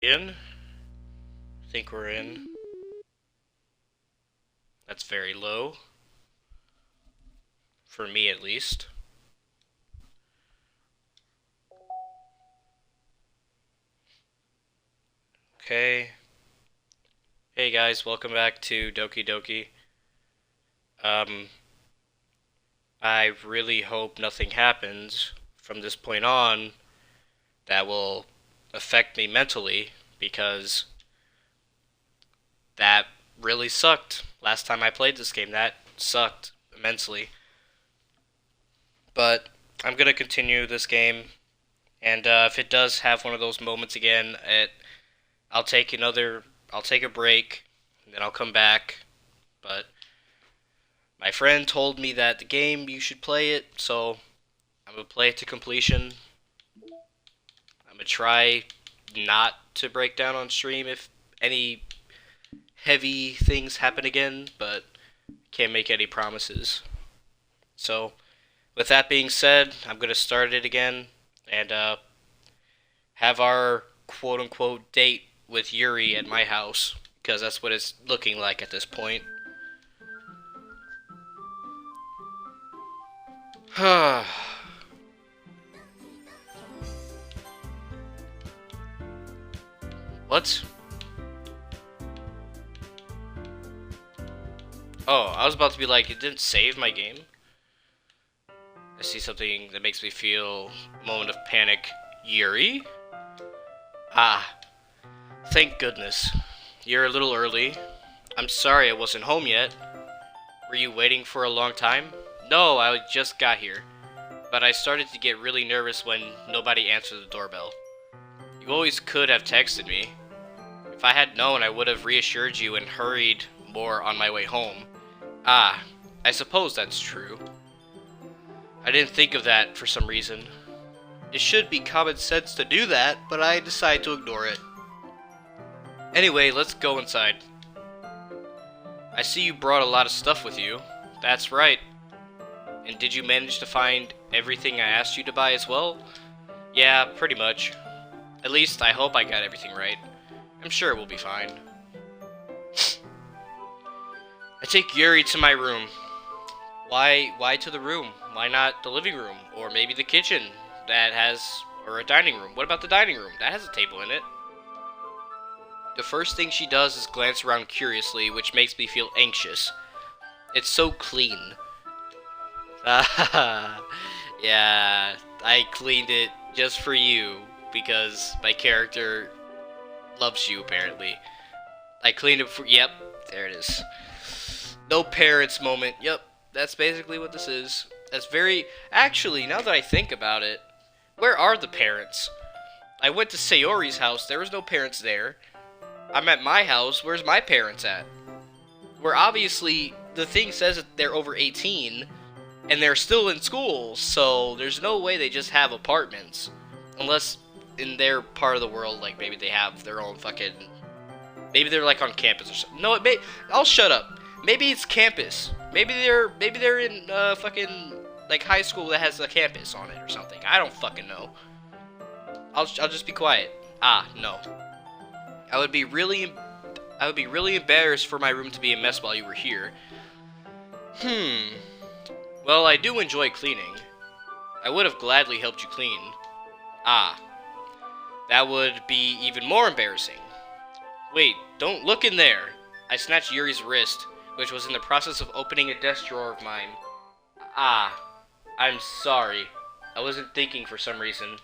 In? I think we're in. That's very low. For me, at least. Okay. Hey guys, welcome back to Doki Doki. Um, I really hope nothing happens from this point on that will affect me mentally, because that really sucked. Last time I played this game, that sucked immensely. But I'm gonna continue this game, and if it does have one of those moments again, I'll take another. I'll take a break, and then I'll come back. But my friend told me that the game you should play it, so I'm gonna play it to completion. I'm gonna try not to break down on stream if any heavy things happen again, but can't make any promises. So, with that being said, I'm gonna start it again and have our quote unquote date with Yuri at my house, because that's what it's looking like at this point. What? Oh, I was about to be like, it didn't save my game. I see something that makes me feel a moment of panic. Yuri? Ah, thank goodness. You're a little early. I'm sorry I wasn't home yet. Were you waiting for a long time? No, I just got here. But I started to get really nervous when nobody answered the doorbell. You always could have texted me. If I had known, I would have reassured you and hurried more on my way home. Ah, I suppose that's true. I didn't think of that for some reason. It should be common sense to do that, but I decided to ignore it. Anyway, let's go inside. I see you brought a lot of stuff with you. That's right. And did you manage to find everything I asked you to buy as well? Yeah, pretty much. At least I hope I got everything right. I'm sure we'll be fine. I take Yuri to my room. Why to the room? Why not the living room? Or maybe the kitchen that has... or a dining room. What about the dining room? That has a table in it. The first thing she does is glance around curiously, which makes me feel anxious. It's so clean. Yeah, I cleaned it just for you, because my character loves you, apparently. I cleaned it for... Yep, there it is. No parents moment. Yep, that's basically what this is. That's very... Actually, now that I think about it, where are the parents? I went to Sayori's house, there was no parents there. I'm at my house, where's my parents at? Where obviously, the thing says that they're over 18, and they're still in school, so there's no way they just have apartments. Unless in their part of the world, like, maybe they have their own fucking... Maybe they're, like, on campus or something. No, I'll shut up. Maybe it's campus. Maybe they're in, fucking, like, high school that has a campus on it or something. I don't fucking know. I'll just be quiet. Ah, no. I would be really embarrassed for my room to be a mess while you were here. Well, I do enjoy cleaning. I would have gladly helped you clean. Ah. That would be even more embarrassing. Wait, don't look in there. I snatched Yuri's wrist, which was in the process of opening a desk drawer of mine. Ah. I'm sorry. I wasn't thinking for some reason.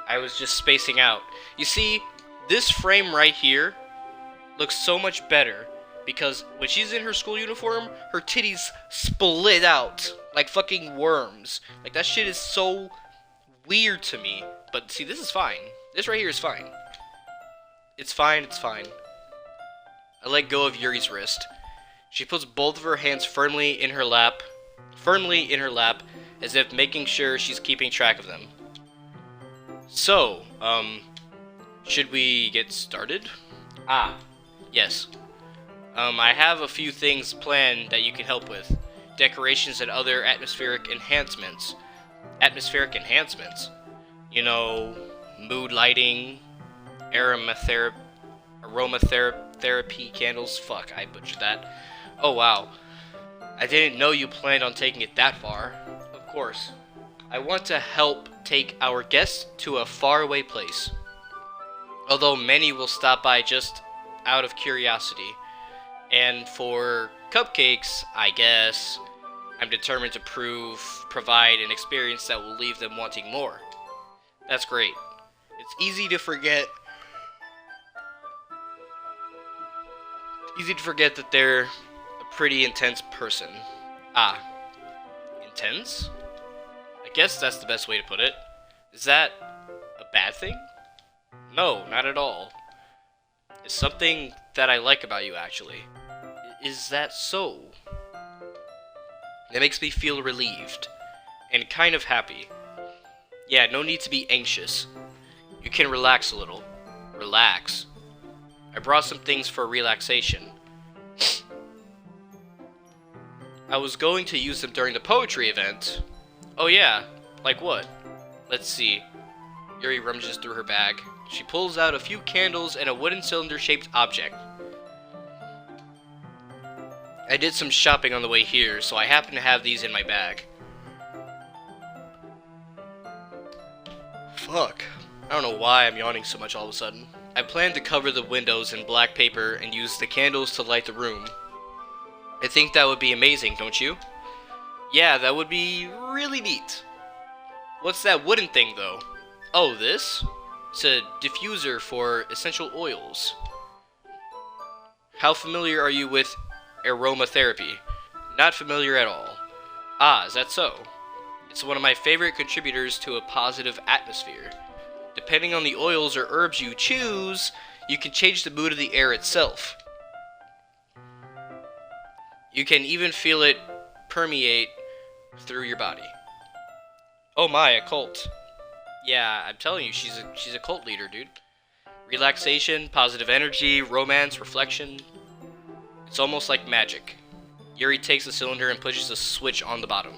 I was just spacing out. You see, this frame right here looks so much better because when she's in her school uniform, her titties split out like fucking worms. Like, that shit is so weird to me. But see, this is fine. This right here is fine. It's fine, it's fine. I let go of Yuri's wrist. She puts both of her hands firmly in her lap, as if making sure she's keeping track of them. So, should we get started? Ah, yes. I have a few things planned that you can help with. Decorations and other atmospheric enhancements. Atmospheric enhancements? You know, mood lighting, aromatherapy candles. Fuck, I butchered that. Oh wow. I didn't know you planned on taking it that far. Of course. I want to help take our guests to a faraway place. Although many will stop by just out of curiosity. And for cupcakes, I guess, I'm determined to provide an experience that will leave them wanting more. That's great. It's easy to forget that they're a pretty intense person. Ah, intense? I guess that's the best way to put it. Is that a bad thing? No, not at all. It's something that I like about you, actually. Is that so? It makes me feel relieved and kind of happy. Yeah, no need to be anxious. You can relax a little. Relax. I brought some things for relaxation. I was going to use them during the poetry event. Oh yeah, like what? Let's see. Yuri rummages through her bag. She pulls out a few candles and a wooden cylinder-shaped object. I did some shopping on the way here, so I happen to have these in my bag. Fuck. I don't know why I'm yawning so much all of a sudden. I plan to cover the windows in black paper and use the candles to light the room. I think that would be amazing, don't you? Yeah, that would be really neat. What's that wooden thing, though? Oh, this? It's a diffuser for essential oils. How familiar are you with aromatherapy? Not familiar at all. Ah, is that so? It's one of my favorite contributors to a positive atmosphere. Depending on the oils or herbs you choose, you can change the mood of the air itself. You can even feel it permeate through your body. Oh my, a cult. Yeah, I'm telling you, she's a cult leader, dude. Relaxation, positive energy, romance, reflection. It's almost like magic. Yuri takes the cylinder and pushes a switch on the bottom.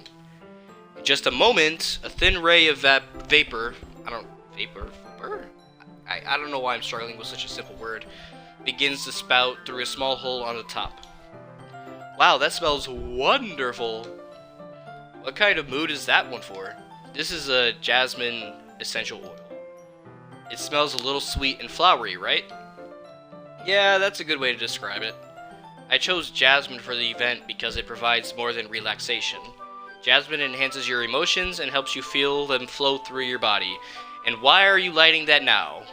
In just a moment, a thin ray of vapor. I don't know why I'm struggling with such a simple word. Begins to spout through a small hole on the top. Wow, that smells wonderful. What kind of mood is that one for? This is a jasmine essential oil. It smells a little sweet and flowery, right? Yeah, that's a good way to describe it. I chose jasmine for the event because it provides more than relaxation. Jasmine enhances your emotions and helps you feel them flow through your body. And why are you lighting that now?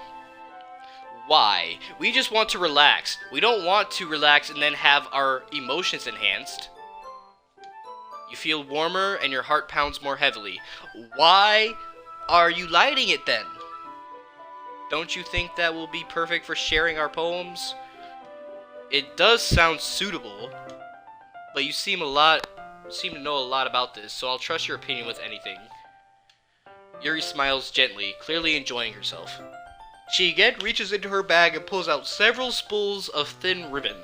Why? We just want to relax. We don't want to relax and then have our emotions enhanced. You feel warmer and your heart pounds more heavily. Why are you lighting it then? Don't you think that will be perfect for sharing our poems? It does sound suitable, but you seem to know a lot about this, so I'll trust your opinion with anything. Yuri smiles gently, clearly enjoying herself. She again reaches into her bag and pulls out several spools of thin ribbon.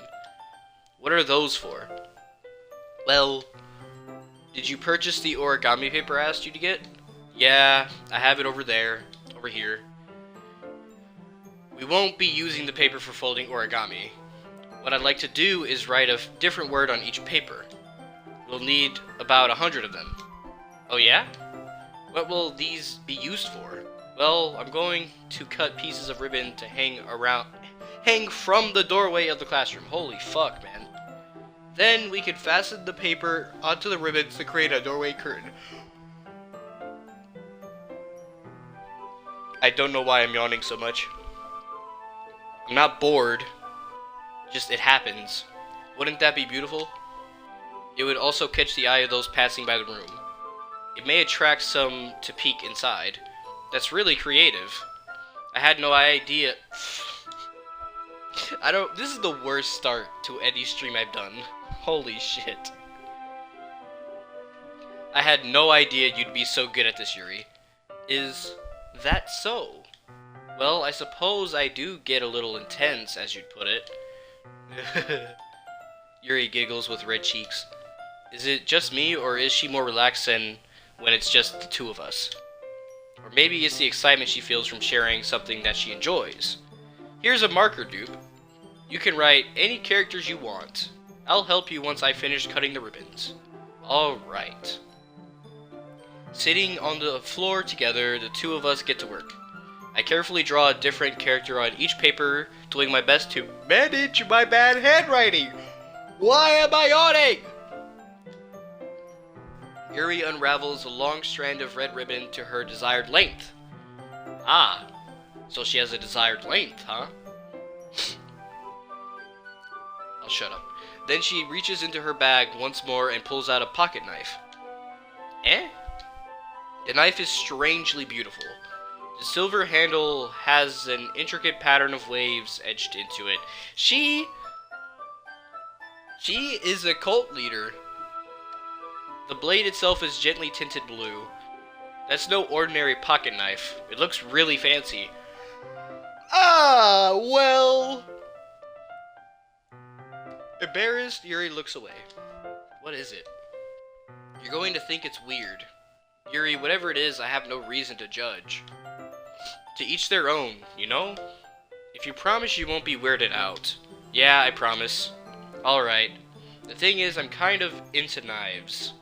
What are those for? Well, did you purchase the origami paper I asked you to get? Yeah, I have it over here. We won't be using the paper for folding origami. What I'd like to do is write a different word on each paper. We'll need about 100 of them. Oh yeah? What will these be used for? Well, I'm going to cut pieces of ribbon to hang from the doorway of the classroom. Holy fuck, man. Then we can fasten the paper onto the ribbons to create a doorway curtain. I don't know why I'm yawning so much. I'm not bored. Just it happens. Wouldn't that be beautiful? It would also catch the eye of those passing by the room. It may attract some to peek inside. That's really creative. I had no idea. This is the worst start to any stream I've done. Holy shit. I had no idea you'd be so good at this, Yuri. Is that so? Well, I suppose I do get a little intense, as you'd put it. Yuri giggles with red cheeks. Is it just me, or is she more relaxed than when it's just the two of us? Or maybe it's the excitement she feels from sharing something that she enjoys. Here's a marker, dupe. You can write any characters you want. I'll help you once I finish cutting the ribbons. Alright. Sitting on the floor together, the two of us get to work. I carefully draw a different character on each paper, doing my best to manage my bad handwriting. Why am I yawning? Yuri unravels a long strand of red ribbon to her desired length. Ah, so she has a desired length, huh? I'll shut up. Then she reaches into her bag once more and pulls out a pocket knife. Eh? The knife is strangely beautiful. The silver handle has an intricate pattern of waves etched into it. She is a cult leader. The blade itself is gently tinted blue. That's no ordinary pocket knife. It looks really fancy. Ah, well... Embarrassed, Yuri looks away. What is it? You're going to think it's weird. Yuri, whatever it is, I have no reason to judge. To each their own, you know? If you promise you won't be weirded out. Yeah, I promise. Alright. The thing is, I'm kind of into knives.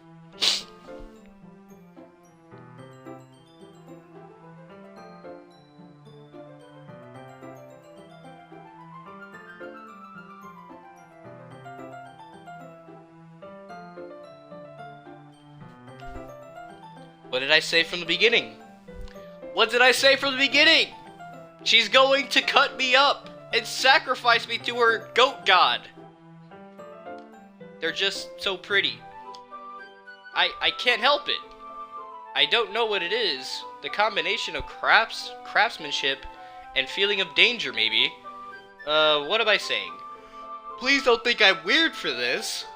What did I say from the beginning? What did I say from the beginning? She's going to cut me up and sacrifice me to her goat god. They're just so pretty. I can't help it. I don't know what it is. The combination of craftsmanship and feeling of danger, maybe. What am I saying? Please don't think I'm weird for this.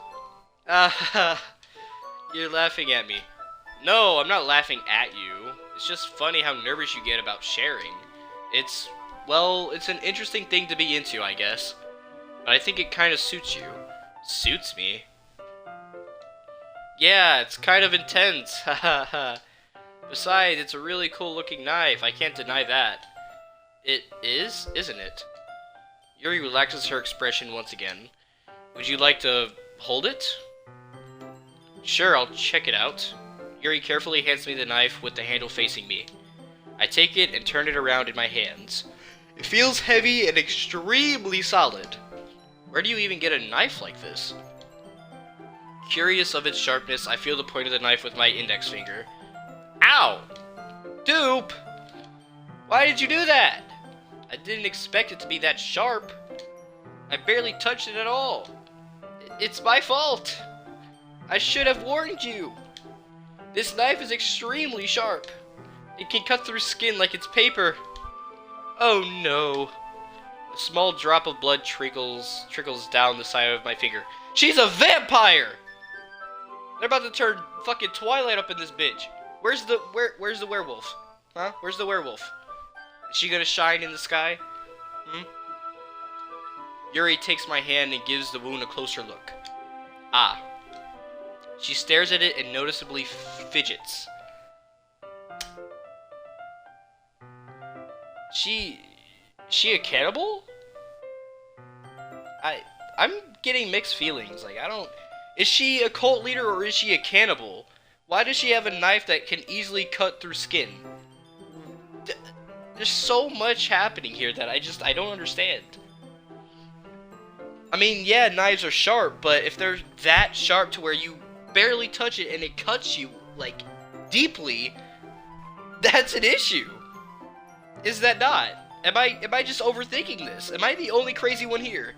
You're laughing at me. No, I'm not laughing at you. It's just funny how nervous you get about sharing. It's an interesting thing to be into, I guess. But I think it kind of suits you. Suits me? Yeah, it's kind of intense. Hahaha. Besides, it's a really cool looking knife. I can't deny that. It is, isn't it? Yuri relaxes her expression once again. Would you like to hold it? Sure, I'll check it out. Yuri carefully hands me the knife with the handle facing me. I take it and turn it around in my hands. It feels heavy and extremely solid. Where do you even get a knife like this? Curious of its sharpness, I feel the point of the knife with my index finger. Ow! Dupe! Why did you do that? I didn't expect it to be that sharp. I barely touched it at all. It's my fault. I should have warned you. This knife is extremely sharp. It can cut through skin like it's paper. Oh no. A small drop of blood trickles down the side of my finger. She's a vampire! They're about to turn fucking Twilight up in this bitch. Where's the werewolf? Huh? Where's the werewolf? Is she gonna shine in the sky? Yuri takes my hand and gives the wound a closer look. Ah. She stares at it and noticeably fidgets. She a cannibal? I'm getting mixed feelings. Like, is she a cult leader or is she a cannibal? Why does she have a knife that can easily cut through skin? There's so much happening here that I don't understand. I mean, yeah, knives are sharp, but if they're that sharp to where you barely touch it and it cuts you, like, deeply, that's an issue. Is that not? Am I just overthinking this? Am I the only crazy one here?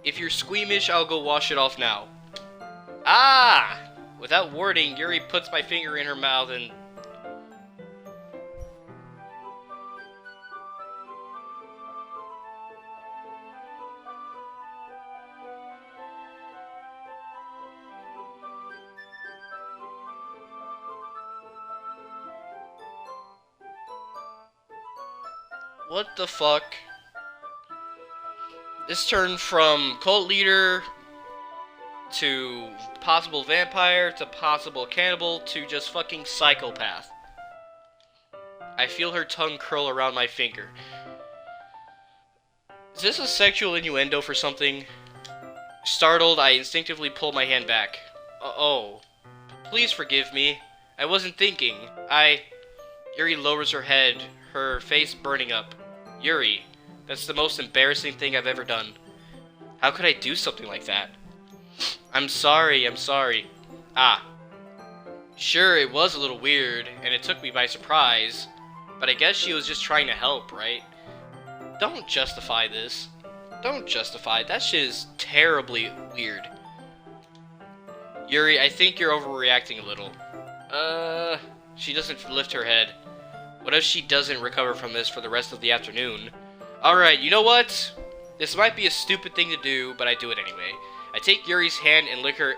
If you're squeamish, I'll go wash it off now. Ah! Without warning, Yuri puts my finger in her mouth and... What the fuck? This turned from cult leader to possible vampire to possible cannibal to just fucking psychopath. I feel her tongue curl around my finger. Is this a sexual innuendo for something? Startled, I instinctively pull my hand back. Oh. Please forgive me. I wasn't thinking. Yuri lowers her head, her face burning up. Yuri, that's the most embarrassing thing I've ever done. How could I do something like that? I'm sorry. Ah. Sure, it was a little weird, and it took me by surprise, but I guess she was just trying to help, right? Don't justify this. Don't justify it. That shit is terribly weird. Yuri, I think you're overreacting a little. She doesn't lift her head. What if she doesn't recover from this for the rest of the afternoon? Alright, you know what? This might be a stupid thing to do, but I do it anyway. I take Yuri's hand and lick her...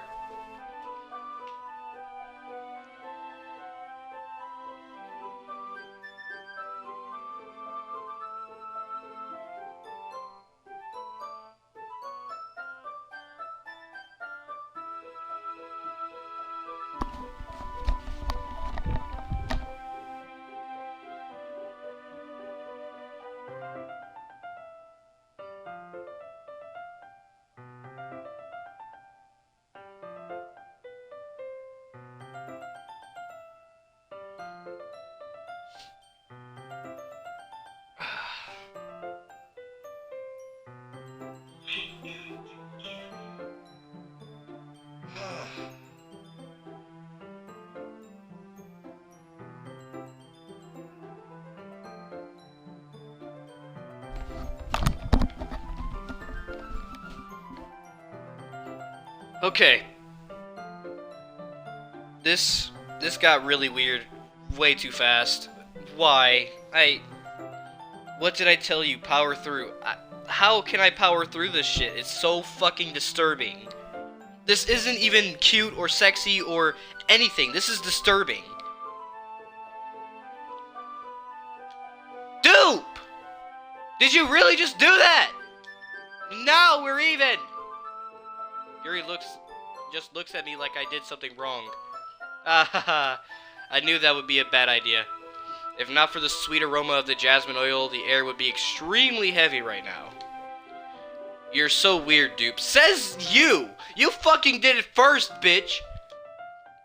Okay. This got really weird way too fast. Why? What did I tell you? Power through. How can I power through this shit? It's so fucking disturbing. This isn't even cute or sexy or anything. This is disturbing. Dupe! Did you really just do that? Now we're even! Yuri just looks at me like I did something wrong. Ah, I knew that would be a bad idea. If not for the sweet aroma of the jasmine oil, the air would be extremely heavy right now. You're so weird, dupe. Says you! You fucking did it first, bitch!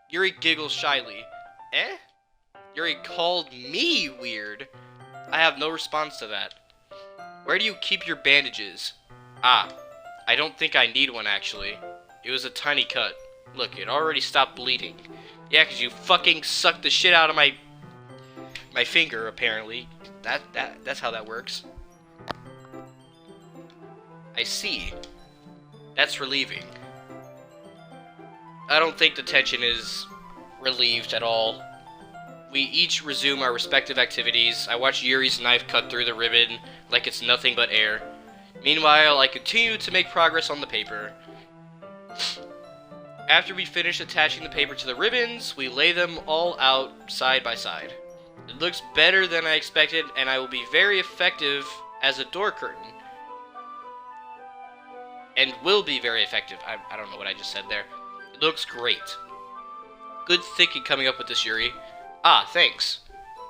Yuri giggles shyly. Eh? Yuri called me weird? I have no response to that. Where do you keep your bandages? Ah, I don't think I need one, actually. It was a tiny cut. Look, it already stopped bleeding. Yeah, 'cause you fucking sucked the shit out of my finger, apparently. That's how that works. I see. That's relieving. I don't think the tension is relieved at all. We each resume our respective activities. I watch Yuri's knife cut through the ribbon like it's nothing but air. Meanwhile, I continue to make progress on the paper. After we finish attaching the paper to the ribbons, we lay them all out side by side. It looks better than I expected, and I will be very effective as a door curtain. And will be very effective. I don't know what I just said there. It looks great. Good thinking coming up with this, Yuri. Ah, thanks.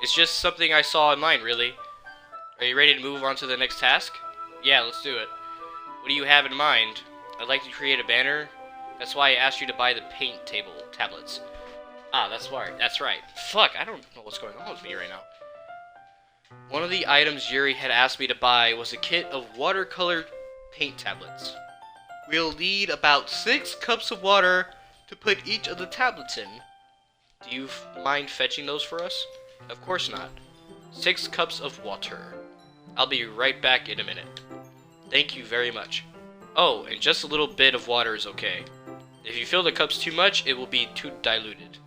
It's just something I saw online, really. Are you ready to move on to the next task? Yeah, let's do it. What do you have in mind? I'd like to create a banner. That's why I asked you to buy the paint table tablets. Ah, that's right. Fuck, I don't know what's going on with me right now. One of the items Yuri had asked me to buy was a kit of watercolor paint tablets. We'll need about 6 cups of water to put each of the tablets in. Do you mind fetching those for us? Of course not. 6 cups of water. I'll be right back in a minute. Thank you very much. Oh, and just a little bit of water is okay. If you fill the cups too much, it will be too diluted.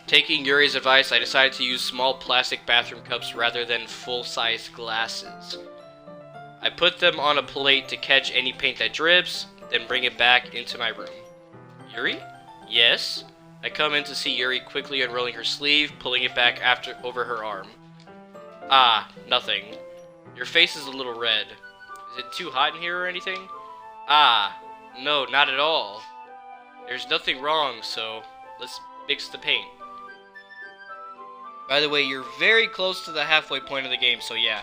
Taking Yuri's advice, I decided to use small plastic bathroom cups rather than full-size glasses. I put them on a plate to catch any paint that drips, then bring it back into my room. Yuri? Yes? I come in to see Yuri quickly unrolling her sleeve, pulling it back over her arm. Ah, nothing. Your face is a little red. Is it too hot in here or anything? Ah, no, not at all. There's nothing wrong, so let's mix the paint. By the way, you're very close to the halfway point of the game, so yeah.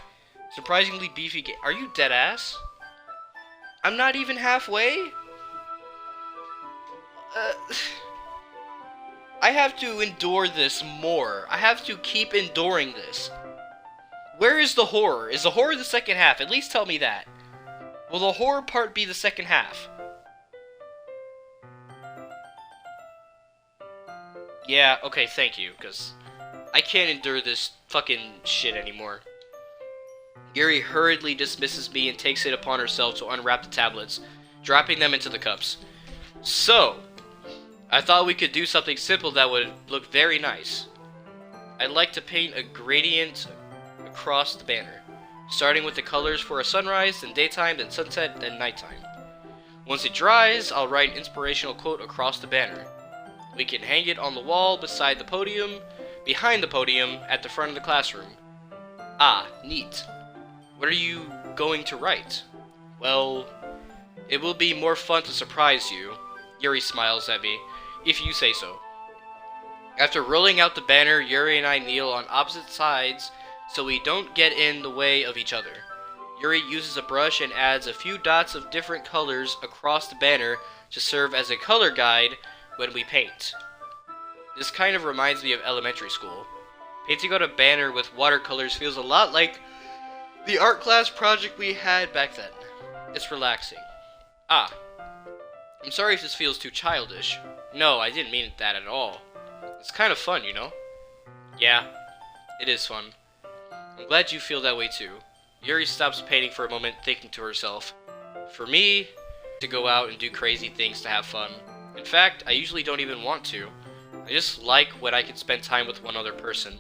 Surprisingly beefy game. Are you dead ass? I'm not even halfway? I have to endure this more. I have to keep enduring this. Where is the horror? Is the horror the second half? At least tell me that. Will the horror part be the second half? Yeah, okay, thank you, because I can't endure this fucking shit anymore. Yuri hurriedly dismisses me and takes it upon herself to unwrap the tablets, dropping them into the cups. So, I thought we could do something simple that would look very nice. I'd like to paint a gradient across the banner, starting with the colors for a sunrise, then daytime, then sunset, then nighttime. Once it dries, I'll write an inspirational quote across the banner. We can hang it on the wall beside the podium, behind the podium, at the front of the classroom. Ah, neat. What are you going to write? Well, it will be more fun to surprise you. Yuri smiles at me, if you say so. After rolling out the banner, Yuri and I kneel on opposite sides so we don't get in the way of each other. Yuri uses a brush and adds a few dots of different colors across the banner to serve as a color guide when we paint. This kind of reminds me of elementary school. Painting on a banner with watercolors feels a lot like the art class project we had back then. It's relaxing. Ah, I'm sorry if this feels too childish. No, I didn't mean that at all. It's kind of fun, you know? Yeah, it is fun. I'm glad you feel that way too. Yuri stops painting for a moment, thinking to herself. For me, to go out and do crazy things to have fun. In fact, I usually don't even want to. I just like when I can spend time with one other person.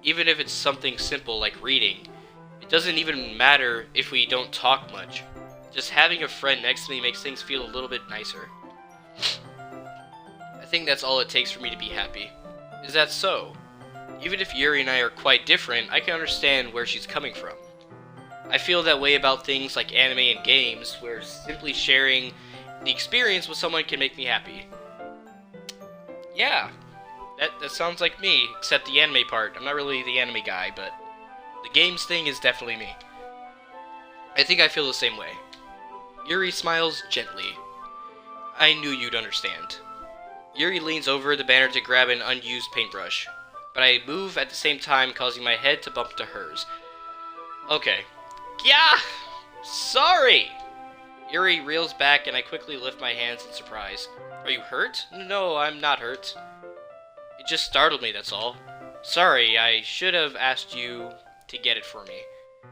Even if it's something simple like reading. It doesn't even matter if we don't talk much. Just having a friend next to me makes things feel a little bit nicer. I think that's all it takes for me to be happy. Is that so? Even if Yuri and I are quite different, I can understand where she's coming from. I feel that way about things like anime and games, where simply sharing the experience with someone can make me happy. Yeah, that sounds like me, except the anime part. I'm not really the anime guy, but the games thing is definitely me. I think I feel the same way. Yuri smiles gently. I knew you'd understand. Yuri leans over the banner to grab an unused paintbrush, but I move at the same time, causing my head to bump to hers. Okay. Yeah! Sorry! Yuri reels back and I quickly lift my hands in surprise. Are you hurt? No, I'm not hurt. It just startled me, that's all. Sorry, I should have asked you to get it for me.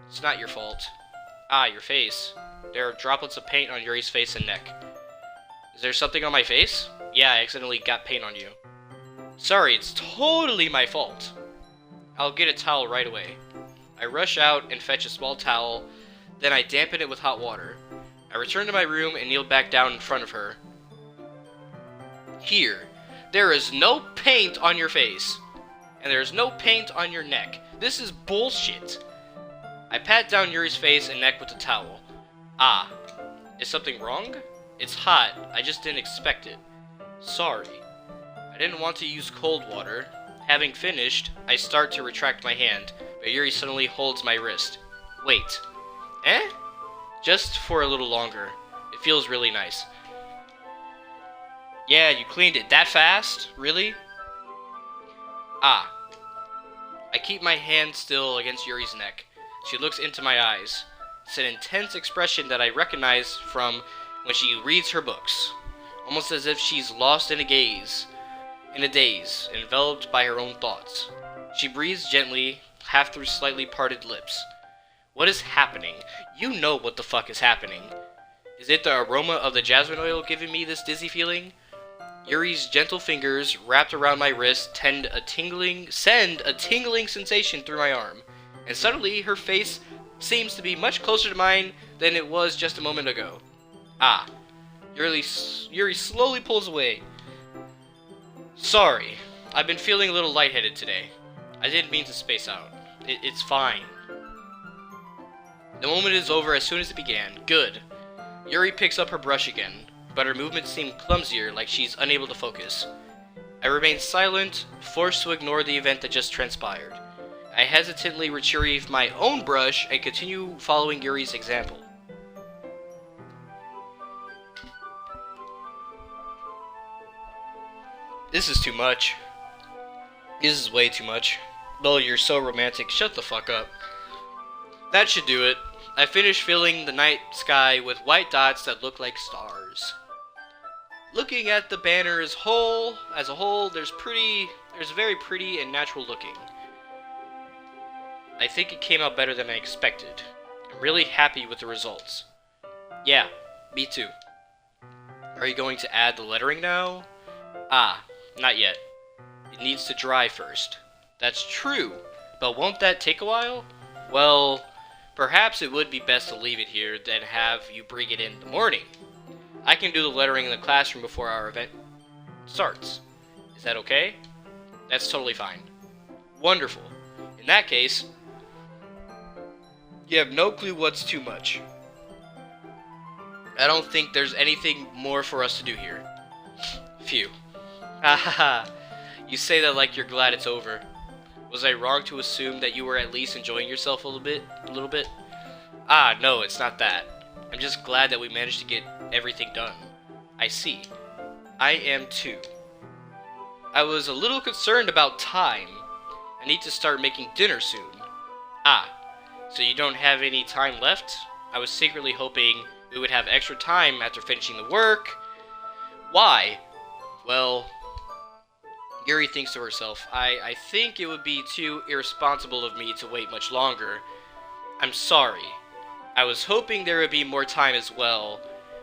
It's not your fault. Ah, your face. There are droplets of paint on Yuri's face and neck. Is there something on my face? Yeah, I accidentally got paint on you. Sorry, it's totally my fault. I'll get a towel right away. I rush out and fetch a small towel, then I dampen it with hot water. I return to my room and kneel back down in front of her. Here, there is no paint on your face, and there is no paint on your neck. This is bullshit. I pat down Yuri's face and neck with the towel. Ah, is something wrong? It's hot, I just didn't expect it. Sorry. I didn't want to use cold water. Having finished, I start to retract my hand, but Yuri suddenly holds my wrist. Wait. Eh? Just for a little longer. It feels really nice. Yeah, you cleaned it that fast? Really? Ah. I keep my hand still against Yuri's neck. She looks into my eyes. It's an intense expression that I recognize from when she reads her books. Almost as if she's lost in a daze, enveloped by her own thoughts. She breathes gently, half through slightly parted lips. What is happening? You know what the fuck is happening. Is it the aroma of the jasmine oil giving me this dizzy feeling? Yuri's gentle fingers wrapped around my wrist send a tingling sensation through my arm, and suddenly her face seems to be much closer to mine than it was just a moment ago. Ah. Yuri slowly pulls away. Sorry, I've been feeling a little lightheaded today. I didn't mean to space out. It's fine. The moment is over as soon as it began. Good. Yuri picks up her brush again, but her movements seem clumsier, like she's unable to focus. I remain silent, forced to ignore the event that just transpired. I hesitantly retrieve my own brush and continue following Yuri's example. This is too much. This is way too much. Lol, you're so romantic. Shut the fuck up. That should do it. I finished filling the night sky with white dots that look like stars. Looking at the banner as a whole, there's very pretty and natural looking. I think it came out better than I expected. I'm really happy with the results. Yeah, me too. Are you going to add the lettering now? Ah, not yet. It needs to dry first. That's true, but won't that take a while? Well, perhaps it would be best to leave it here than have you bring it in the morning. I can do the lettering in the classroom before our event starts. Is that okay? That's totally fine. Wonderful. In that case, you have no clue what's too much. I don't think there's anything more for us to do here. Phew. Hahaha. You say that like you're glad it's over. Was I wrong to assume that you were at least enjoying yourself a little bit? Ah, no, it's not that. I'm just glad that we managed to get everything done. I see. I am too. I was a little concerned about time. I need to start making dinner soon. Ah, so you don't have any time left? I was secretly hoping we would have extra time after finishing the work. Why? Well, Yuri thinks to herself, I think it would be too irresponsible of me to wait much longer. I'm sorry. I was hoping there would be more time as well.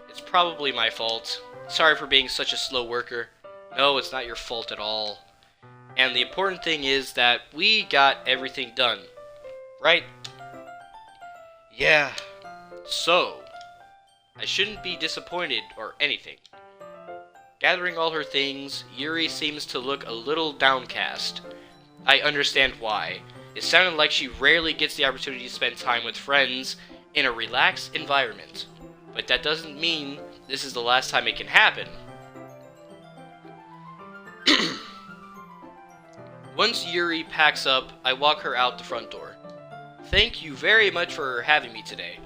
It's probably my fault. Sorry for being such a slow worker. No, it's not your fault at all. And the important thing is that we got everything done. Right? Yeah. So, I shouldn't be disappointed or anything. Gathering all her things, Yuri seems to look a little downcast. I understand why. It sounded like she rarely gets the opportunity to spend time with friends in a relaxed environment. But that doesn't mean this is the last time it can happen. Once Yuri packs up, I walk her out the front door. Thank you very much for having me today.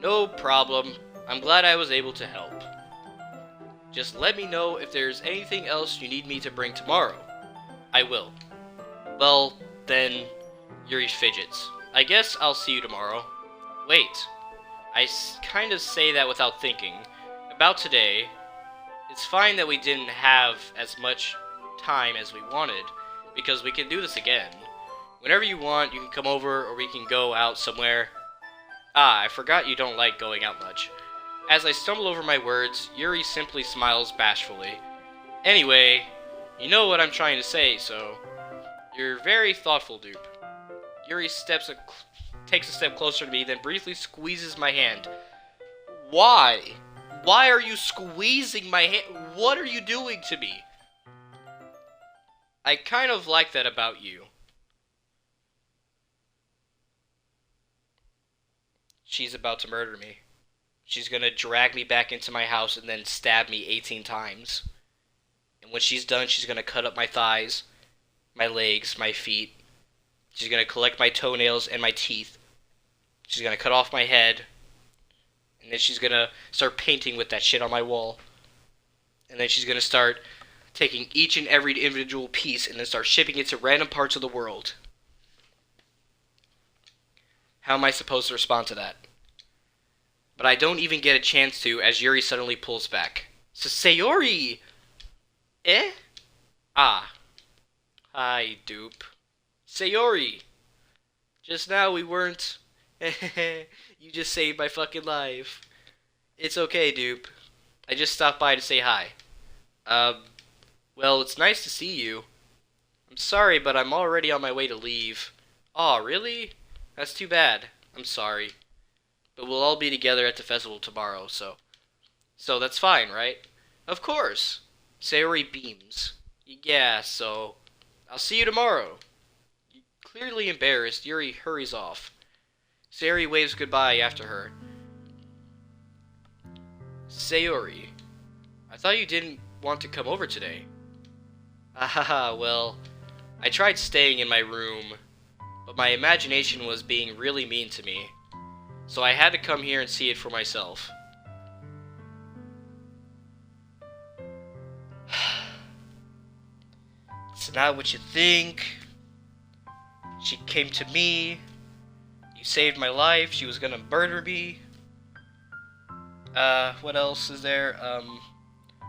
No problem. I'm glad I was able to help. Just let me know if there's anything else you need me to bring tomorrow. I will. Well, then, Yuri fidgets. I guess I'll see you tomorrow. Wait. I kind of say that without thinking. About today, it's fine that we didn't have as much time as we wanted, because we can do this again. Whenever you want, you can come over or we can go out somewhere. Ah, I forgot you don't like going out much. As I stumble over my words, Yuri simply smiles bashfully. Anyway, you know what I'm trying to say, so... You're very thoughtful, dupe. Yuri takes a step closer to me, then briefly squeezes my hand. Why? Why are you squeezing my hand? What are you doing to me? I kind of like that about you. She's about to murder me. She's gonna drag me back into my house and then stab me 18 times. And when she's done, she's gonna cut up my thighs, my legs, my feet. She's gonna collect my toenails and my teeth. She's gonna cut off my head. And then she's gonna start painting with that shit on my wall. And then she's gonna start taking each and every individual piece and then start shipping it to random parts of the world. How am I supposed to respond to that? But I don't even get a chance to, as Yuri suddenly pulls back. Sayori! Eh? Ah. Hi, dupe. Sayori! Just now we weren't... You just saved my fucking life. It's okay, dupe. I just stopped by to say hi. Well, it's nice to see you. I'm sorry, but I'm already on my way to leave. Aw, really? That's too bad. I'm sorry. But we'll all be together at the festival tomorrow, so... So that's fine, right? Of course! Sayori beams. Yeah, so... I'll see you tomorrow. Clearly embarrassed, Yuri hurries off. Sayori waves goodbye after her. Sayori, I thought you didn't want to come over today. Ah, well, I tried staying in my room, but my imagination was being really mean to me. So I had to come here and see it for myself. It's not what you think. She came to me. You saved my life. She was gonna murder me. What else is there?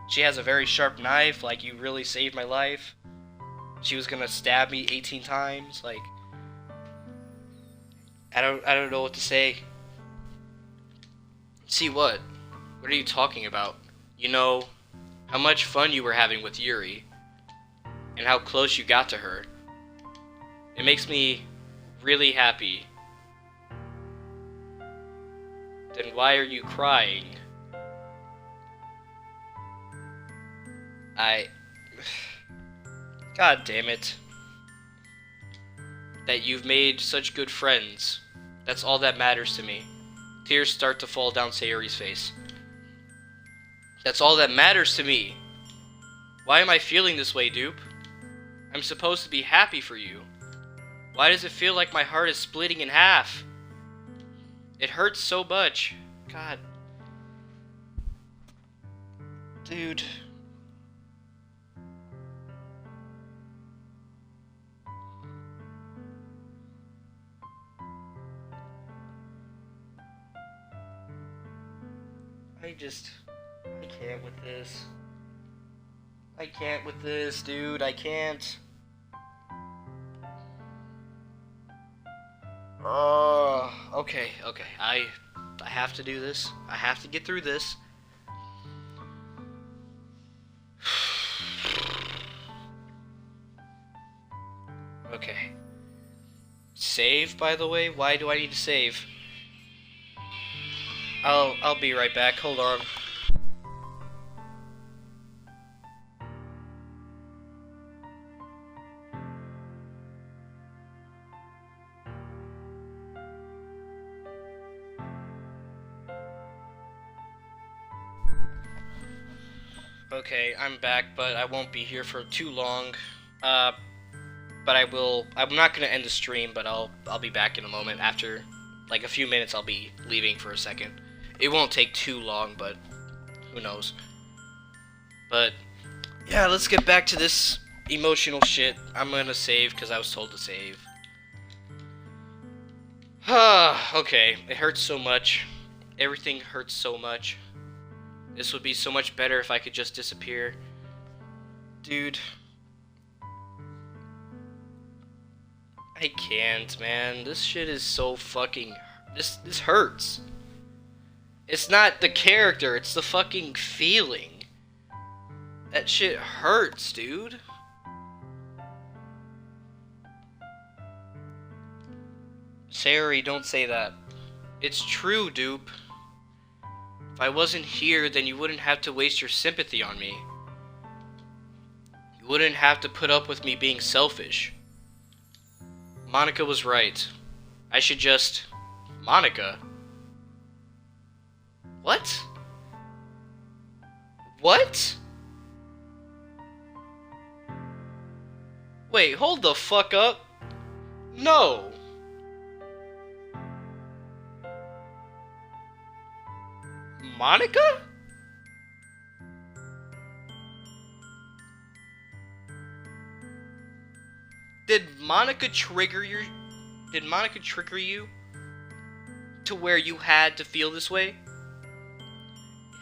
She has a very sharp knife. Like, you really saved my life. She was gonna stab me 18 times. Like, I don't know what to say. See what? What are you talking about? You know how much fun you were having with Yuri, and how close you got to her. It makes me really happy. Then why are you crying? God damn it. That you've made such good friends. That's all that matters to me. Tears start to fall down Sayori's face. That's all that matters to me. Why am I feeling this way, dupe? I'm supposed to be happy for you. Why does it feel like my heart is splitting in half? It hurts so much. God. Dude. I can't with this. I can't with this, dude. I can't. Okay. I have to do this. I have to get through this. Okay. Save, by the way? Why do I need to save? I'll be right back. Hold on. Okay, I'm back, but I won't be here for too long. But I'm not gonna end the stream, but I'll be back in a moment. After like a few minutes, I'll be leaving for a second. It won't take too long, but who knows. But yeah, let's get back to this emotional shit. I'm gonna save because I was told to save. Okay, it hurts so much. Everything hurts so much. This would be so much better if I could just disappear. Dude. I can't, man. This shit is so fucking... This hurts. It's not the character, it's the fucking feeling. That shit hurts, dude. Sayori, don't say that. It's true, dupe. If I wasn't here, then you wouldn't have to waste your sympathy on me. You wouldn't have to put up with me being selfish. Monica was right. I should just... Monica? What? What? Wait, hold the fuck up. No. Monica? Did Monica trigger you to where you had to feel this way?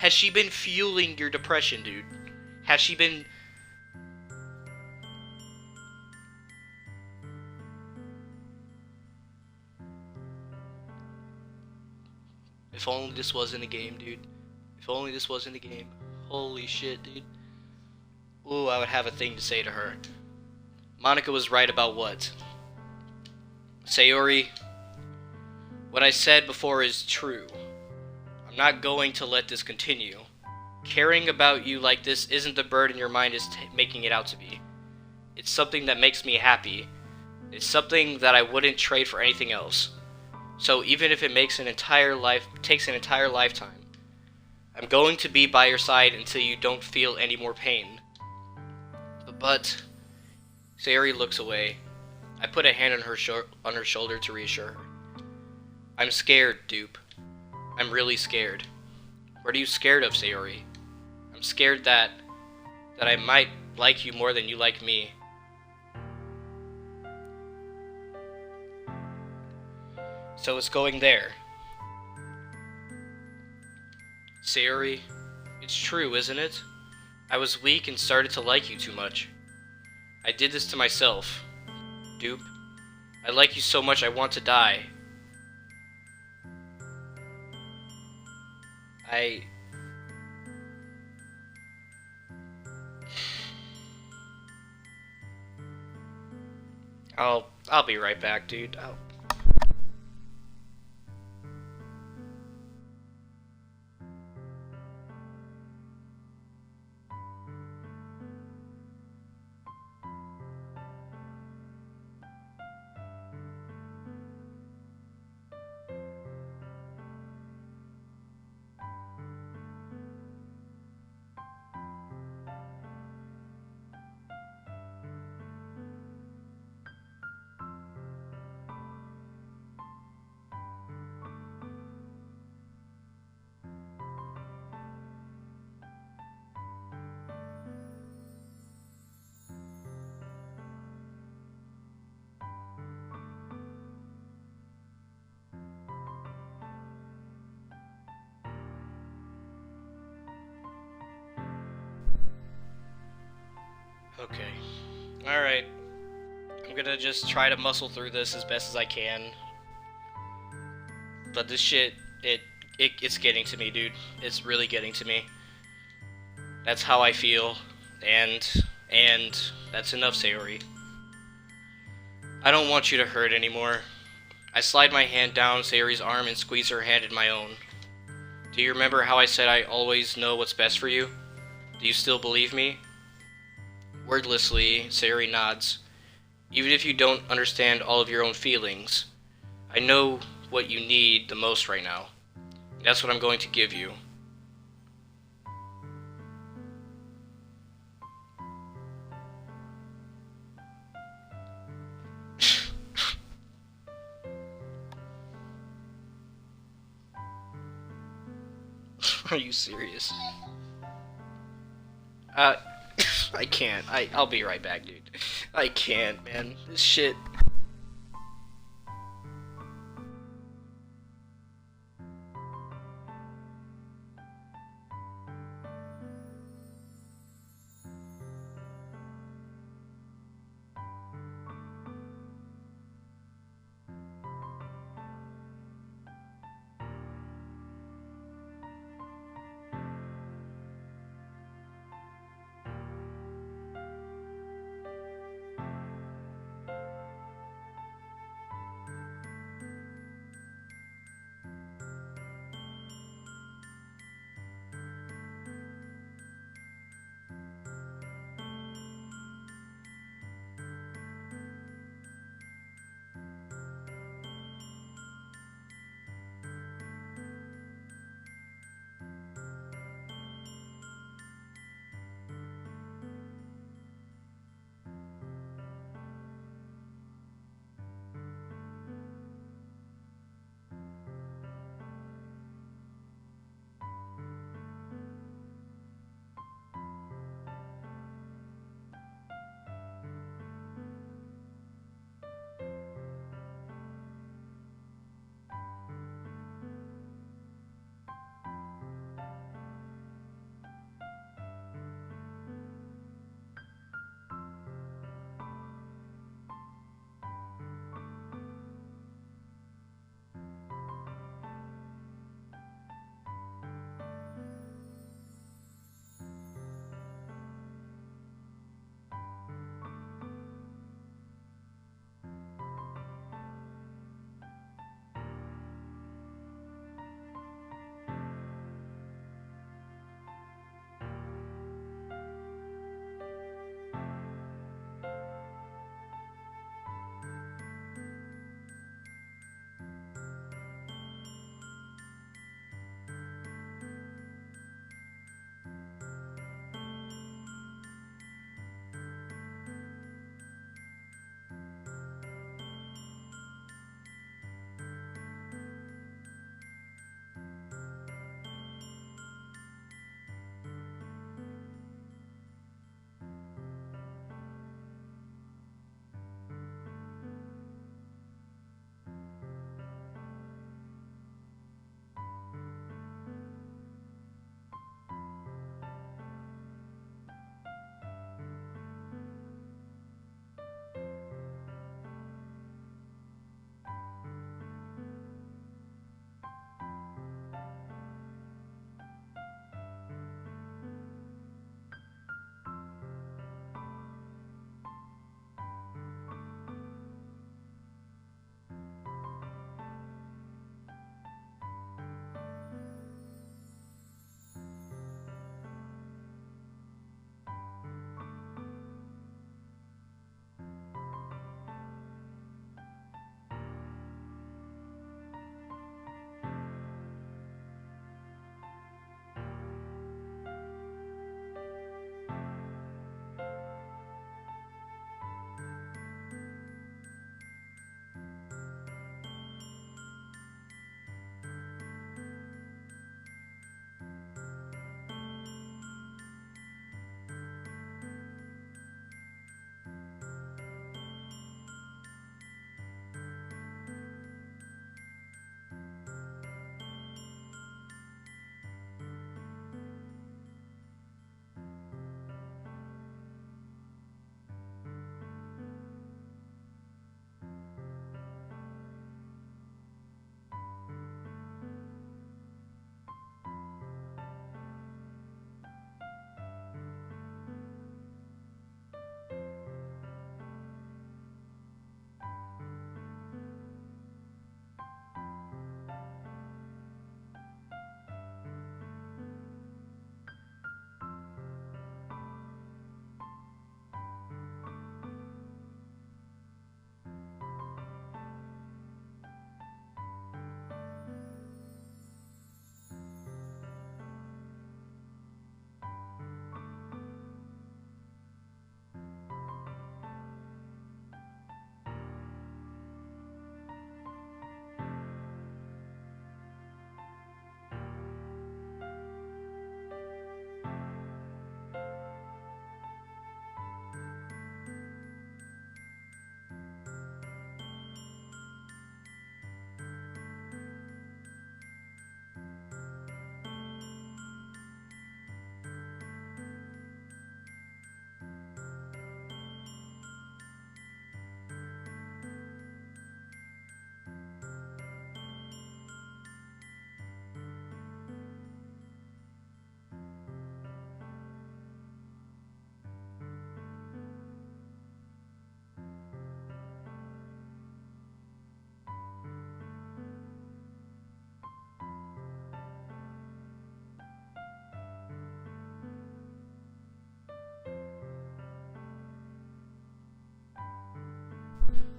Has she been fueling your depression, dude? Has she been... If only this wasn't a game, dude. If only this wasn't a game. Holy shit, dude. Ooh, I would have a thing to say to her. Monica was right about what? Sayori, what I said before is true. I'm not going to let this continue. Caring about you like this isn't the burden your mind is making it out to be. It's something that makes me happy. It's something that I wouldn't trade for anything else. So even if it takes an entire lifetime, I'm going to be by your side until you don't feel any more pain. But Sayori looks away. I put a hand on her shoulder to reassure her. I'm scared, Dupe. I'm really scared. What are you scared of, Sayori? I'm scared that I might like you more than you like me. So it's going there. Sayori, it's true, isn't it? I was weak and started to like you too much. I did this to myself. Dupe, I like you so much I want to die. I'll be right back, dude. Okay. Alright. I'm gonna just try to muscle through this as best as I can. But this shit, it's getting to me, dude. It's really getting to me. That's how I feel. And that's enough, Sayori. I don't want you to hurt anymore. I slide my hand down Sayori's arm and squeeze her hand in my own. Do you remember how I said I always know what's best for you? Do you still believe me? Wordlessly, Sayori nods. Even if you don't understand all of your own feelings, I know what you need the most right now. That's what I'm going to give you. Are you serious? I can't. I'll be right back, dude. I can't, man. This shit.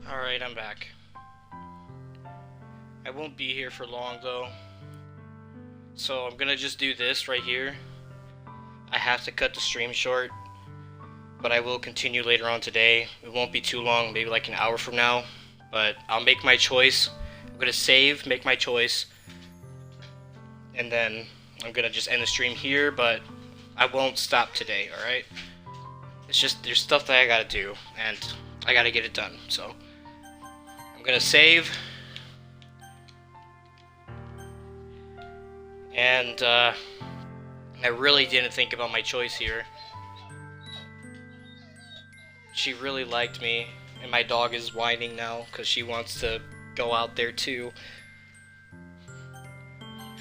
Alright, I'm back. I won't be here for long though. So I'm gonna just do this right here. I have to cut the stream short, but I will continue later on today. It won't be too long, maybe like an hour from now. But I'll make my choice. I'm gonna save, make my choice, and then I'm gonna just end the stream here, but I won't stop today, alright? It's just, there's stuff that I gotta do, and I gotta get it done, so I'm gonna save, and I really didn't think about my choice here. She really liked me, and my dog is whining now because she wants to go out there too.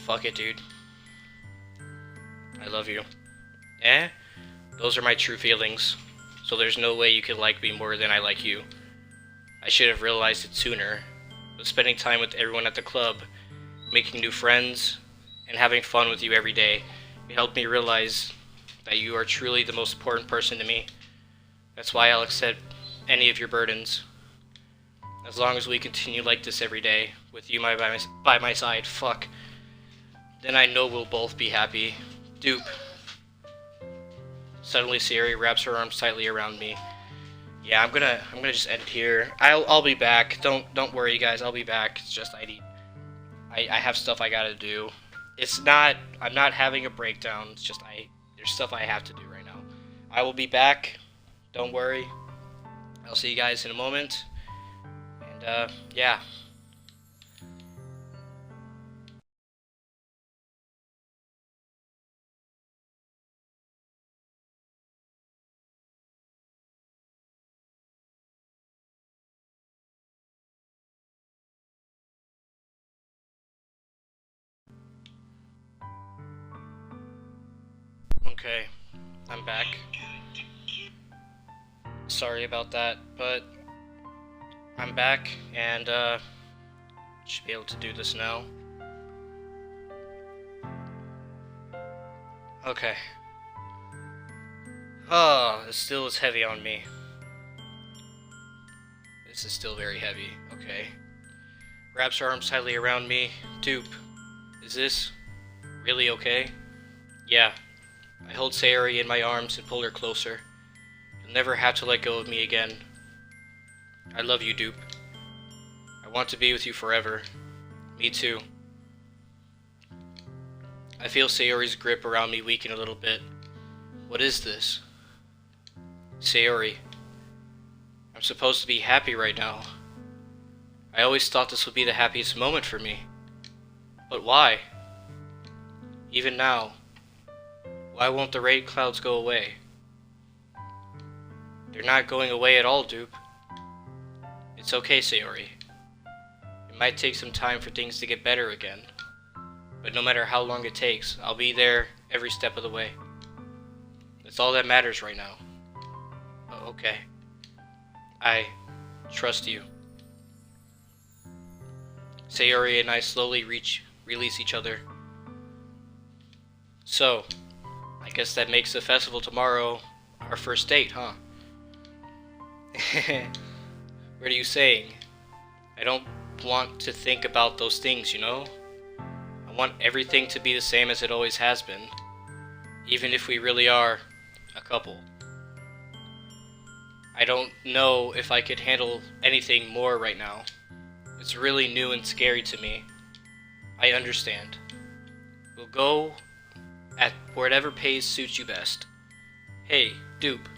Fuck it, dude. I love you. Eh? Those are my true feelings. So there's no way you could like me more than I like you. I should have realized it sooner. But spending time with everyone at the club, making new friends, and having fun with you every day, it helped me realize that you are truly the most important person to me. That's why I'll accept any of your burdens. As long as we continue like this every day, with you by my side, fuck, then I know we'll both be happy. Dupe. Suddenly Sayori wraps her arms tightly around me. Yeah, I'm gonna just end it here. I'll be back. Don't worry, guys. I'll be back. It's just I have stuff I gotta do. I'm not having a breakdown. It's just there's stuff I have to do right now. I will be back. Don't worry. I'll see you guys in a moment. And yeah. Okay, I'm back. Sorry about that, but I'm back, and should be able to do this now. Okay. Oh, it still is heavy on me. This is still very heavy. Okay. Wraps her arms tightly around me. Dupe, is this really okay? Yeah. I hold Sayori in my arms and pull her closer. You'll never have to let go of me again. I love you, Dupe. I want to be with you forever. Me too. I feel Sayori's grip around me weaken a little bit. What is this? Sayori. I'm supposed to be happy right now. I always thought this would be the happiest moment for me. But why? Even now. Why won't the rain clouds go away? They're not going away at all, Dupe. It's okay, Sayori. It might take some time for things to get better again. But no matter how long it takes, I'll be there every step of the way. That's all that matters right now. Oh, okay. I trust you. Sayori and I slowly release each other. So, I guess that makes the festival tomorrow our first date, huh? What are you saying? I don't want to think about those things, you know? I want everything to be the same as it always has been. Even if we really are a couple. I don't know if I could handle anything more right now. It's really new and scary to me. I understand. We'll go at whatever pace suits you best. Hey, Dupe.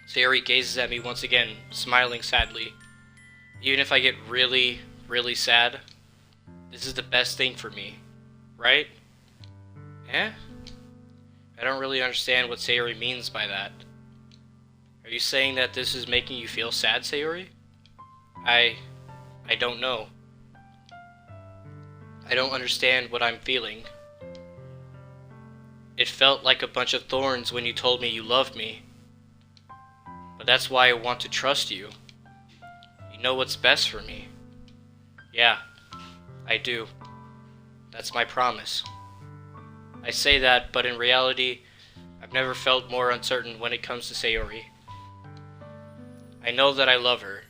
Sayori gazes at me once again, smiling sadly. Even if I get really, really sad, this is the best thing for me, right? Eh? I don't really understand what Sayori means by that. Are you saying that this is making you feel sad, Sayori? I don't know. I don't understand what I'm feeling. It felt like a bunch of thorns when you told me you loved me. But that's why I want to trust you. You know what's best for me. Yeah, I do. That's my promise. I say that, but in reality, I've never felt more uncertain when it comes to Sayori. I know that I love her,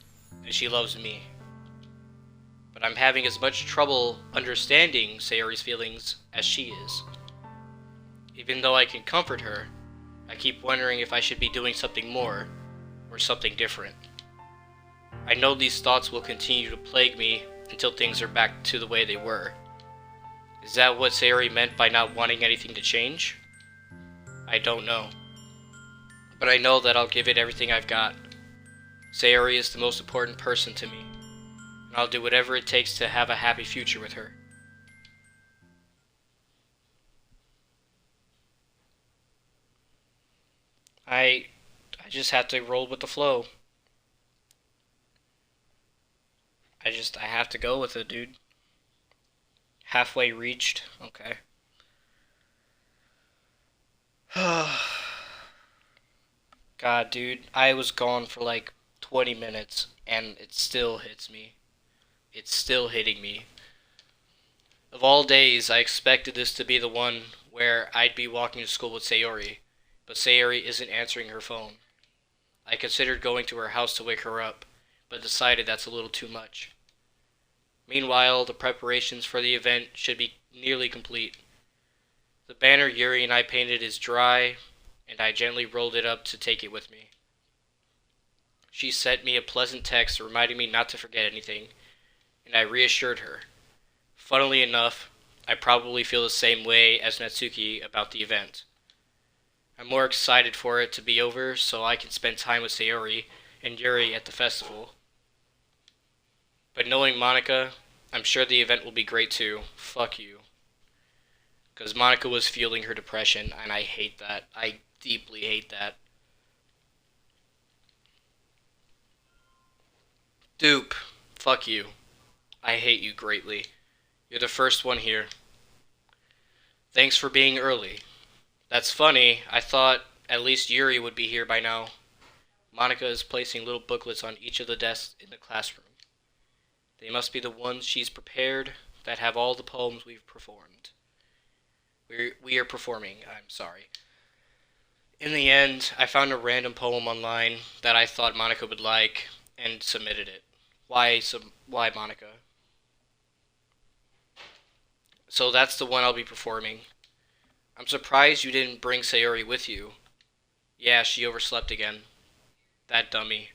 and she loves me. But I'm having as much trouble understanding Sayori's feelings as she is. Even though I can comfort her, I keep wondering if I should be doing something more, or something different. I know these thoughts will continue to plague me until things are back to the way they were. Is that what Sayori meant by not wanting anything to change? I don't know. But I know that I'll give it everything I've got. Sayori is the most important person to me, and I'll do whatever it takes to have a happy future with her. I just have to roll with the flow. I have to go with it, dude. Halfway reached. Okay. God, dude, I was gone for like 20 minutes and it still hits me. It's still hitting me. Of all days, I expected this to be the one where I'd be walking to school with Sayori, but Sayori isn't answering her phone. I considered going to her house to wake her up, but decided that's a little too much. Meanwhile, the preparations for the event should be nearly complete. The banner Yuri and I painted is dry, and I gently rolled it up to take it with me. She sent me a pleasant text reminding me not to forget anything, and I reassured her. Funnily enough, I probably feel the same way as Natsuki about the event. I'm more excited for it to be over so I can spend time with Sayori and Yuri at the festival. But knowing Monica, I'm sure the event will be great too. Fuck you. Because Monica was feeling her depression, and I hate that. I deeply hate that. Dupe, fuck you. I hate you greatly. You're the first one here. Thanks for being early. That's funny. I thought at least Yuri would be here by now. Monica is placing little booklets on each of the desks in the classroom. They must be the ones she's prepared that have all the poems we've performed. We are performing, I'm sorry. In the end, I found a random poem online that I thought Monica would like and submitted it. Why Monica? So that's the one I'll be performing. I'm surprised you didn't bring Sayori with you. Yeah, she overslept again. That dummy.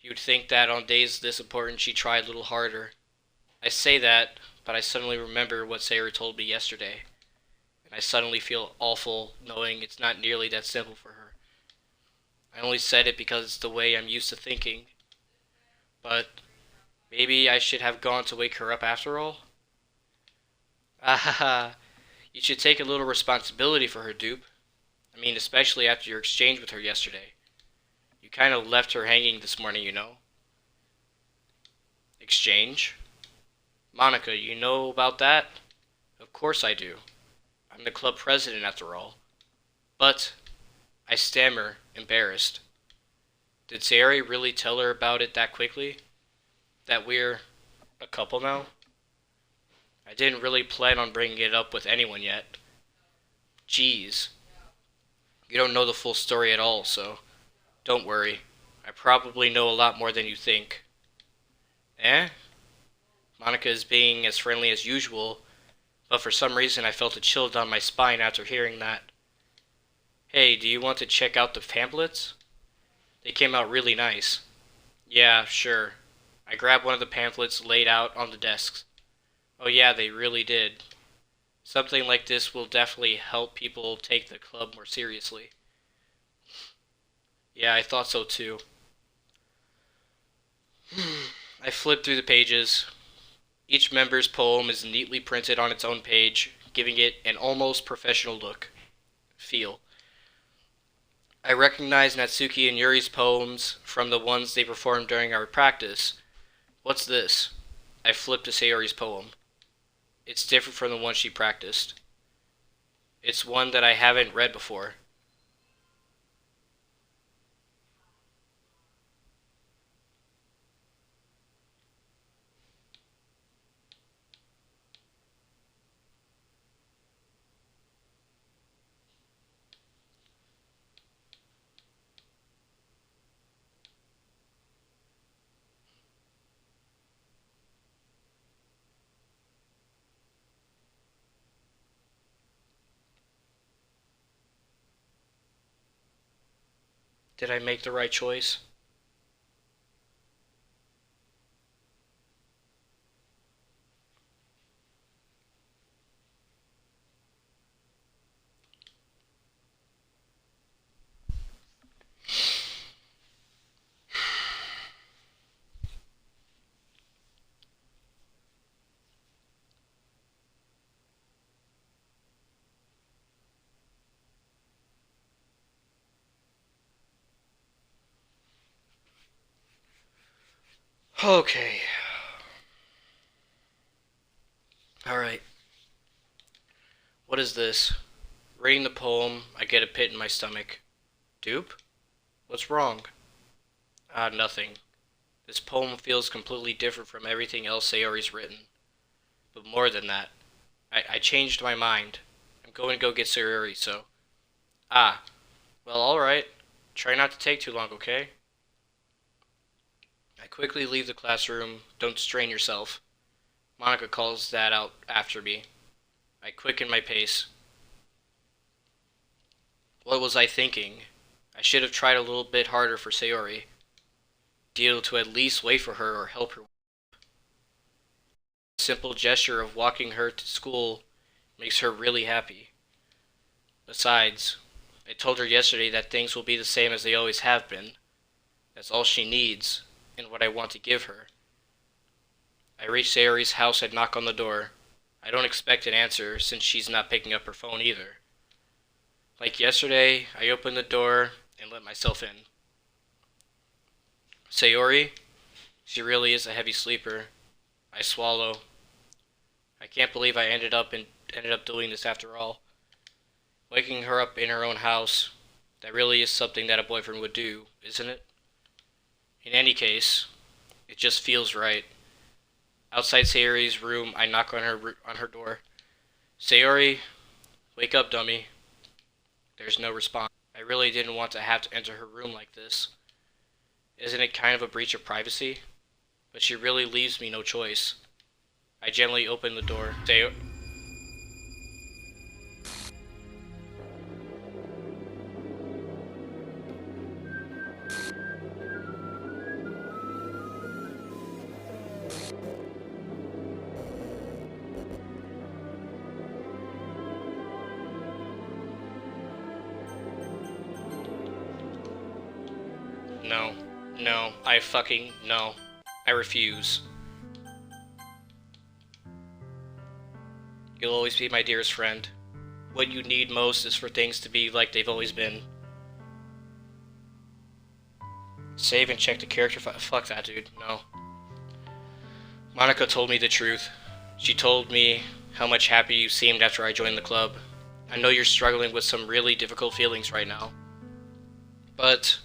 You'd think that on days this important she'd try a little harder. I say that, but I suddenly remember what Sayori told me yesterday. And I suddenly feel awful knowing it's not nearly that simple for her. I only said it because it's the way I'm used to thinking. But maybe I should have gone to wake her up after all? Ah, you should take a little responsibility for her, dupe. I mean, especially after your exchange with her yesterday. You kind of left her hanging this morning, you know. Exchange? Monica, you know about that? Of course I do. I'm the club president after all. But, I stammer, embarrassed. Did Sayori really tell her about it that quickly? That we're a couple now? I didn't really plan on bringing it up with anyone yet. Jeez. You don't know the full story at all, so don't worry. I probably know a lot more than you think. Eh? Monica is being as friendly as usual, but for some reason I felt a chill down my spine after hearing that. Hey, do you want to check out the pamphlets? They came out really nice. Yeah, sure. I grabbed one of the pamphlets laid out on the desks. Oh yeah, they really did. Something like this will definitely help people take the club more seriously. Yeah, I thought so too. I flipped through the pages. Each member's poem is neatly printed on its own page, giving it an almost professional feel. I recognized Natsuki and Yuri's poems from the ones they performed during our practice. What's this? I flipped to Sayori's poem. It's different from the one she practiced. It's one that I haven't read before. Did I make the right choice? Okay. Alright. What is this? Reading the poem, I get a pit in my stomach. Dupe? What's wrong? Nothing. This poem feels completely different from everything else Sayori's written. But more than that, I changed my mind. I'm going to go get Sayori, so... Well, alright. Try not to take too long, okay? I quickly leave the classroom. Don't strain yourself. Monica calls that out after me. I quicken my pace. What was I thinking? I should have tried a little bit harder for Sayori. Deal to at least wait for her or help her. The simple gesture of walking her to school makes her really happy. Besides, I told her yesterday that things will be the same as they always have been. That's all she needs, and what I want to give her. I reach Sayori's house and knock on the door. I don't expect an answer, since she's not picking up her phone either. Like yesterday, I open the door and let myself in. Sayori? She really is a heavy sleeper. I swallow. I can't believe I ended up doing this after all. Waking her up in her own house, that really is something that a boyfriend would do, isn't it? In any case, it just feels right. Outside Sayori's room, I knock on her door. Sayori, wake up, dummy. There's no response. I really didn't want to have to enter her room like this. Isn't it kind of a breach of privacy? But she really leaves me no choice. I gently open the door. No. No. No. I refuse. You'll always be my dearest friend. What you need most is for things to be like they've always been. Save and check the character fuck that, dude. No. Monica told me the truth. She told me how much happy you seemed after I joined the club. I know you're struggling with some really difficult feelings right now. But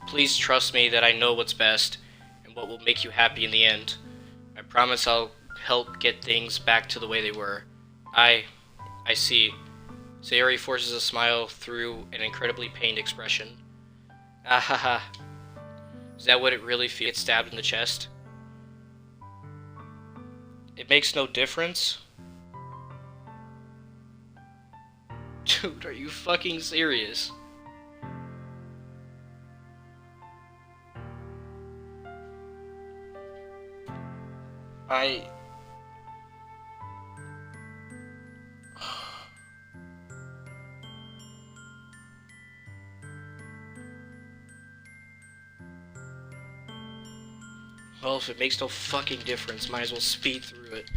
please trust me that I know what's best and what will make you happy in the end. I promise I'll help get things back to the way they were. I see. Sayori forces a smile through an incredibly pained expression. Ah ha ha. Is that what it really feels? Get stabbed in the chest? It makes no difference? Dude, are you fucking serious? Well, if it makes no fucking difference, might as well speed through it.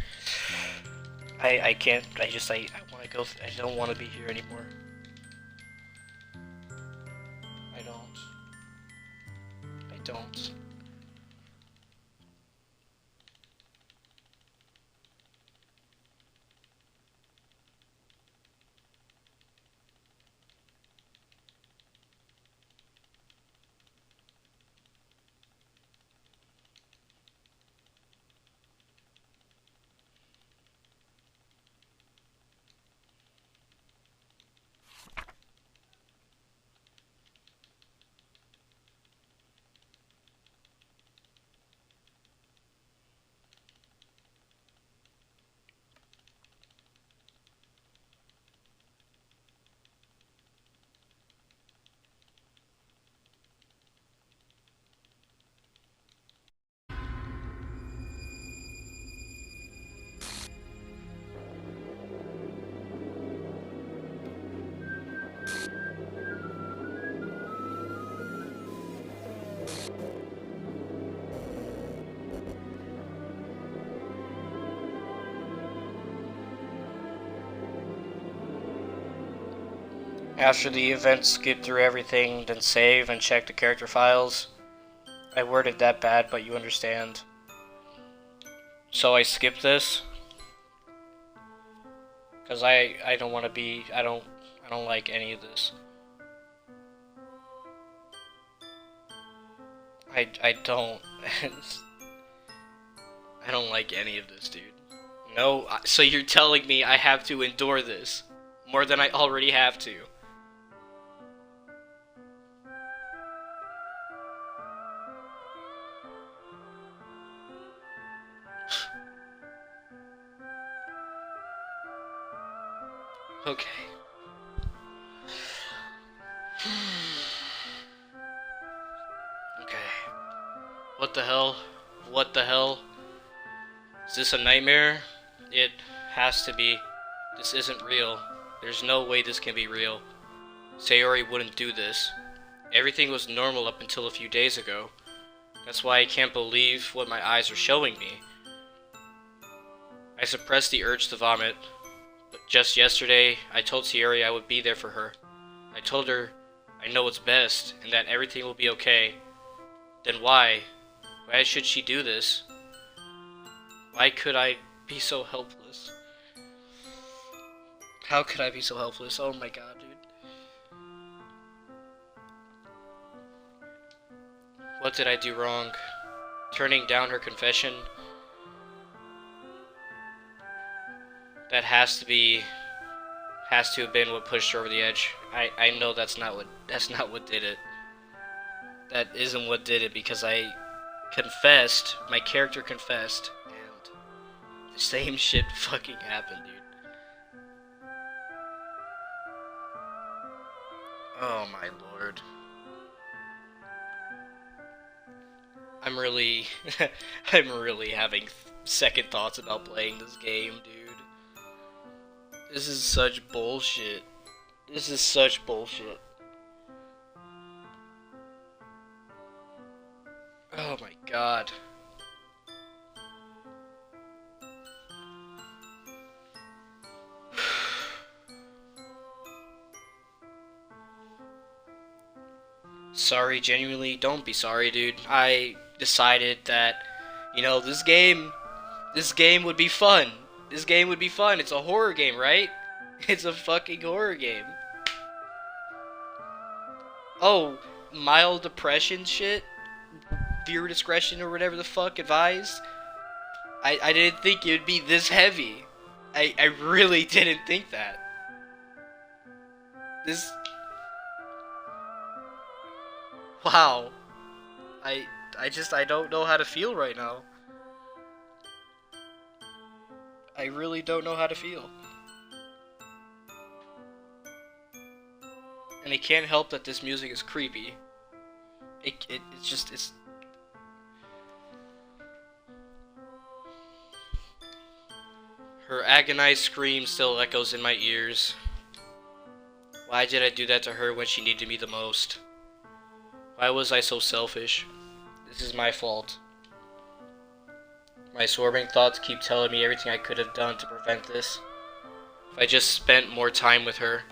I can't, I want to go, I don't want to be here anymore. I don't. After the event, skip through everything, then save and check the character files. I worded that bad, but you understand. So I skip this because I don't want to be I don't like any of this. I don't I don't like any of this, dude. No, so you're telling me I have to endure this more than I already have to. Okay. Okay. What the hell? What the hell? Is this a nightmare? It has to be. This isn't real. There's no way this can be real. Sayori wouldn't do this. Everything was normal up until a few days ago. That's why I can't believe what my eyes are showing me. I suppressed the urge to vomit. But just yesterday, I told Sayori I would be there for her. I told her I know what's best and that everything will be okay. Then why? Why should she do this? Why could I be so helpless? How could I be so helpless? Oh my god, dude. What did I do wrong? Turning down her confession? That has to have been what pushed her over the edge. I know that's not what did it. That isn't what did it, because I confessed, my character confessed, and the same shit fucking happened, dude. Oh my lord. I'm really having second thoughts about playing this game, dude. This is such bullshit. This is such bullshit. Oh my god. Sorry, genuinely, don't be sorry, dude. I decided that, this game would be fun. This game would be fun. It's a horror game, right? It's a fucking horror game. Oh, mild depression shit? Viewer discretion or whatever the fuck advised? I didn't think it would be this heavy. I really didn't think that. This... Wow. I don't know how to feel right now. I really don't know how to feel. And I can't help that this music is creepy. It's her agonized scream still echoes in my ears. Why did I do that to her when she needed me the most? Why was I so selfish? This is my fault. My soaring thoughts keep telling me everything I could have done to prevent this. If I just spent more time with her.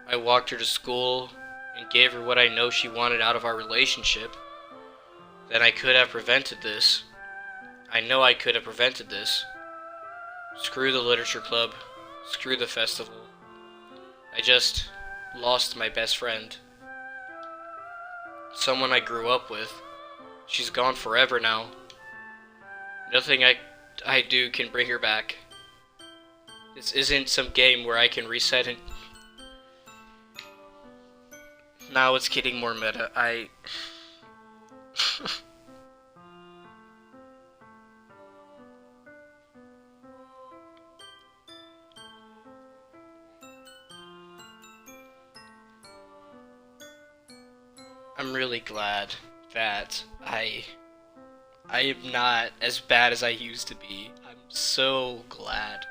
I walked her to school and gave her what I know she wanted out of our relationship. Then I could have prevented this. I know I could have prevented this. Screw the literature club. Screw the festival. I just lost my best friend. Someone I grew up with. She's gone forever now. Nothing I do can bring her back. This isn't some game where I can reset it. Now it's getting more meta. I'm really glad that I am not as bad as I used to be. I'm so glad.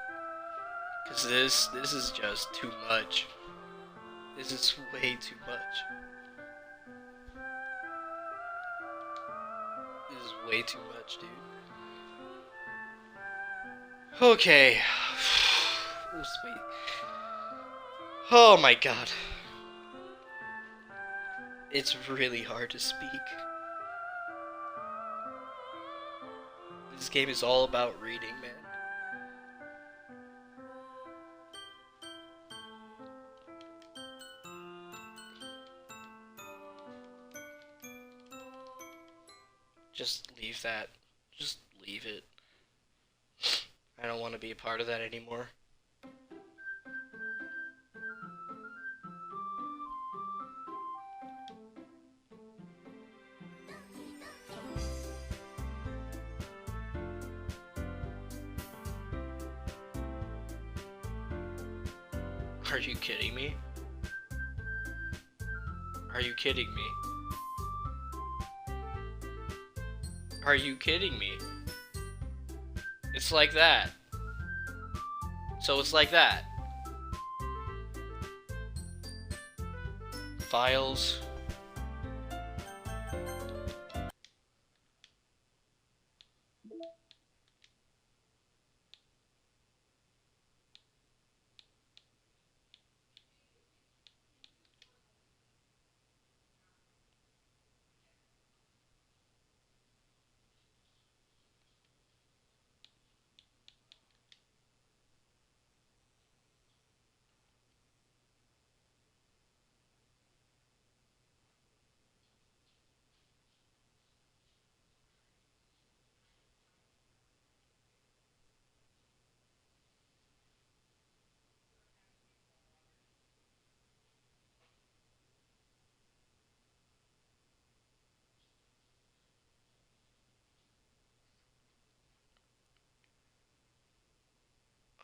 Cause this is just too much. This is way too much. This is way too much, dude. Okay. Wait. Oh my god. It's really hard to speak. This game is all about reading, man. Just leave that. Just leave it. I don't want to be a part of that anymore. Are you kidding me? Are you kidding me? Are you kidding me? It's like that. So it's like that. Files.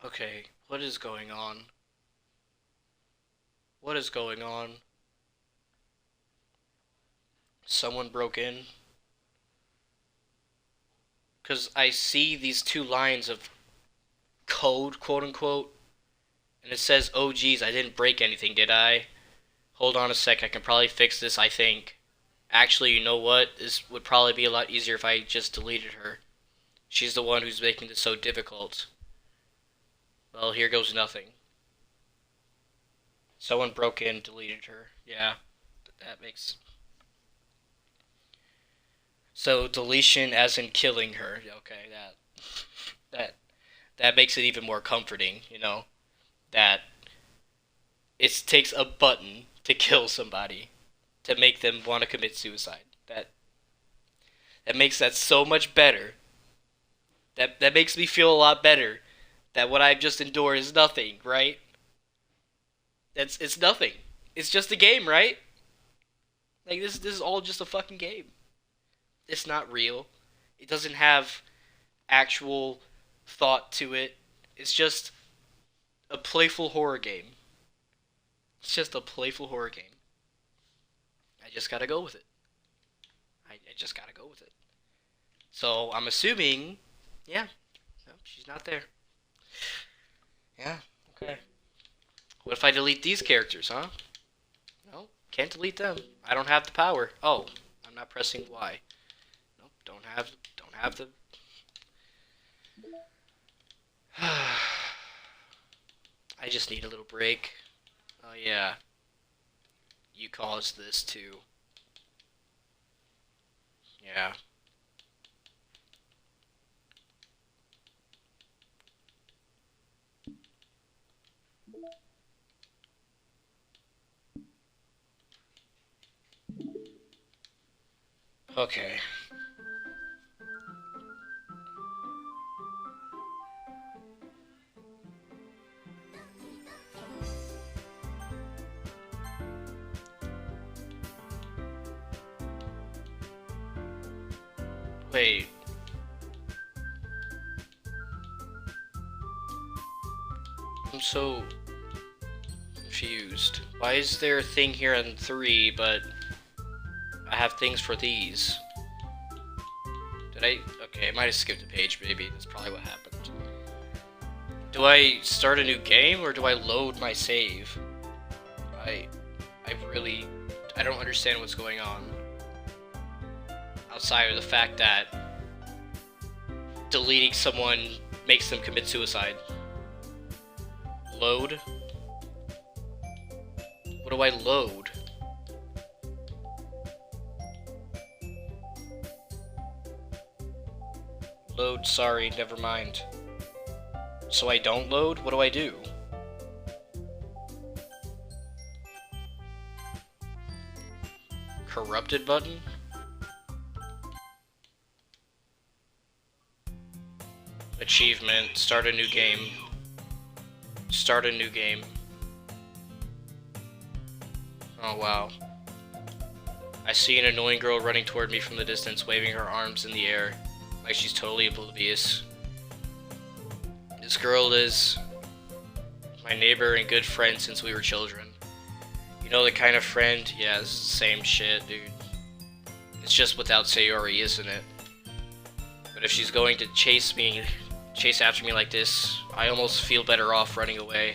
Okay, what is going on? What is going on? Someone broke in? Because I see these two lines of code, quote unquote, and it says, oh geez, I didn't break anything, did I? Hold on a sec, I can probably fix this, I think. Actually, you know what? This would probably be a lot easier if I just deleted her. She's the one who's making this so difficult. Well, here goes nothing. Someone broke in, deleted her. Yeah, that makes... So, deletion as in killing her. Okay, that makes it even more comforting, you know? That it takes a button to kill somebody, to make them want to commit suicide. That makes that so much better. That makes me feel a lot better. That what I've just endured is nothing, right? It's nothing. It's just a game, right? Like this is all just a fucking game. It's not real. It doesn't have actual thought to it. It's just a playful horror game. It's just a playful horror game. I just gotta go with it. I just gotta go with it. So I'm assuming, yeah, no, she's not there. Yeah, okay. What if I delete these characters, huh? No, can't delete them. I don't have the power. Oh, I'm not pressing Y. Nope, don't have the... I just need a little break. Oh yeah. You caused this too. Yeah. Okay. Wait. I'm so confused. Why is there a thing here on 3, but I have things for these? Did I? Okay, I might have skipped a page, maybe. That's probably what happened. Do I start a new game, or do I load my save? I don't understand what's going on. Outside of the fact that deleting someone makes them commit suicide. Load? What do I load? Load, sorry, never mind. So I don't load? What do I do? Corrupted button? Achievement, start a new game. Start a new game. Oh wow. I see an annoying girl running toward me from the distance, waving her arms in the air, like she's totally oblivious. This girl is my neighbor and good friend since we were children. You know the kind of friend? Yeah, it's the same shit, dude. It's just without Sayori, isn't it? But if she's going to chase after me like this, I almost feel better off running away.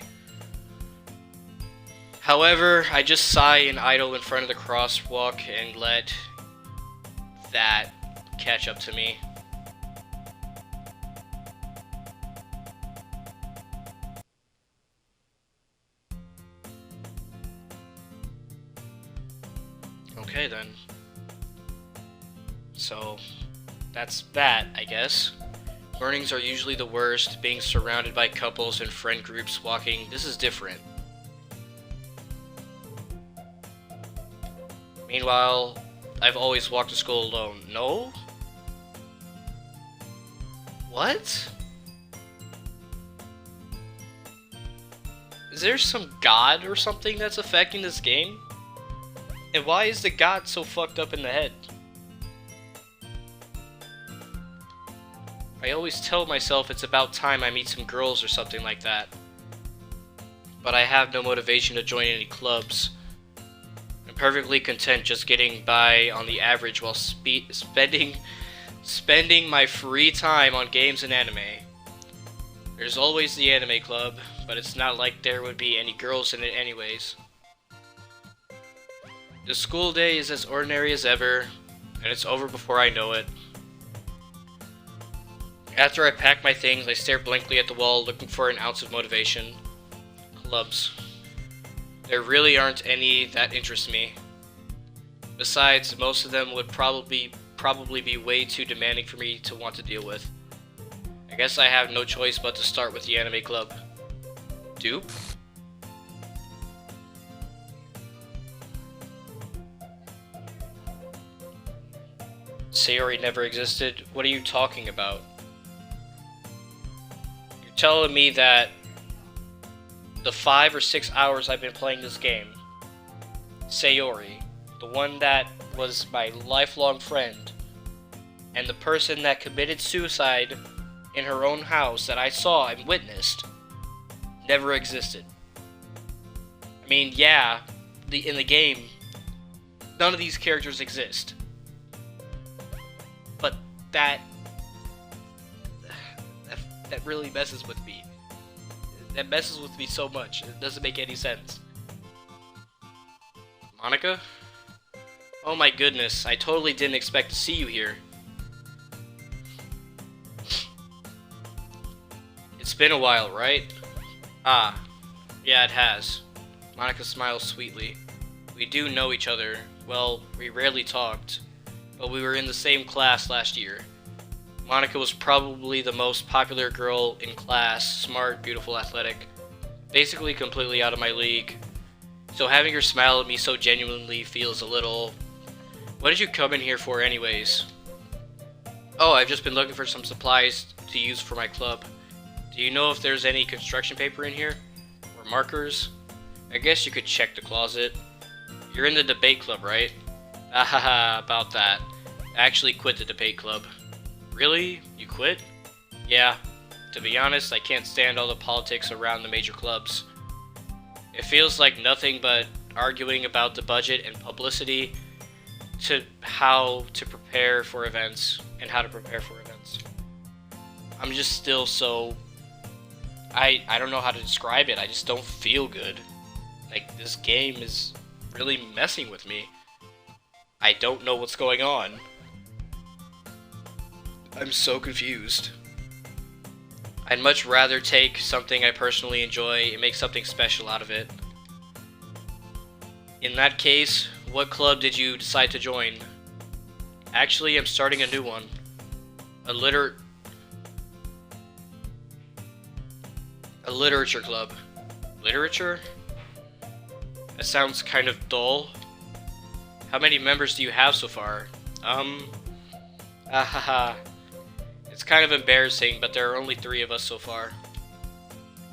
However, I just sigh and idle in front of the crosswalk and let that catch up to me. Okay then. So, that's that, I guess. Mornings are usually the worst, being surrounded by couples and friend groups walking. This is different. Meanwhile, I've always walked to school alone. No? What? Is there some god or something that's affecting this game? And why is the god so fucked up in the head? I always tell myself it's about time I meet some girls or something like that. But I have no motivation to join any clubs. I'm perfectly content just getting by on the average while spending my free time on games and anime. There's always the anime club, but it's not like there would be any girls in it anyways. The school day is as ordinary as ever, and it's over before I know it. After I pack my things, I stare blankly at the wall, looking for an ounce of motivation. Clubs. There really aren't any that interest me. Besides, most of them would probably be way too demanding for me to want to deal with. I guess I have no choice but to start with the anime club. Dupe? Sayori never existed? What are you talking about? You're telling me that the 5 or 6 hours I've been playing this game, Sayori, the one that was my lifelong friend, and the person that committed suicide in her own house that I saw and witnessed, never existed. I mean, yeah, in the game, none of these characters exist. But that really messes with me. That messes with me so much. It doesn't make any sense. Monica? Oh my goodness, I totally didn't expect to see you here. It's been a while, right? Ah, yeah, it has. Monica smiles sweetly. We do know each other. Well, we rarely talked, but we were in the same class last year. Monica was probably the most popular girl in class, smart, beautiful, athletic, basically completely out of my league. So having her smile at me so genuinely feels a little... What did you come in here for anyways? Oh, I've just been looking for some supplies to use for my club. Do you know if there's any construction paper in here? Or markers? I guess you could check the closet. You're in the debate club, right? Ahaha, about that. I actually quit the debate club. Really? You quit? Yeah. To be honest, I can't stand all the politics around the major clubs. It feels like nothing but arguing about the budget and publicity to how to prepare for events and how to prepare for events. I'm just still so... I don't know how to describe it. I just don't feel good. Like, this game is really messing with me. I don't know what's going on. I'm so confused. I'd much rather take something I personally enjoy and make something special out of it. In that case, what club did you decide to join? Actually, I'm starting a new one. A A literature club. Literature? That sounds kind of dull. How many members do you have so far? It's kind of embarrassing, but there are only 3 of us so far.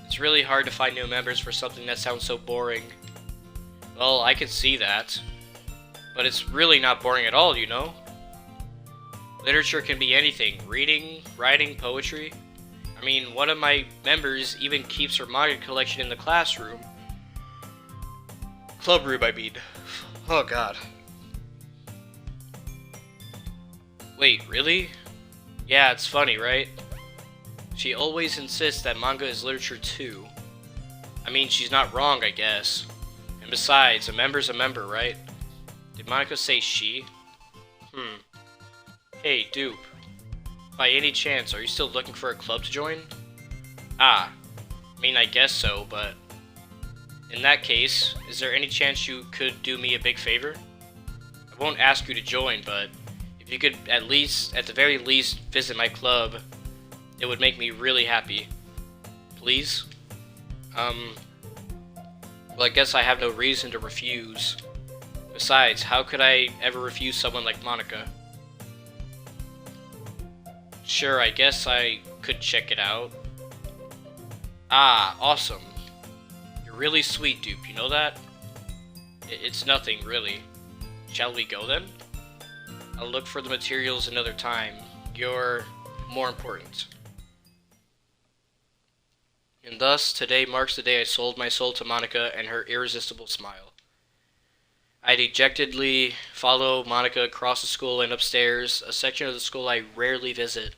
It's really hard to find new members for something that sounds so boring. Well, I can see that. But it's really not boring at all, you know? Literature can be anything. Reading, writing, poetry. I mean, one of my members even keeps her manga collection in the classroom. Club room, I mean. Oh god. Wait, really? Yeah, it's funny, right? She always insists that manga is literature too. I mean, she's not wrong, I guess. And besides, a member's a member, right? Did Monica say she? Hey, dupe. By any chance, are you still looking for a club to join? I mean, I guess so, but... In that case, is there any chance you could do me a big favor? I won't ask you to join, but if you could at the very least, visit my club, it would make me really happy. Please? Well, I guess I have no reason to refuse. Besides, how could I ever refuse someone like Monica? Sure, I guess I could check it out. Awesome. You're really sweet, dupe, you know that? It's nothing, really. Shall we go then? I'll look for the materials another time. You're more important. And thus, today marks the day I sold my soul to Monica and her irresistible smile. I dejectedly follow Monica across the school and upstairs, a section of the school I rarely visit.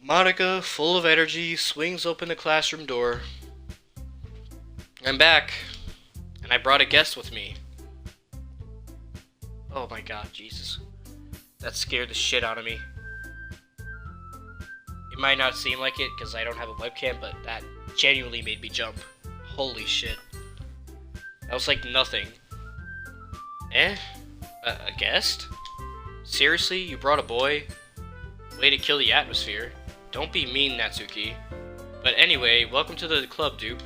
Monica, full of energy, swings open the classroom door. I'm back, and I brought a guest with me. Oh my god, Jesus. That scared the shit out of me. It might not seem like it because I don't have a webcam, but that genuinely made me jump. Holy shit. That was like nothing. A guest? Seriously? You brought a boy? Way to kill the atmosphere. Don't be mean, Natsuki. But anyway, welcome to the club, dupe.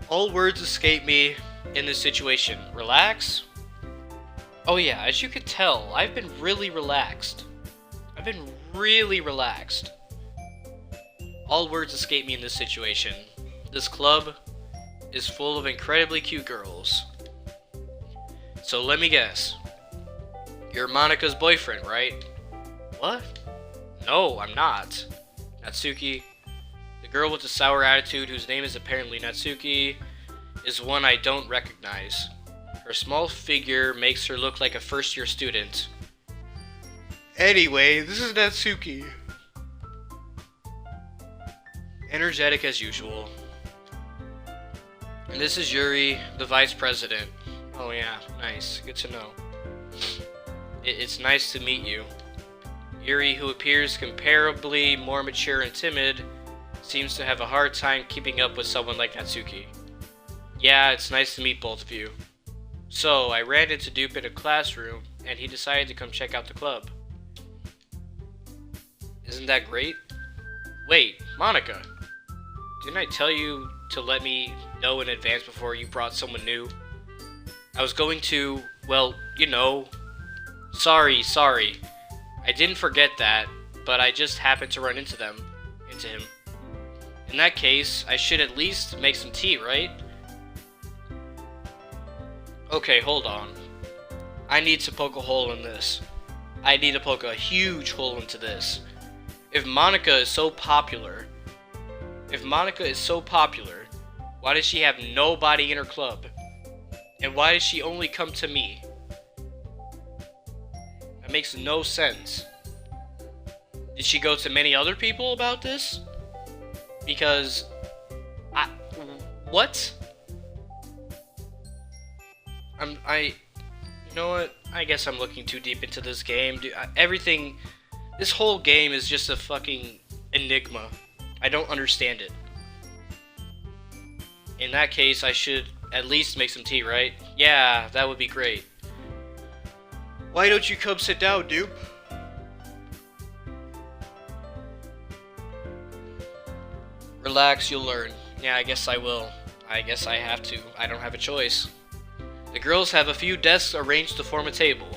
All words escape me in this situation. Relax? Oh yeah, as you can tell, I've been really relaxed. All words escape me in this situation. This club is full of incredibly cute girls. So let me guess. You're Monica's boyfriend, right? What? No, I'm not. Natsuki, the girl with the sour attitude whose name is apparently Natsuki, is one I don't recognize. Her small figure makes her look like a first-year student. Anyway, this is Natsuki. Energetic as usual. And this is Yuri, the vice president. Oh yeah, nice. Good to know. It's nice to meet you. Yuri, who appears comparably more mature and timid, seems to have a hard time keeping up with someone like Natsuki. Yeah, it's nice to meet both of you. So, I ran into Dupe in a classroom, and he decided to come check out the club. Isn't that great? Wait, Monica! Didn't I tell you to let me know in advance before you brought someone new? I was going to, well, you know... Sorry. I didn't forget that, but I just happened to run into him. In that case, I should at least make some tea, right? Okay, hold on. I need to poke a hole in this. I need to poke a huge hole into this. If Monica is so popular, why does she have nobody in her club? And why does she only come to me? That makes no sense. Did she go to many other people about this? Because... What? You know what? I guess I'm looking too deep into this game. Dude, this whole game is just a fucking enigma. I don't understand it. In that case, I should at least make some tea, right? Yeah, that would be great. Why don't you come sit down, dude? Relax, you'll learn. Yeah, I guess I will. I guess I have to. I don't have a choice. The girls have a few desks arranged to form a table.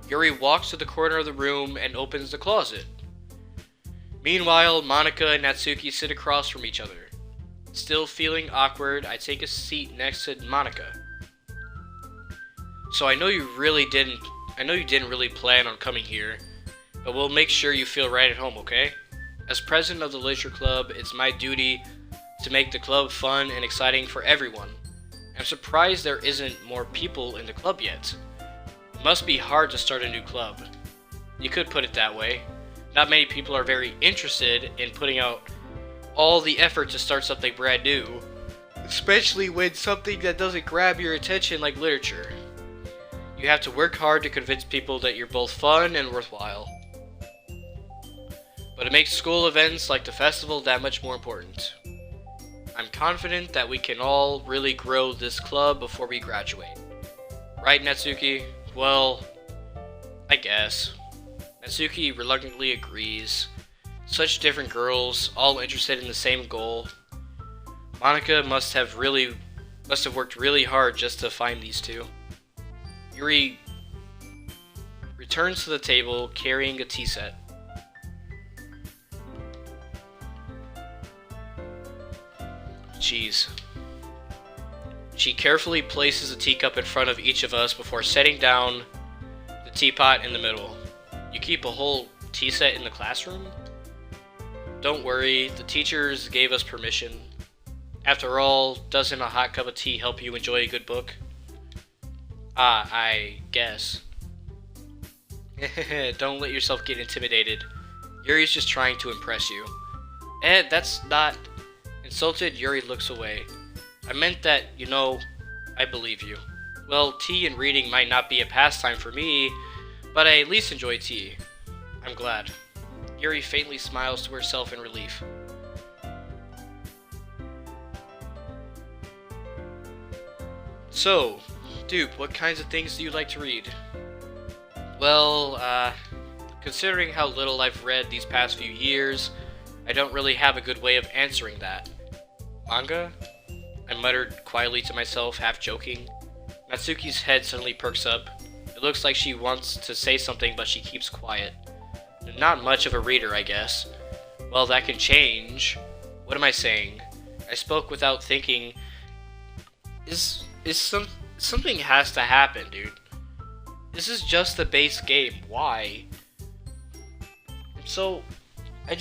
Yuri walks to the corner of the room and opens the closet. Meanwhile, Monika and Natsuki sit across from each other. Still feeling awkward, I take a seat next to Monika. So I know you didn't really plan on coming here, but we'll make sure you feel right at home, okay? As president of the Literature Club, it's my duty to make the club fun and exciting for everyone. I'm surprised there isn't more people in the club yet. It must be hard to start a new club. You could put it that way. Not many people are very interested in putting out all the effort to start something brand new, especially when something that doesn't grab your attention like literature. You have to work hard to convince people that you're both fun and worthwhile. But it makes school events like the festival that much more important. I'm confident that we can all really grow this club before we graduate. Right, Natsuki? Well, I guess. Natsuki reluctantly agrees. Such different girls, all interested in the same goal. Monika must have worked really hard just to find these two. Yuri returns to the table carrying a tea set. Jeez. She carefully places a teacup in front of each of us before setting down the teapot in the middle. You keep a whole tea set in the classroom? Don't worry, the teachers gave us permission. After all, doesn't a hot cup of tea help you enjoy a good book? I guess. Don't let yourself get intimidated. Yuri's just trying to impress you. Ed, that's not... Insulted, Yuri looks away. I meant that, I believe you. Well, tea and reading might not be a pastime for me, but I at least enjoy tea. I'm glad. Yuri faintly smiles to herself in relief. So, Dupe, what kinds of things do you like to read? Well, considering how little I've read these past few years, I don't really have a good way of answering that. Manga? I muttered quietly to myself, half joking. Natsuki's head suddenly perks up. It looks like she wants to say something, but she keeps quiet. Not much of a reader, I guess. Well, that can change. What am I saying? I spoke without thinking. Something has to happen, dude. This is just the base game. Why? So, it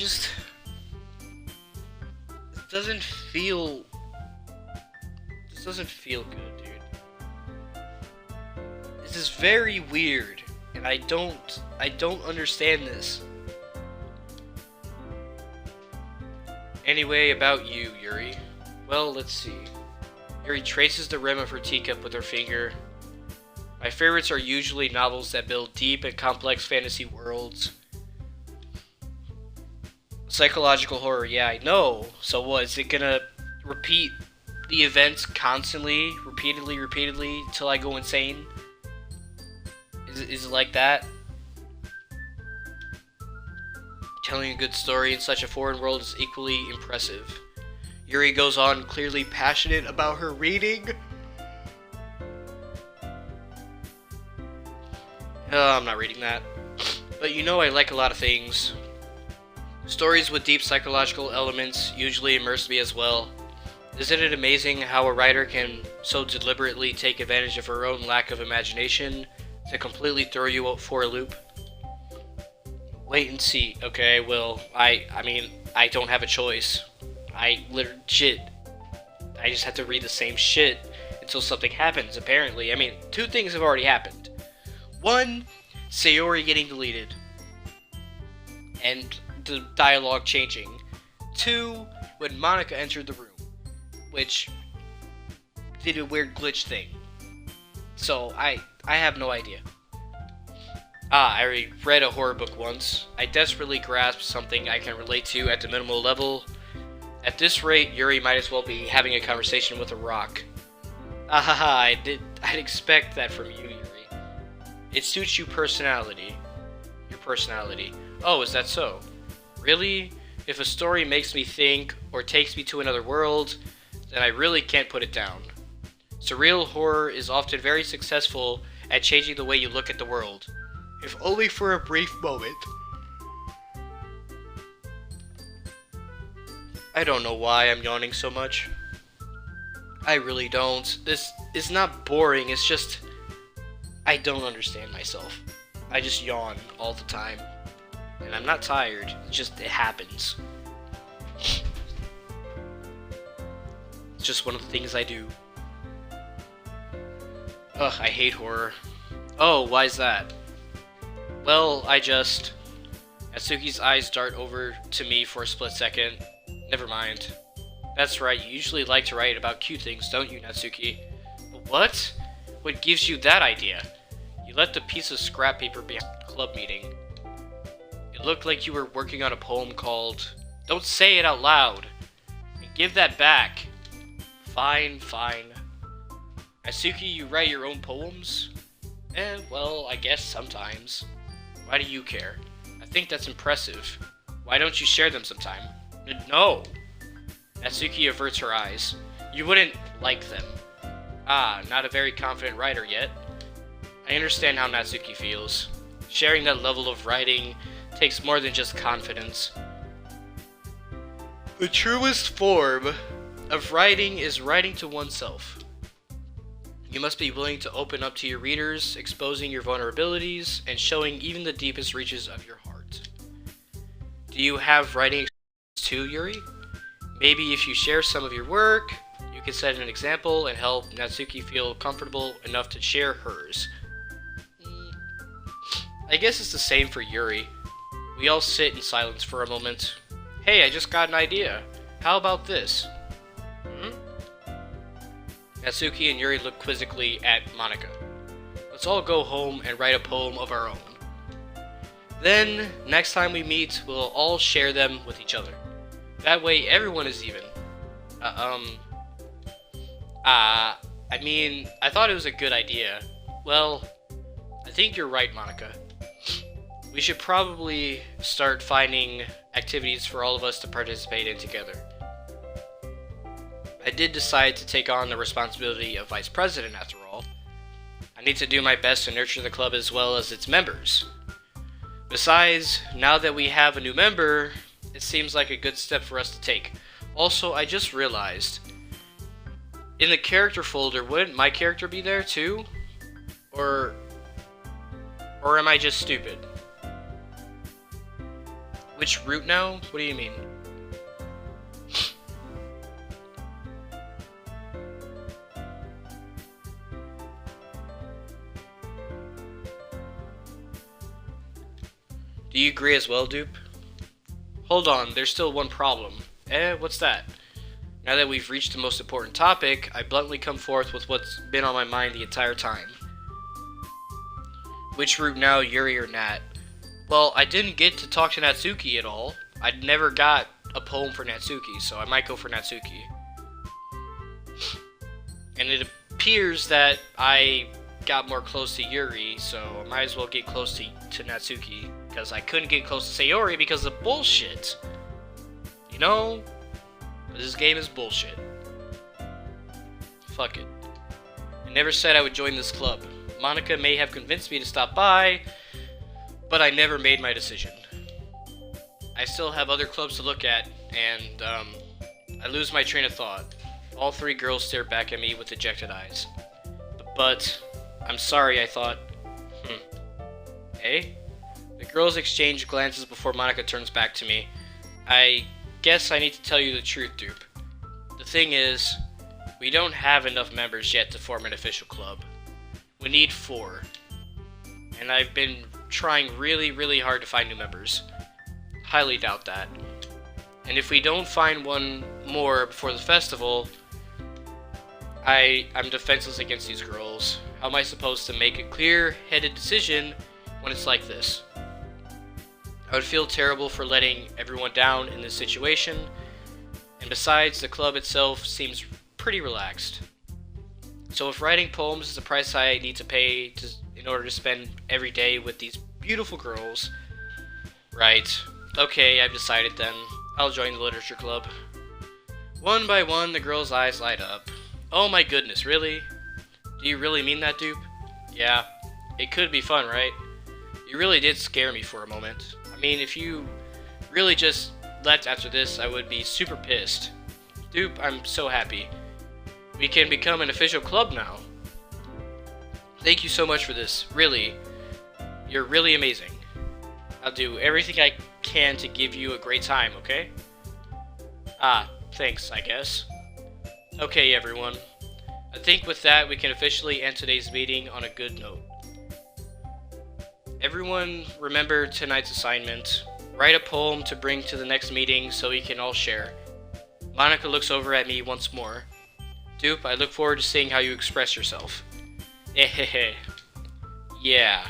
doesn't feel good, dude. This is very weird, and I don't understand this. Anyway, about you, Yuri. Well, let's see. Yuri traces the rim of her teacup with her finger. My favorites are usually novels that build deep and complex fantasy worlds. Psychological horror, yeah, I know. So what, is it gonna repeat the events constantly, repeatedly, till I go insane? Is it like that? Telling a good story in such a foreign world is equally impressive. Yuri goes on, clearly passionate about her reading. I'm not reading that. But I like a lot of things. Stories with deep psychological elements usually immerse me as well. Isn't it amazing how a writer can so deliberately take advantage of her own lack of imagination to completely throw you out for a loop? Wait and see. Okay, well, I don't have a choice. I just have to read the same shit until something happens, apparently. Two things have already happened. One, Sayori getting deleted. And the dialogue changing. Two, when Monika entered the room, which did a weird glitch thing. So, I have no idea. I read a horror book once. I desperately grasped something I can relate to at the minimal level. At this rate, Yuri might as well be having a conversation with a rock. I'd expect that from you, Yuri. It suits your personality. Oh, is that so? Really? If a story makes me think or takes me to another world, then I really can't put it down. Surreal horror is often very successful at changing the way you look at the world, if only for a brief moment. I don't know why I'm yawning so much. I really don't. This is not boring, it's just I don't understand myself. I just yawn all the time. And I'm not tired, it happens. It's just one of the things I do. Ugh, I hate horror. Oh, why's that? Well, Natsuki's eyes dart over to me for a split second. Never mind. That's right, you usually like to write about cute things, don't you, Natsuki? But what? What gives you that idea? You left a piece of scrap paper behind the club meeting. It looked like you were working on a poem called... Don't say it out loud! And give that back! Fine, fine. Natsuki, you write your own poems? Well, I guess sometimes. Why do you care? I think that's impressive. Why don't you share them sometime? No! Natsuki averts her eyes. You wouldn't like them. Ah, not a very confident writer yet. I understand how Natsuki feels. Sharing that level of writing takes more than just confidence. The truest form of writing is writing to oneself. You must be willing to open up to your readers, exposing your vulnerabilities, and showing even the deepest reaches of your heart. Do you have writing experience too, Yuri? Maybe if you share some of your work, you can set an example and help Natsuki feel comfortable enough to share hers. I guess it's the same for Yuri. We all sit in silence for a moment. Hey, I just got an idea. How about this? Natsuki and Yuri look quizzically at Monika. Let's all go home and write a poem of our own. Then, next time we meet, we'll all share them with each other. That way, everyone is even. I thought it was a good idea. Well, I think you're right, Monika. We should probably start finding activities for all of us to participate in together. I did decide to take on the responsibility of vice president after all. I need to do my best to nurture the club as well as its members. Besides, now that we have a new member, it seems like a good step for us to take. Also, I just realized, in the character folder, wouldn't my character be there too? Or am I just stupid? Which route now? What do you mean? Do you agree as well, Dupe? Hold on, there's still one problem. What's that? Now that we've reached the most important topic, I bluntly come forth with what's been on my mind the entire time. Which route now, Yuri or Nat? Well, I didn't get to talk to Natsuki at all. I never got a poem for Natsuki, so I might go for Natsuki. And it appears that I got more close to Yuri, so I might as well get close to to Natsuki, because I couldn't get close to Sayori because of bullshit. You know? This game is bullshit. Fuck it. I never said I would join this club. Monika may have convinced me to stop by, but I never made my decision. I still have other clubs to look at, and, I lose my train of thought. All three girls stare back at me with dejected eyes. But, I'm sorry, I thought. Hey? The girls exchange glances before Monika turns back to me. I guess I need to tell you the truth, Dupe. The thing is, we don't have enough members yet to form an official club. We need 4. And I've been trying really, really hard to find new members. Highly doubt that. And if we don't find one more before the festival, I'm defenseless against these girls. How am I supposed to make a clear-headed decision when it's like this? I would feel terrible for letting everyone down in this situation, and besides, the club itself seems pretty relaxed. So if writing poems is the price I need to pay in order to spend every day with these beautiful girls, right, okay, I've decided then. I'll join the literature club. One by one, the girl's eyes light up. Oh my goodness, really? Do you really mean that, dupe? Yeah, it could be fun, right? You really did scare me for a moment. I mean, if you really just left after this, I would be super pissed. Dupe, I'm so happy. We can become an official club now. Thank you so much for this. Really, you're really amazing. I'll do everything I can to give you a great time, okay? Ah, thanks, I guess. Okay, everyone. I think with that, we can officially end today's meeting on a good note. Everyone, remember tonight's assignment. Write a poem to bring to the next meeting so we can all share. Monica looks over at me once more. Dupe, I look forward to seeing how you express yourself. Hehehe. Yeah.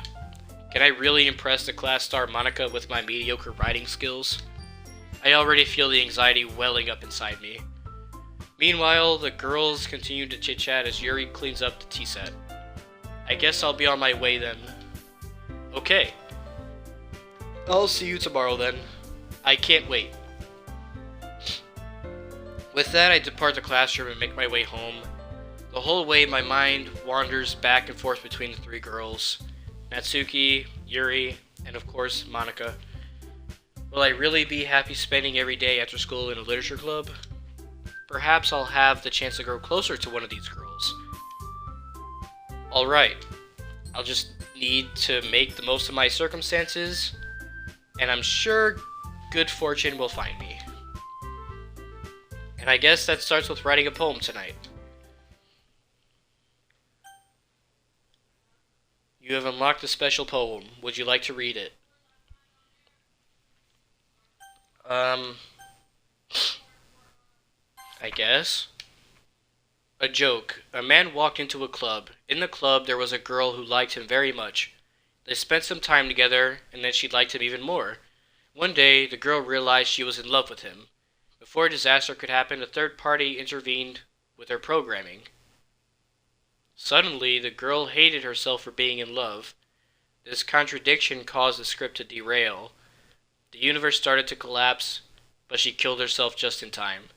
Can I really impress the class star Monica with my mediocre writing skills? I already feel the anxiety welling up inside me. Meanwhile, the girls continue to chit-chat as Yuri cleans up the tea set. I guess I'll be on my way then. Okay. I'll see you tomorrow then. I can't wait. With that, I depart the classroom and make my way home. The whole way, my mind wanders back and forth between the three girls. Natsuki, Yuri, and of course, Monica. Will I really be happy spending every day after school in a literature club? Perhaps I'll have the chance to grow closer to one of these girls. Alright, I'll just need to make the most of my circumstances, and I'm sure good fortune will find me. And I guess that starts with writing a poem tonight. You have unlocked a special poem. Would you like to read it? I guess. A joke. A man walked into a club. In the club, there was a girl who liked him very much. They spent some time together, and then she liked him even more. One day, the girl realized she was in love with him. Before a disaster could happen, a third party intervened with her programming. Suddenly, the girl hated herself for being in love. This contradiction caused the script to derail. The universe started to collapse, but she killed herself just in time.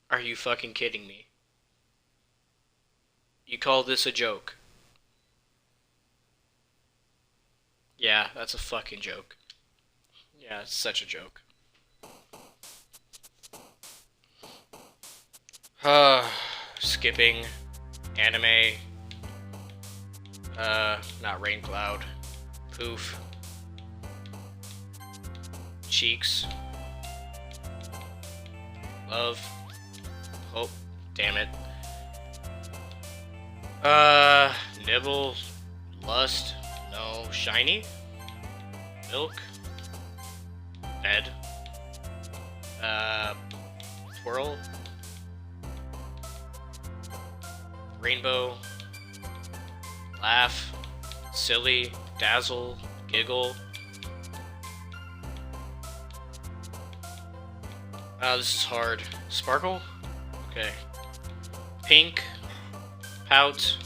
Are you fucking kidding me? You call this a joke? Yeah, that's a fucking joke. Yeah, it's such a joke. Skipping. Anime. Not rain cloud. Poof. Cheeks. Love. Oh, damn it. Nibble. Lust. No. Shiny. Milk. Bed. Twirl. Rainbow. Laugh. Silly. Dazzle. Giggle. This is hard. Sparkle? Okay. Pink. Pout.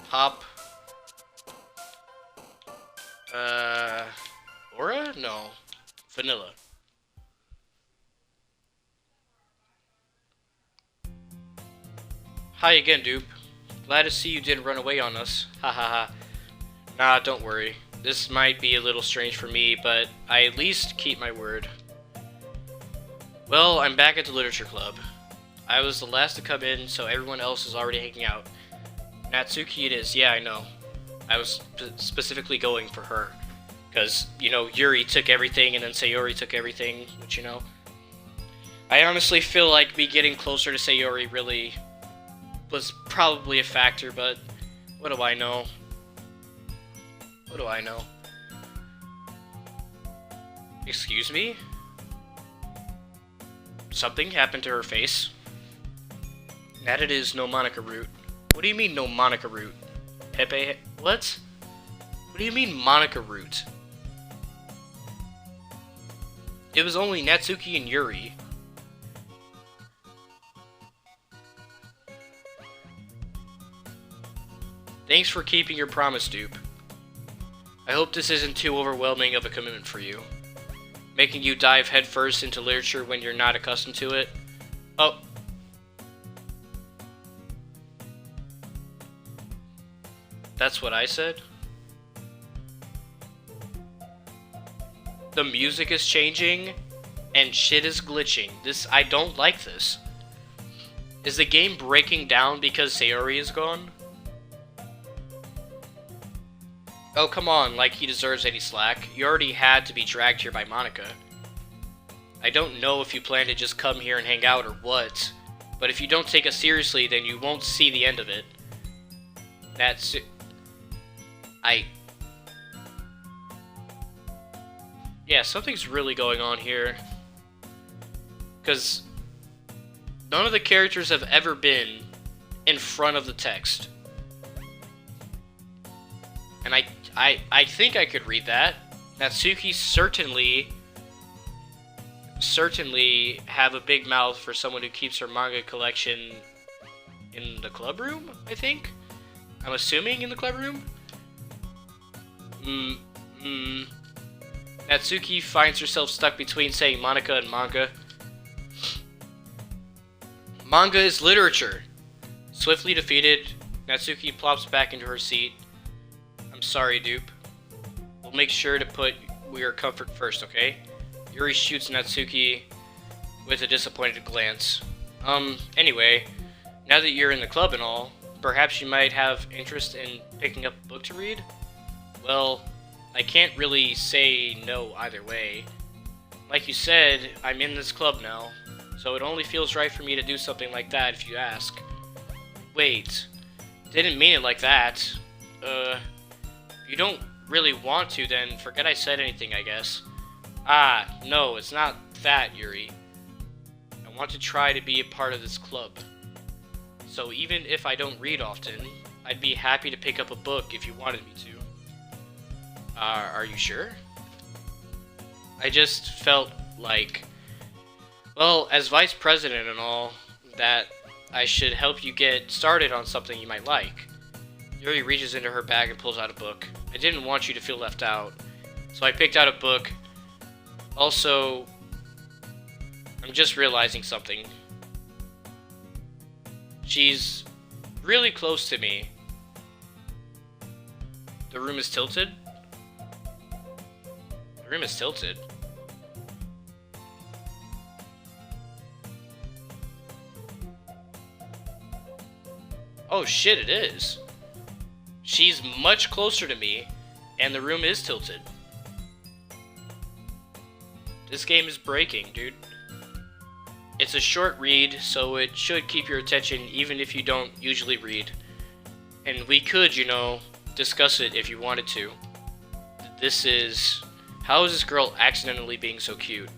Pop. Aura? No. Vanilla. Hi again, dupe. Glad to see you didn't run away on us. Ha ha ha. Nah, don't worry. This might be a little strange for me, but I at least keep my word. Well, I'm back at the literature club. I was the last to come in, so everyone else is already hanging out. Natsuki it is, yeah, I know. I was specifically going for her. Because, you know, Yuri took everything and then Sayori took everything, which, you know. I honestly feel like me getting closer to Sayori really was probably a factor, but what do I know? What do I know? Excuse me? Something happened to her face. That it is no Monica root. What do you mean no Monica root? Pepe... What? What do you mean Monica root? It was only Natsuki and Yuri. Thanks for keeping your promise, dupe. I hope this isn't too overwhelming of a commitment for you. Making you dive headfirst into literature when you're not accustomed to it. Oh. That's what I said? The music is changing, and shit is glitching. I don't like this. Is the game breaking down because Sayori is gone? Oh, come on, like he deserves any slack. You already had to be dragged here by Monica. I don't know if you plan to just come here and hang out or what, but if you don't take us seriously, then you won't see the end of it. That's... Yeah, something's really going on here. Because none of the characters have ever been in front of the text. And I think I could read that. Natsuki certainly have a big mouth for someone who keeps her manga collection in the club room, I think? I'm assuming in the club room? Natsuki finds herself stuck between saying Monica and manga. Manga is literature. Swiftly defeated, Natsuki plops back into her seat. I'm sorry, dupe. We'll make sure to put your comfort first, okay? Yuri shoots Natsuki with a disappointed glance. Anyway, now that you're in the club and all, perhaps you might have interest in picking up a book to read? Well, I can't really say no either way. Like you said, I'm in this club now, so it only feels right for me to do something like that if you ask. Wait, didn't mean it like that. If you don't really want to, then forget I said anything, I guess. Ah, no, it's not that, Yuri. I want to try to be a part of this club. So even if I don't read often, I'd be happy to pick up a book if you wanted me to. Are you sure? I just felt like, well, as vice president and all, that I should help you get started on something you might like. Yuri reaches into her bag and pulls out a book. I didn't want you to feel left out, so I picked out a book. Also, I'm just realizing something. She's really close to me. The room is tilted? The room is tilted. Oh shit, it is. She's much closer to me, and the room is tilted. This game is breaking, dude. It's a short read, so it should keep your attention even if you don't usually read. And we could, you know, discuss it if you wanted to. How is this girl accidentally being so cute?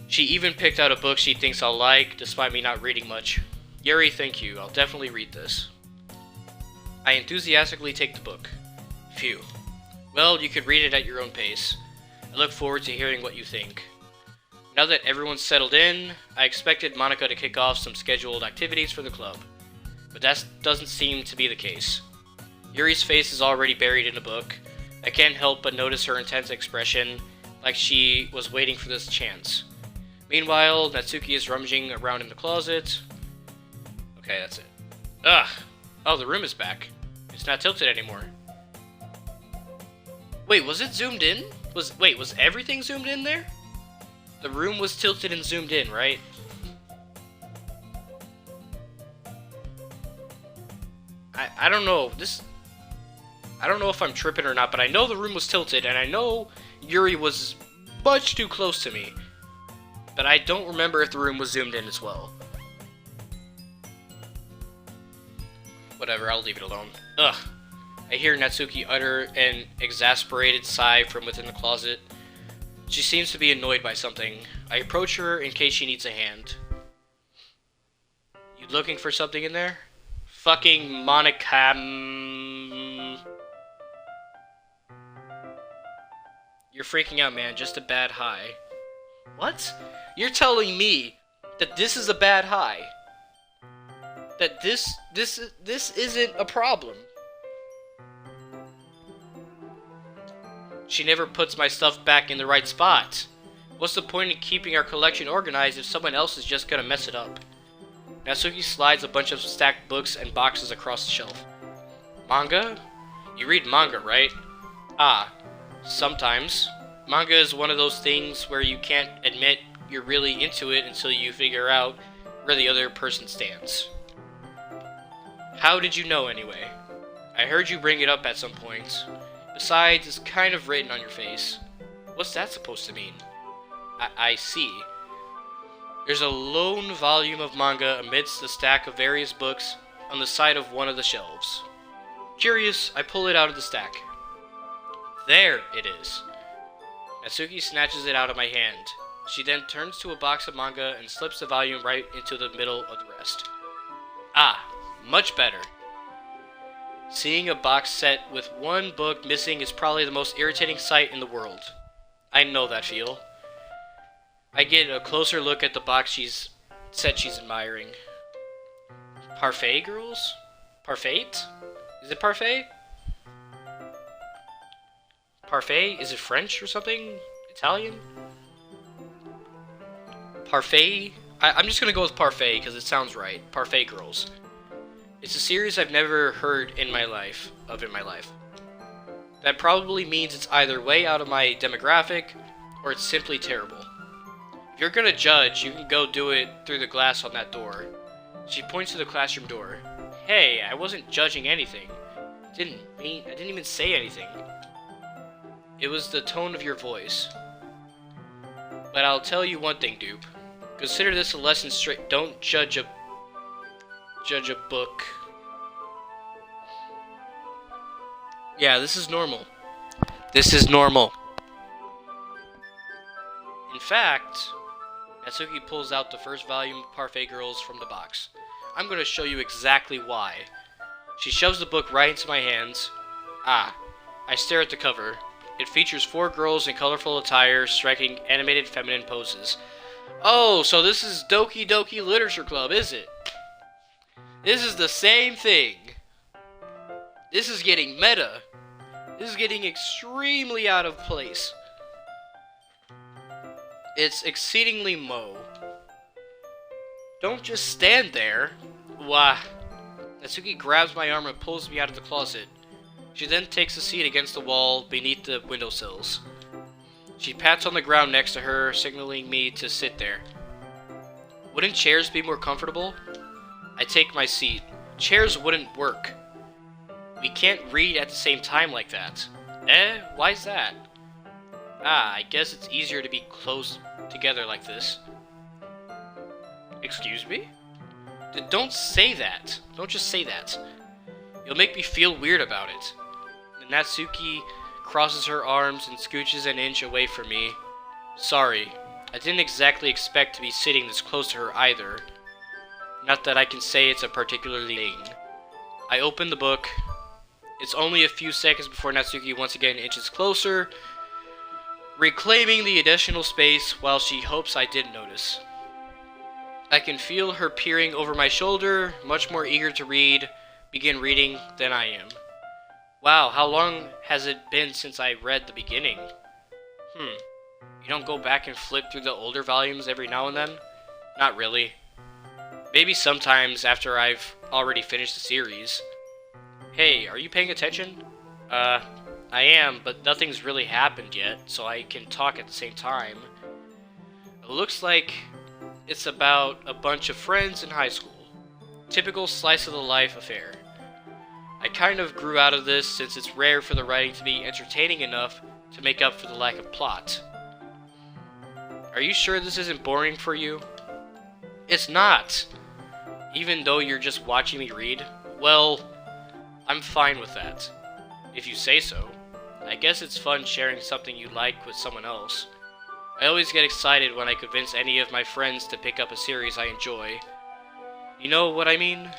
She even picked out a book she thinks I'll like, despite me not reading much. Yuri, thank you. I'll definitely read this. I enthusiastically take the book. Phew. Well, you could read it at your own pace. I look forward to hearing what you think. Now that everyone's settled in, I expected Monica to kick off some scheduled activities for the club. But that doesn't seem to be the case. Yuri's face is already buried in a book. I can't help but notice her intense expression, like she was waiting for this chance. Meanwhile, Natsuki is rummaging around in the closet. Okay, that's it. Ugh! Oh, the room is back. It's not tilted anymore. Wait, was it zoomed in? Was everything zoomed in there? The room was tilted and zoomed in, right? I don't know. I don't know if I'm tripping or not, but I know the room was tilted, and I know Yuri was much too close to me. But I don't remember if the room was zoomed in as well. Whatever, I'll leave it alone. Ugh. I hear Natsuki utter an exasperated sigh from within the closet. She seems to be annoyed by something. I approach her in case she needs a hand. You looking for something in there? Fucking Monica. You're freaking out, man. Just a bad high. What? You're telling me that this is a bad high? that this isn't a problem. She never puts my stuff back in the right spot. What's the point in keeping our collection organized if someone else is just gonna mess it up? Natsuki slides a bunch of stacked books and boxes across the shelf. Manga? You read manga, right? Ah, sometimes. Manga is one of those things where you can't admit you're really into it until you figure out where the other person stands. How did you know anyway? I heard you bring it up at some point. Besides, it's kind of written on your face. What's that supposed to mean? I see. There's a lone volume of manga amidst the stack of various books on the side of one of the shelves. Curious, I pull it out of the stack. There it is. Natsuki snatches it out of my hand. She then turns to a box of manga and slips the volume right into the middle of the rest. Ah, much better. Seeing a box set with one book missing is probably the most irritating sight in the world. I know that feel. I get a closer look at the box she's admiring. Parfait girls? Parfait? Is it parfait? Parfait? Is it French or something? Italian? Parfait? I'm just gonna go with parfait because it sounds right. Parfait girls. It's a series I've never heard in my life. That probably means it's either way out of my demographic or it's simply terrible. If you're gonna judge, you can go do it through the glass on that door. She points to the classroom door. Hey, I wasn't judging anything. I didn't even say anything. It was the tone of your voice. But I'll tell you one thing, dupe. Consider this a lesson straight. Don't judge a book. Yeah, this is normal. This is normal. In fact, Natsuki pulls out the first volume of Parfait Girls from the box. I'm going to show you exactly why. She shoves the book right into my hands. Ah, I stare at the cover. It features 4 girls in colorful attire striking animated feminine poses. Oh, so this is Doki Doki Literature Club, is it? This is the same thing. This is getting meta. This is getting extremely out of place. It's exceedingly mo. Don't just stand there. Wah. Natsuki grabs my arm and pulls me out of the closet. She then takes a seat against the wall beneath the windowsills. She pats on the ground next to her, signaling me to sit there. Wouldn't chairs be more comfortable? I take my seat. Chairs wouldn't work. We can't read at the same time like that. Why's that? Ah, I guess it's easier to be close together like this. Excuse me? Don't say that. Don't just say that. You'll make me feel weird about it. Natsuki crosses her arms and scooches an inch away from me. Sorry, I didn't exactly expect to be sitting this close to her either. Not that I can say it's a particularly thing. I open the book. It's only a few seconds before Natsuki once again inches closer, reclaiming the additional space while she hopes I didn't notice. I can feel her peering over my shoulder, much more eager to begin reading than I am. Wow, how long has it been since I read the beginning? You don't go back and flip through the older volumes every now and then? Not really. Maybe sometimes after I've already finished the series. Hey, are you paying attention? I am, but nothing's really happened yet, so I can talk at the same time. It looks like it's about a bunch of friends in high school. Typical slice-of-the-life affair. I kind of grew out of this since it's rare for the writing to be entertaining enough to make up for the lack of plot. Are you sure this isn't boring for you? It's not. Even though you're just watching me read? Well, I'm fine with that. If you say so. I guess it's fun sharing something you like with someone else. I always get excited when I convince any of my friends to pick up a series I enjoy. You know what I mean?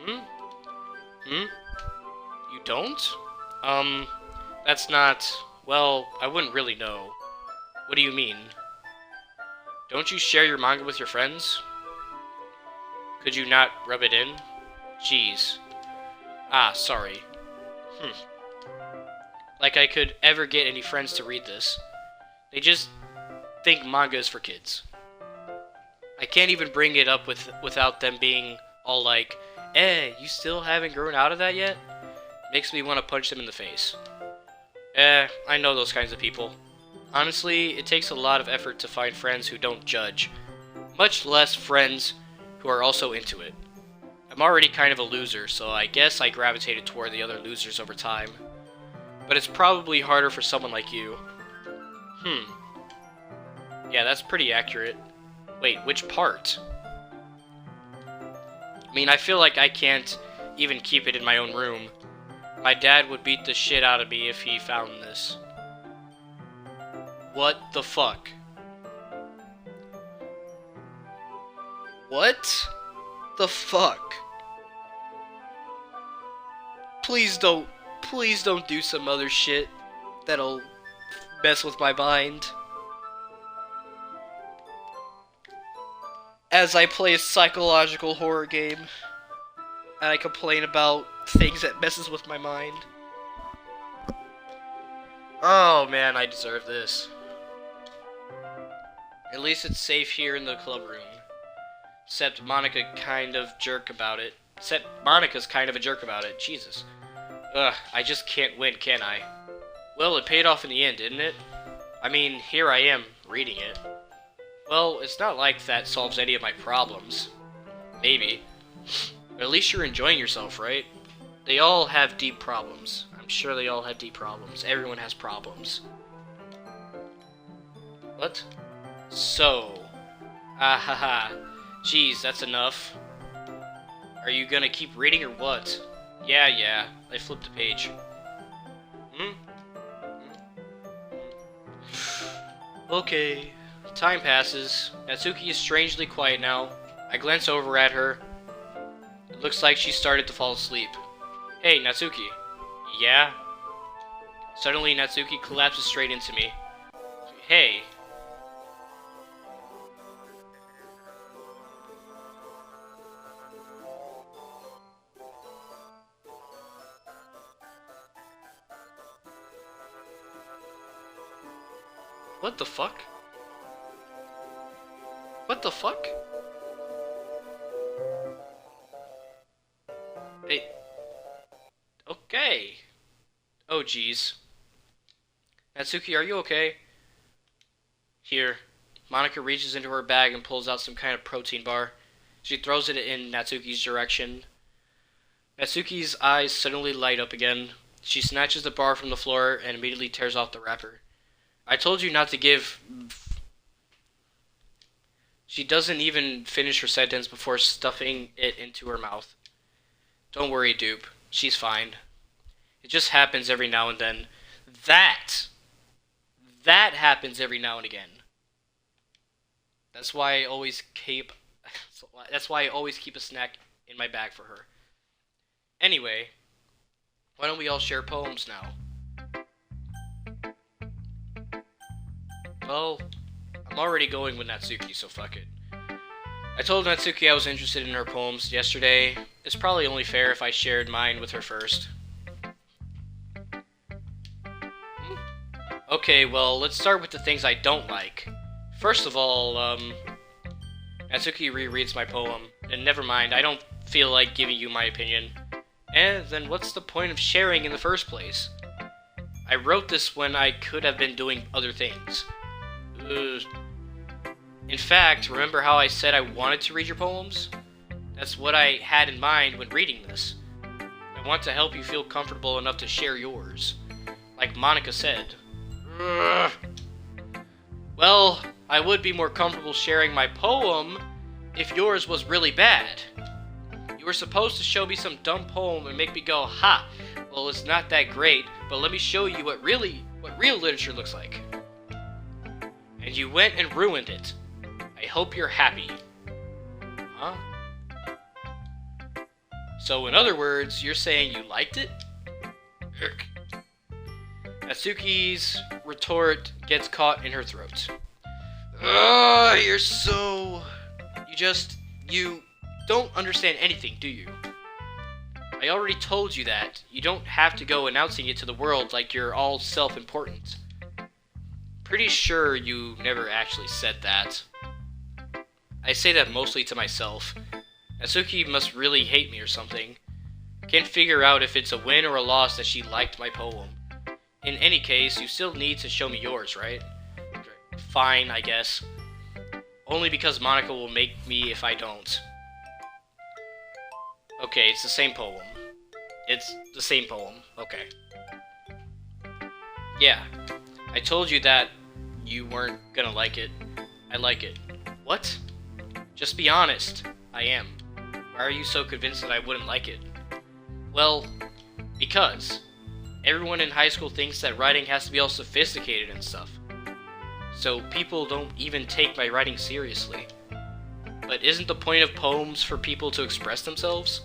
You don't? That's not... Well, I wouldn't really know. What do you mean? Don't you share your manga with your friends? Could you not rub it in? Jeez. Ah, sorry. Like I could ever get any friends to read this. They just think manga is for kids. I can't even bring it up without them being all like, you still haven't grown out of that yet? Makes me want to punch them in the face. I know those kinds of people. Honestly, it takes a lot of effort to find friends who don't judge. Much less friends who are also into it. I'm already kind of a loser, so I guess I gravitated toward the other losers over time. But it's probably harder for someone like you. Yeah, that's pretty accurate. Wait, which part? I mean, I feel like I can't even keep it in my own room. My dad would beat the shit out of me if he found this. What the fuck? What the fuck? Please don't do some other shit that'll mess with my mind. As I play a psychological horror game, and I complain about things that messes with my mind. Oh man, I deserve this. At least it's safe here in the club room. Except Monica's kind of a jerk about it. Jesus. Ugh, I just can't win, can I? Well, it paid off in the end, didn't it? I mean, here I am, reading it. Well, it's not like that solves any of my problems. Maybe. But at least you're enjoying yourself, right? They all have deep problems. I'm sure they all have deep problems. Everyone has problems. What? So. Ahaha. Jeez, that's enough. Are you gonna keep reading or what? Yeah. I flipped the page. Okay. Time passes. Natsuki is strangely quiet now. I glance over at her. It looks like she started to fall asleep. Hey, Natsuki. Yeah? Suddenly, Natsuki collapses straight into me. Hey. What the fuck? What the fuck? Hey. Okay. Oh, jeez. Natsuki, are you okay? Here. Monica reaches into her bag and pulls out some kind of protein bar. She throws it in Natsuki's direction. Natsuki's eyes suddenly light up again. She snatches the bar from the floor and immediately tears off the wrapper. I told you not to give... She doesn't even finish her sentence before stuffing it into her mouth. Don't worry, dupe. She's fine. It just happens every now and then. That happens every now and again. That's why I always keep a snack in my bag for her. Anyway, why don't we all share poems now? Well, I'm already going with Natsuki, so fuck it. I told Natsuki I was interested in her poems yesterday. It's probably only fair if I shared mine with her first. Okay, well, let's start with the things I don't like. First of all, Natsuki rereads my poem. And never mind, I don't feel like giving you my opinion. And then what's the point of sharing in the first place? I wrote this when I could have been doing other things. In fact, remember how I said I wanted to read your poems? That's what I had in mind when reading this. I want to help you feel comfortable enough to share yours. Like Monica said. Well, I would be more comfortable sharing my poem if yours was really bad. You were supposed to show me some dumb poem and make me go, ha, well, it's not that great, but let me show you what real literature looks like. And you went and ruined it. I hope you're happy. Huh? So in other words, you're saying you liked it? Natsuki's retort gets caught in her throat. You're so... don't understand anything, do you? I already told you that. You don't have to go announcing it to the world like you're all self-important. Pretty sure you never actually said that. I say that mostly to myself. Natsuki must really hate me or something. Can't figure out if it's a win or a loss that she liked my poem. In any case, you still need to show me yours, right? Fine, I guess. Only because Monica will make me if I don't. Okay, it's the same poem. It's the same poem. Okay. Yeah. I told you that you weren't gonna like it. I like it. What? Just be honest. I am. Why are you so convinced that I wouldn't like it? Well, because everyone in high school thinks that writing has to be all sophisticated and stuff. So people don't even take my writing seriously. But isn't the point of poems for people to express themselves?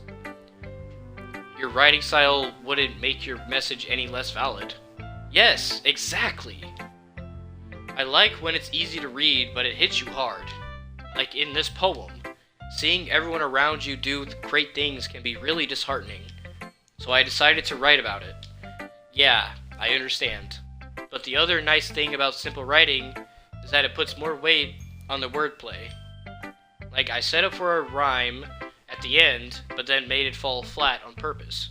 Your writing style wouldn't make your message any less valid. Yes, exactly. I like when it's easy to read, but it hits you hard. Like in this poem, seeing everyone around you do great things can be really disheartening. So I decided to write about it. Yeah, I understand. But the other nice thing about simple writing is that it puts more weight on the wordplay. Like I set up for a rhyme at the end, but then made it fall flat on purpose.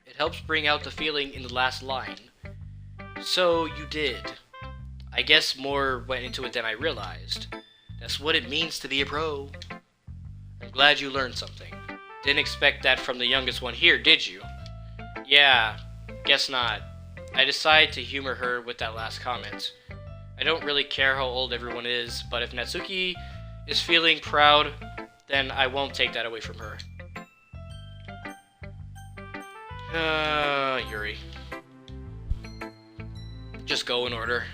It helps bring out the feeling in the last line. So you did. I guess more went into it than I realized. That's what it means to be a pro. I'm glad you learned something. Didn't expect that from the youngest one here, did you? Yeah, guess not. I decided to humor her with that last comment. I don't really care how old everyone is, but if Natsuki is feeling proud, then I won't take that away from her. Yuri. Just go in order.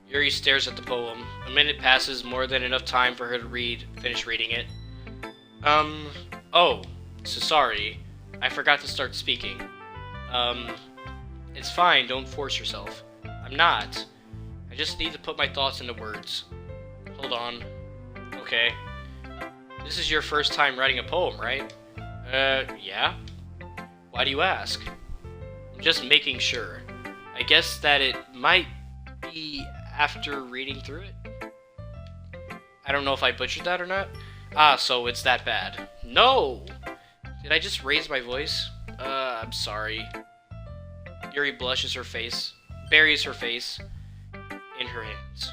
Yuri stares at the poem. A minute passes, more than enough time for her to finish reading it. Oh, so sorry. I forgot to start speaking. It's fine, don't force yourself. I'm not. I just need to put my thoughts into words. Hold on. Okay. This is your first time writing a poem, right? Yeah? Why do you ask? I'm just making sure. I guess that it might be after reading through it. I don't know if I butchered that or not. Ah, so it's that bad. No! Did I just raise my voice? I'm sorry. Yuri blushes her face, buries her face in her hands.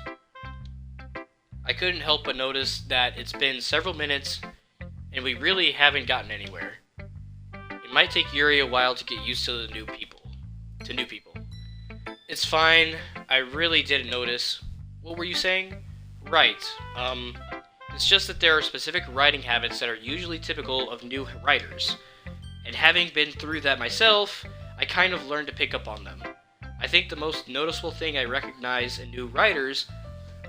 I couldn't help but notice that it's been several minutes and we really haven't gotten anywhere. It might take Yuri a while to get used to the new people. It's fine. I really didn't notice. What were you saying? Right. It's just that there are specific writing habits that are usually typical of new writers. And having been through that myself, I kind of learned to pick up on them. I think the most noticeable thing I recognize in new writers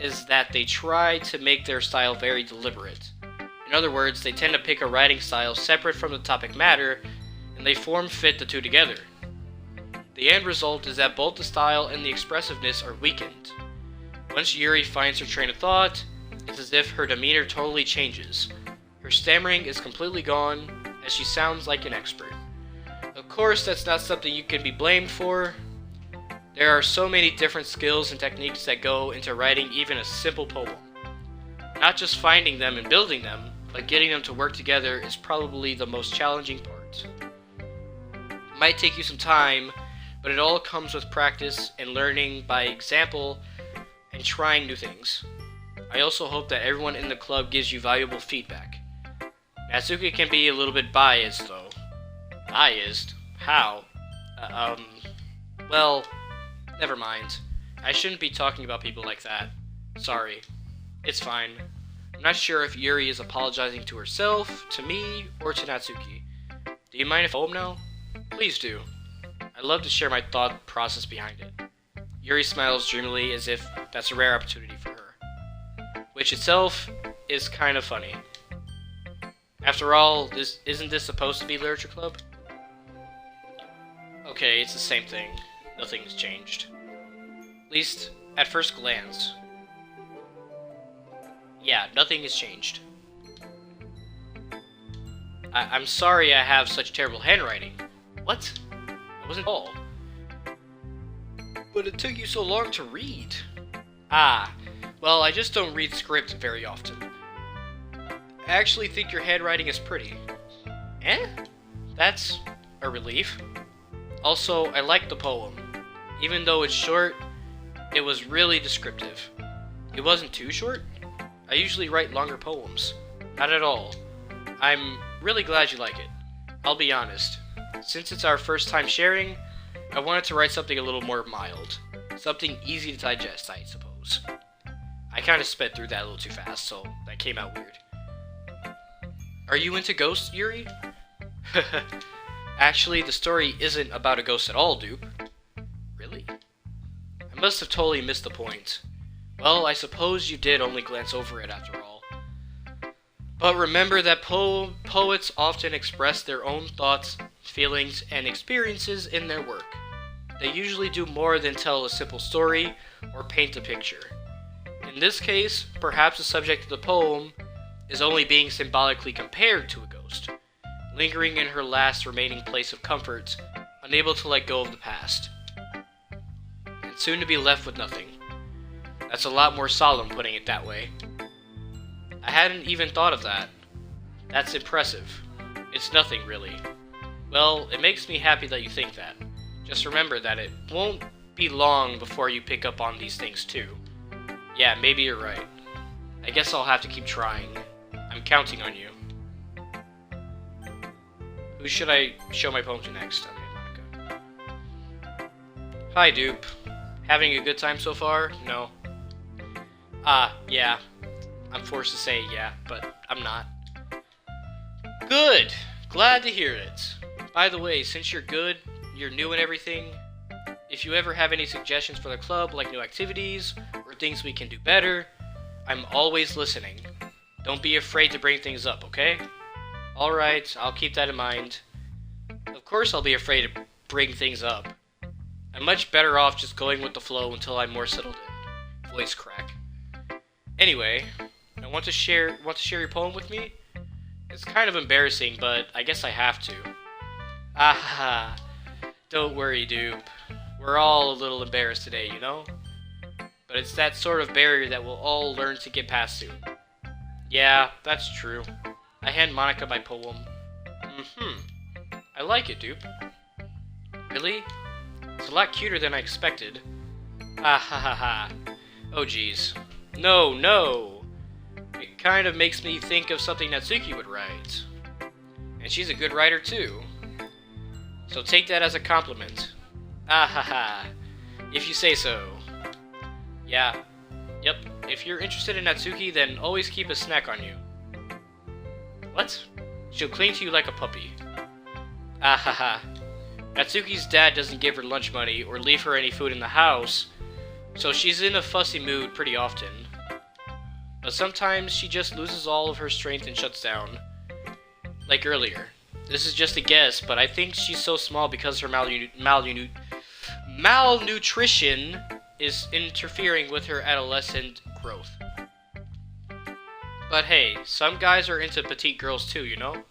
is that they try to make their style very deliberate. In other words, they tend to pick a writing style separate from the topic matter, and they form-fit the two together. The end result is that both the style and the expressiveness are weakened. Once Yuri finds her train of thought, it's as if her demeanor totally changes. Her stammering is completely gone, as she sounds like an expert. Of course, that's not something you can be blamed for. There are so many different skills and techniques that go into writing even a simple poem. Not just finding them and building them, but getting them to work together is probably the most challenging part. It might take you some time, but it all comes with practice and learning by example and trying new things. I also hope that everyone in the club gives you valuable feedback. Natsuki can be a little bit biased, though. Biased? How? Well, never mind. I shouldn't be talking about people like that. Sorry. It's fine. I'm not sure if Yuri is apologizing to herself, to me, or to Natsuki. Do you mind if I poem now? Please do. I'd love to share my thought process behind it. Yuri smiles dreamily as if that's a rare opportunity for her. Which itself is kind of funny. After all, isn't this supposed to be literature club? Okay, it's the same thing. Nothing's changed. At least, at first glance. Yeah, nothing has changed. I'm sorry I have such terrible handwriting. What? I wasn't all. But it took you so long to read. Ah, well, I just don't read script very often. I actually think your handwriting is pretty. Eh? That's a relief. Also, I like the poem. Even though it's short, it was really descriptive. It wasn't too short. I usually write longer poems. Not at all. I'm really glad you like it. I'll be honest. Since it's our first time sharing, I wanted to write something a little more mild. Something easy to digest, I suppose. I kind of sped through that a little too fast, so that came out weird. Are you into ghosts, Yuri? Actually, the story isn't about a ghost at all, dupe. Really? I must have totally missed the point. Well, I suppose you did only glance over it after all. But remember that poets often express their own thoughts, feelings, and experiences in their work. They usually do more than tell a simple story or paint a picture. In this case, perhaps the subject of the poem is only being symbolically compared to a ghost, lingering in her last remaining place of comfort, unable to let go of the past, and soon to be left with nothing. That's a lot more solemn putting it that way. I hadn't even thought of that. That's impressive. It's nothing, really. Well, it makes me happy that you think that. Just remember that it won't be long before you pick up on these things too. Yeah, maybe you're right. I guess I'll have to keep trying. I'm counting on you. Who should I show my poem to next? Okay, Monica. Hi, dupe. Having a good time so far? No. Yeah. I'm forced to say yeah, but I'm not. Good! Glad to hear it. By the way, since you're good, you're new and everything, if you ever have any suggestions for the club, like new activities, or things we can do better, I'm always listening. Don't be afraid to bring things up, okay? Alright, I'll keep that in mind. Of course I'll be afraid to bring things up. I'm much better off just going with the flow until I'm more settled in. Voice crack. Anyway, I want to share your poem with me? It's kind of embarrassing, but I guess I have to. Ah, don't worry, dupe. We're all a little embarrassed today, you know? But it's that sort of barrier that we'll all learn to get past soon. Yeah, that's true. I hand Monica my poem. I like it, dupe. Really? It's a lot cuter than I expected. Ah ha ha ha. Oh jeez. No, no! It kind of makes me think of something Natsuki would write. And she's a good writer too. So take that as a compliment. Ah ha ha. If you say so. Yeah. Yep. If you're interested in Natsuki, then always keep a snack on you. What? She'll cling to you like a puppy. Ah ha ha. Natsuki's dad doesn't give her lunch money or leave her any food in the house, so she's in a fussy mood pretty often. But sometimes she just loses all of her strength and shuts down. Like earlier. This is just a guess, but I think she's so small because her malnutrition is interfering with her adolescent growth. But hey, some guys are into petite girls too, you know?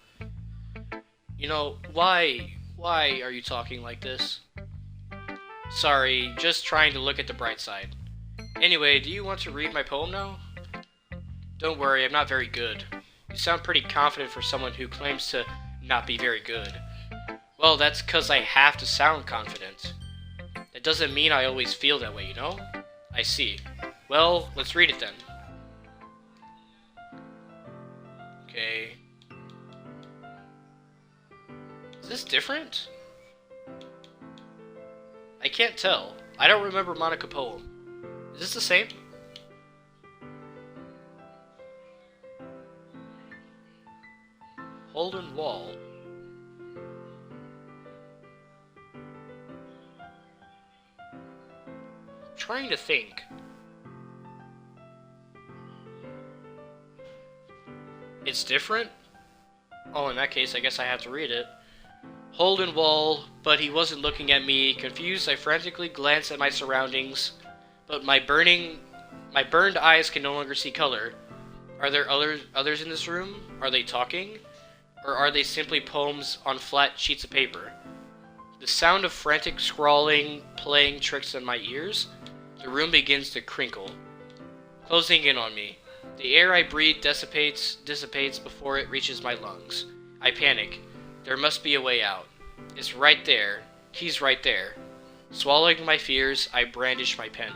You know, why are you talking like this? Sorry, just trying to look at the bright side. Anyway, do you want to read my poem now? Don't worry, I'm not very good. You sound pretty confident for someone who claims to not be very good. Well, that's 'cause I have to sound confident. That doesn't mean I always feel that way, you know? I see. Well, let's read it then. Okay. Is this different? I can't tell. I don't remember Monica poem. Is this the same? Holden Wall. Trying to think. It's different? Oh, in that case, I guess I have to read it. Holden Wall, but he wasn't looking at me. Confused, I frantically glanced at my surroundings, but my burned eyes can no longer see color. Are there others in this room? Are they talking? Or are they simply poems on flat sheets of paper? The sound of frantic scrawling playing tricks on my ears. The room begins to crinkle, closing in on me. The air I breathe dissipates before it reaches my lungs. I panic. There must be a way out. It's right there. He's right there. Swallowing my fears, I brandish my pen.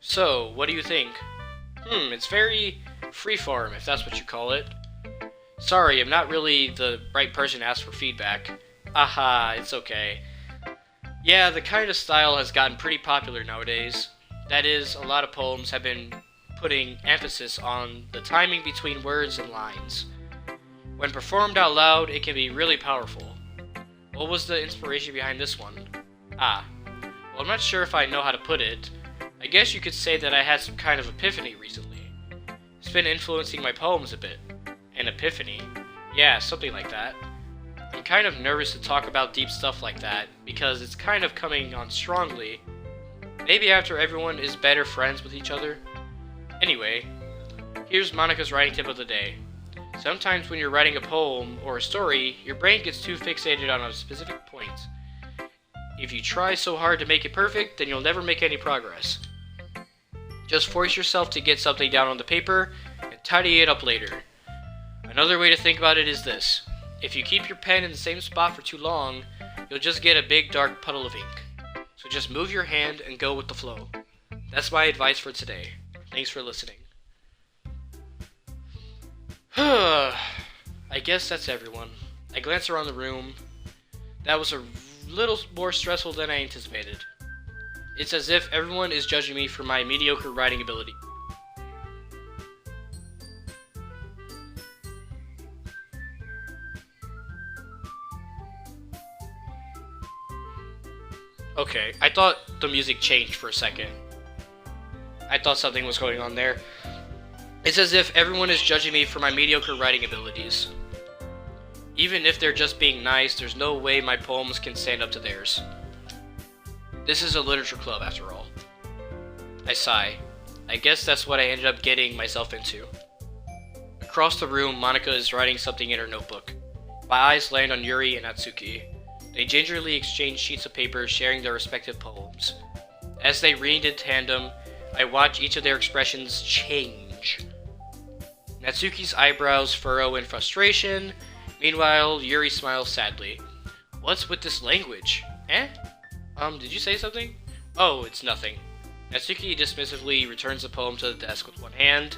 So, what do you think? It's very freeform, if that's what you call it. Sorry, I'm not really the right person to ask for feedback. Aha, it's okay. Yeah, the kind of style has gotten pretty popular nowadays. That is, a lot of poems have been putting emphasis on the timing between words and lines. When performed out loud, it can be really powerful. What was the inspiration behind this one? Well, I'm not sure if I know how to put it. I guess you could say that I had some kind of epiphany recently. It's been influencing my poems a bit. An epiphany? Yeah, something like that. I'm kind of nervous to talk about deep stuff like that, because it's kind of coming on strongly. Maybe after everyone is better friends with each other? Anyway, here's Monica's writing tip of the day. Sometimes when you're writing a poem or a story, your brain gets too fixated on a specific point. If you try so hard to make it perfect, then you'll never make any progress. Just force yourself to get something down on the paper and tidy it up later. Another way to think about it is this. If you keep your pen in the same spot for too long, you'll just get a big dark puddle of ink. So just move your hand and go with the flow. That's my advice for today. Thanks for listening. I guess that's everyone. I glance around the room. That was a little more stressful than I anticipated. It's as if everyone is judging me for my mediocre writing ability. Okay, I thought the music changed for a second. I thought something was going on there. It's as if everyone is judging me for my mediocre writing abilities. Even if they're just being nice, there's no way my poems can stand up to theirs. This is a literature club, after all. I sigh. I guess that's what I ended up getting myself into. Across the room, Monica is writing something in her notebook. My eyes land on Yuri and Natsuki. They gingerly exchange sheets of paper, sharing their respective poems. As they read in tandem, I watch each of their expressions change. Natsuki's eyebrows furrow in frustration. Meanwhile, Yuri smiles sadly. What's with this language? Did you say something? Oh, it's nothing. Natsuki dismissively returns the poem to the desk with one hand.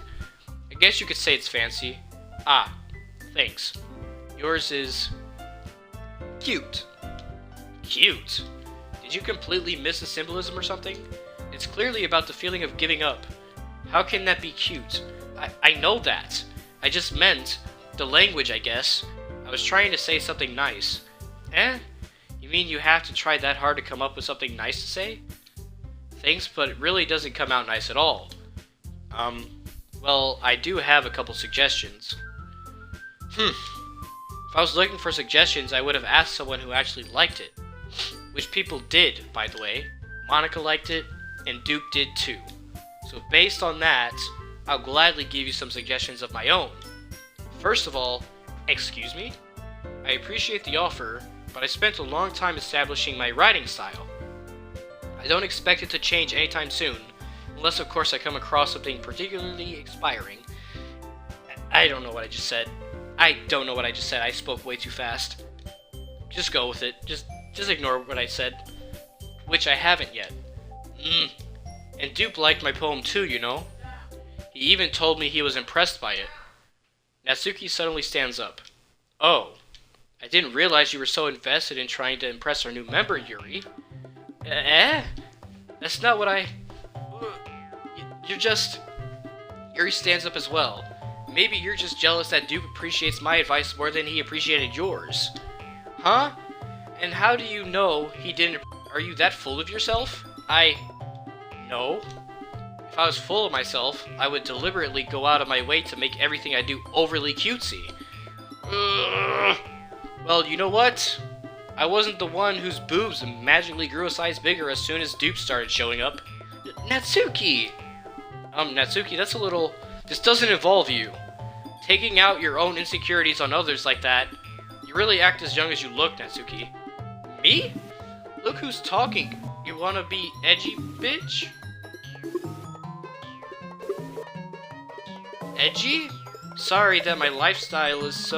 I guess you could say it's fancy. Ah, thanks. Yours is... cute. Cute? Did you completely miss the symbolism or something? It's clearly about the feeling of giving up. How can that be cute? I know that. I just meant the language, I guess. I was trying to say something nice. You mean you have to try that hard to come up with something nice to say? Thanks, but it really doesn't come out nice at all. Well, I do have a couple suggestions. If I was looking for suggestions, I would have asked someone who actually liked it. Which people did, by the way. Monica liked it, and Duke did too. So based on that, I'll gladly give you some suggestions of my own. First of all, excuse me? I appreciate the offer, but I spent a long time establishing my writing style. I don't expect it to change anytime soon, unless of course I come across something particularly inspiring. I don't know what I just said. I spoke way too fast. Just go with it. Just ignore what I said. Which I haven't yet. And Duke liked my poem too, you know. He even told me he was impressed by it. Natsuki suddenly stands up. Oh, I didn't realize you were so invested in trying to impress our new member, Yuri. That's not what I... You're just... Yuri stands up as well. Maybe you're just jealous that Duke appreciates my advice more than he appreciated yours. Huh? And how do you know he didn't... Are you that full of yourself? No. If I was full of myself, I would deliberately go out of my way to make everything I do overly cutesy. Well, you know what? I wasn't the one whose boobs magically grew a size bigger as soon as Duke started showing up. Natsuki! Natsuki, that's a little... This doesn't involve you. Taking out your own insecurities on others like that, you really act as young as you look, Natsuki. Me? Look who's talking. You wanna be edgy, bitch? Edgy? Sorry that my lifestyle is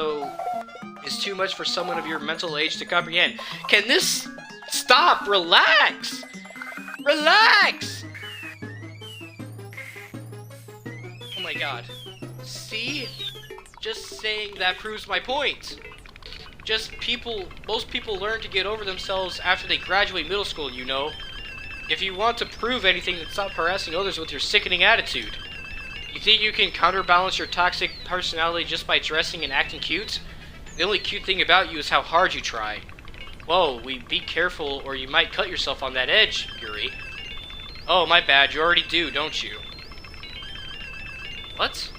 too much for someone of your mental age to comprehend. Can this stop? Relax! Relax! Oh my god. See? Just saying that proves my point. Most people learn to get over themselves after they graduate middle school, you know. If you want to prove anything, then stop harassing others with your sickening attitude. You think you can counterbalance your toxic personality just by dressing and acting cute? The only cute thing about you is how hard you try. Whoa, be careful or you might cut yourself on that edge, Yuri. Oh, my bad, you already do, don't you? What?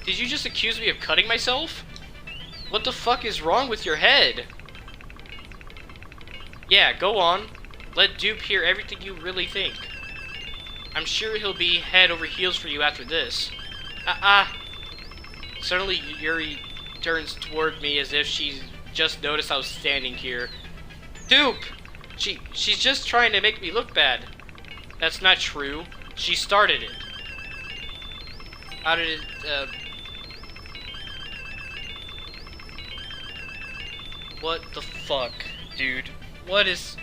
Did you just accuse me of cutting myself? What the fuck is wrong with your head? Yeah, go on. Let Dupe hear everything you really think. I'm sure he'll be head over heels for you after this. Suddenly Yuri turns toward me as if she just noticed I was standing here. Dupe! She's just trying to make me look bad. That's not true. She started it. How did it, What the fuck, dude? What is...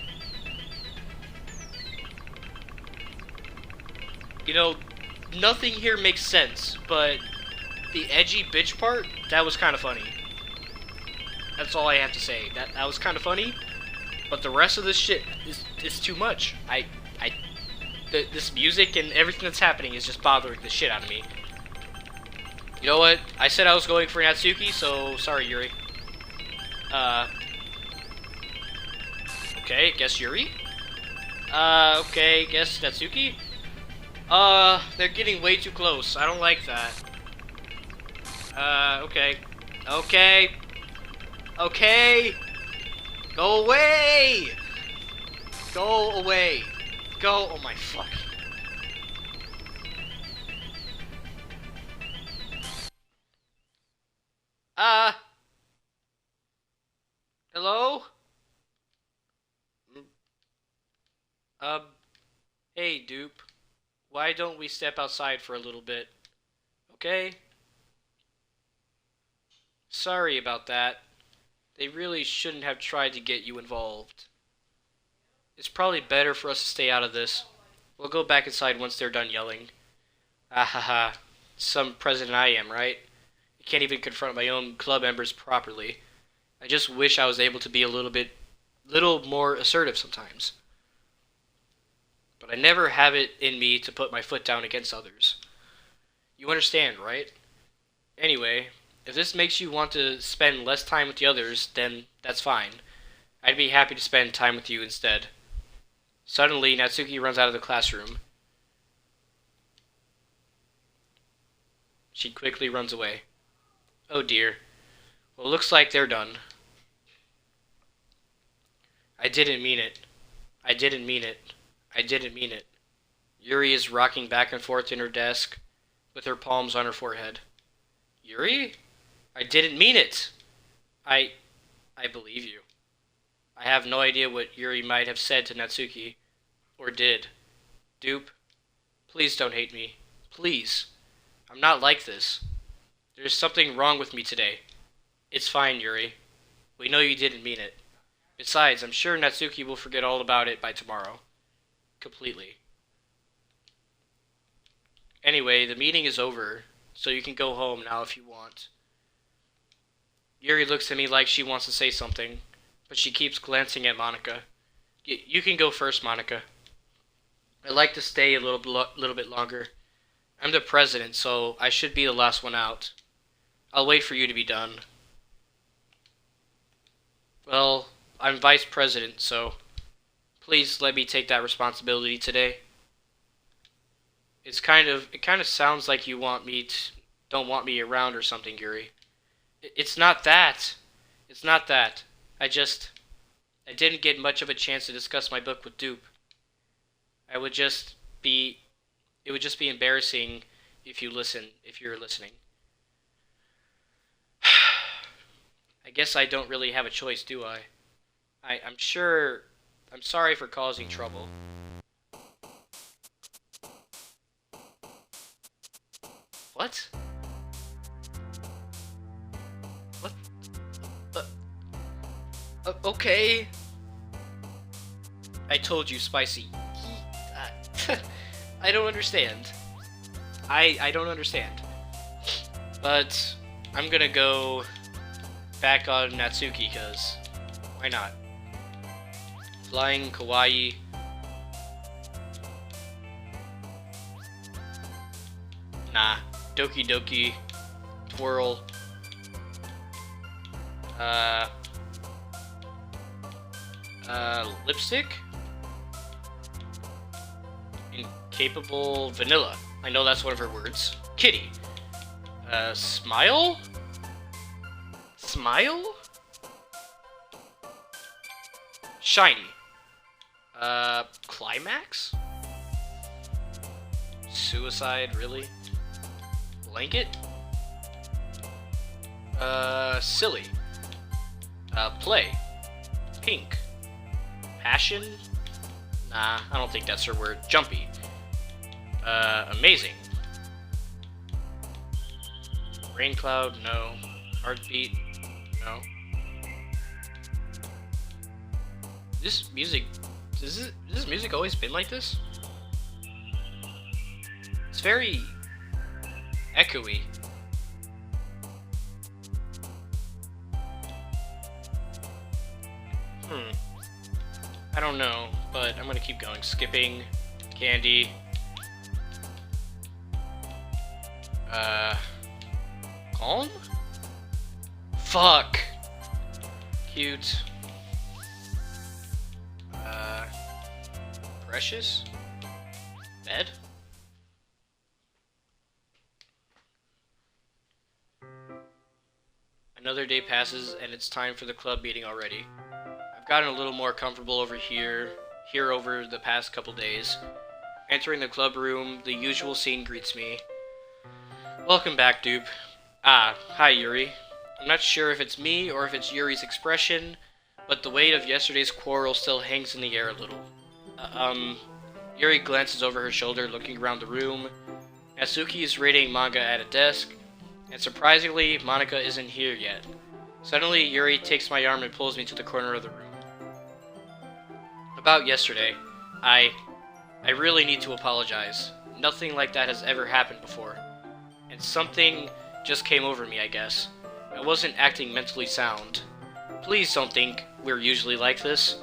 You know, nothing here makes sense, but the edgy bitch part, that was kind of funny. That's all I have to say. That was kind of funny, but the rest of this shit is too much. This music and everything that's happening is just bothering the shit out of me. You know what? I said I was going for Natsuki, so sorry, Yuri. Okay, guess Yuri. Okay, guess Natsuki. They're getting way too close. I don't like that. Okay. Okay. Okay! Go away! Go away. Go, oh my fuck. Hello? Hey, Dupe. Why don't we step outside for a little bit? Okay? Sorry about that. They really shouldn't have tried to get you involved. It's probably better for us to stay out of this. We'll go back inside once they're done yelling. Ahaha. Some president I am, right? I can't even confront my own club members properly. I just wish I was able to be a little more assertive sometimes. But I never have it in me to put my foot down against others. You understand, right? Anyway, if this makes you want to spend less time with the others, then that's fine. I'd be happy to spend time with you instead. Suddenly, Natsuki runs out of the classroom. She quickly runs away. Oh dear. Well, it looks like they're done. I didn't mean it. I didn't mean it. I didn't mean it. Yuri is rocking back and forth in her desk with her palms on her forehead. Yuri? I didn't mean it. I believe you. I have no idea what Yuri might have said to Natsuki. Or did. Dupe, please don't hate me. Please. I'm not like this. There's something wrong with me today. It's fine, Yuri. We know you didn't mean it. Besides, I'm sure Natsuki will forget all about it by tomorrow. Completely. Anyway, the meeting is over, so you can go home now if you want. Yuri looks at me like she wants to say something, but she keeps glancing at Monika. You can go first, Monika. I'd like to stay a little bit longer. I'm the president, so I should be the last one out. I'll wait for you to be done. Well, I'm vice president, so please let me take that responsibility today. It kind of sounds like you don't want me around or something, Yuri. It's not that. It's not that. I didn't get much of a chance to discuss my book with Dupe. I would just be would just be embarrassing if you're listening. I guess I don't really have a choice, do I? I'm sure... I'm sorry for causing trouble. What? What? Okay. I told you, Spicy. I don't understand. I don't understand. But I'm gonna go back on Natsuki, because why not? Flying Kawaii. Nah. Doki Doki. Twirl. Lipstick? Incapable Vanilla. I know that's one of her words. Kitty. Smile? Smile? Shiny. Climax? Suicide, really? Blanket? Silly. Play. Pink. Passion? Nah, I don't think that's her word. Jumpy. Amazing. Rain cloud? No. Heartbeat? No. This music... Has this music always been like this? It's very... echoey. I don't know, but I'm gonna keep going. Skipping, candy. Calm? Fuck! Cute. Precious? Bed? Another day passes, and it's time for the club meeting already. I've gotten a little more comfortable over here over the past couple days. Entering the club room, the usual scene greets me. Welcome back, dupe. Ah, hi, Yuri. I'm not sure if it's me or if it's Yuri's expression, but the weight of yesterday's quarrel still hangs in the air a little. Yuri glances over her shoulder, looking around the room. Natsuki is reading manga at a desk, and surprisingly, Monica isn't here yet. Suddenly, Yuri takes my arm and pulls me to the corner of the room. About yesterday, I really need to apologize. Nothing like that has ever happened before. And something just came over me, I guess. I wasn't acting mentally sound. Please don't think we're usually like this.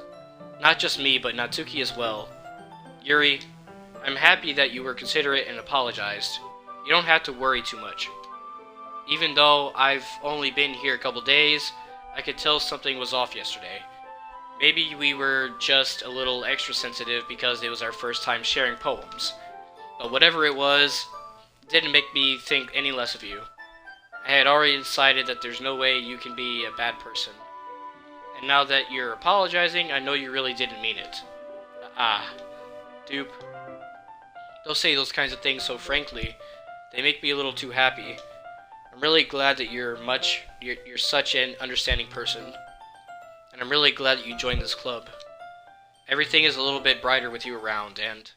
Not just me, but Natsuki as well. Yuri, I'm happy that you were considerate and apologized. You don't have to worry too much. Even though I've only been here a couple days, I could tell something was off yesterday. Maybe we were just a little extra sensitive because it was our first time sharing poems. But whatever it was, didn't make me think any less of you. I had already decided that there's no way you can be a bad person. And now that you're apologizing, I know you really didn't mean it. Dupe. Don't say those kinds of things so frankly. They make me a little too happy. I'm really glad that you're such an understanding person. And I'm really glad that you joined this club. Everything is a little bit brighter with you around, and...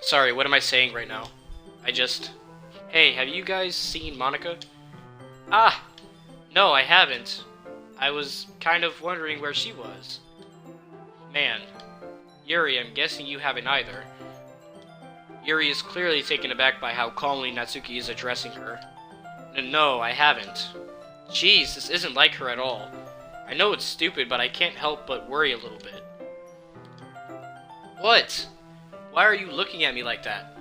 Sorry, what am I saying right now? Hey, have you guys seen Monica? No, I haven't. I was kind of wondering where she was. Man. Yuri, I'm guessing you haven't either. Yuri is clearly taken aback by how calmly Natsuki is addressing her. No, I haven't. Jeez, this isn't like her at all. I know it's stupid, but I can't help but worry a little bit. What? Why are you looking at me like that?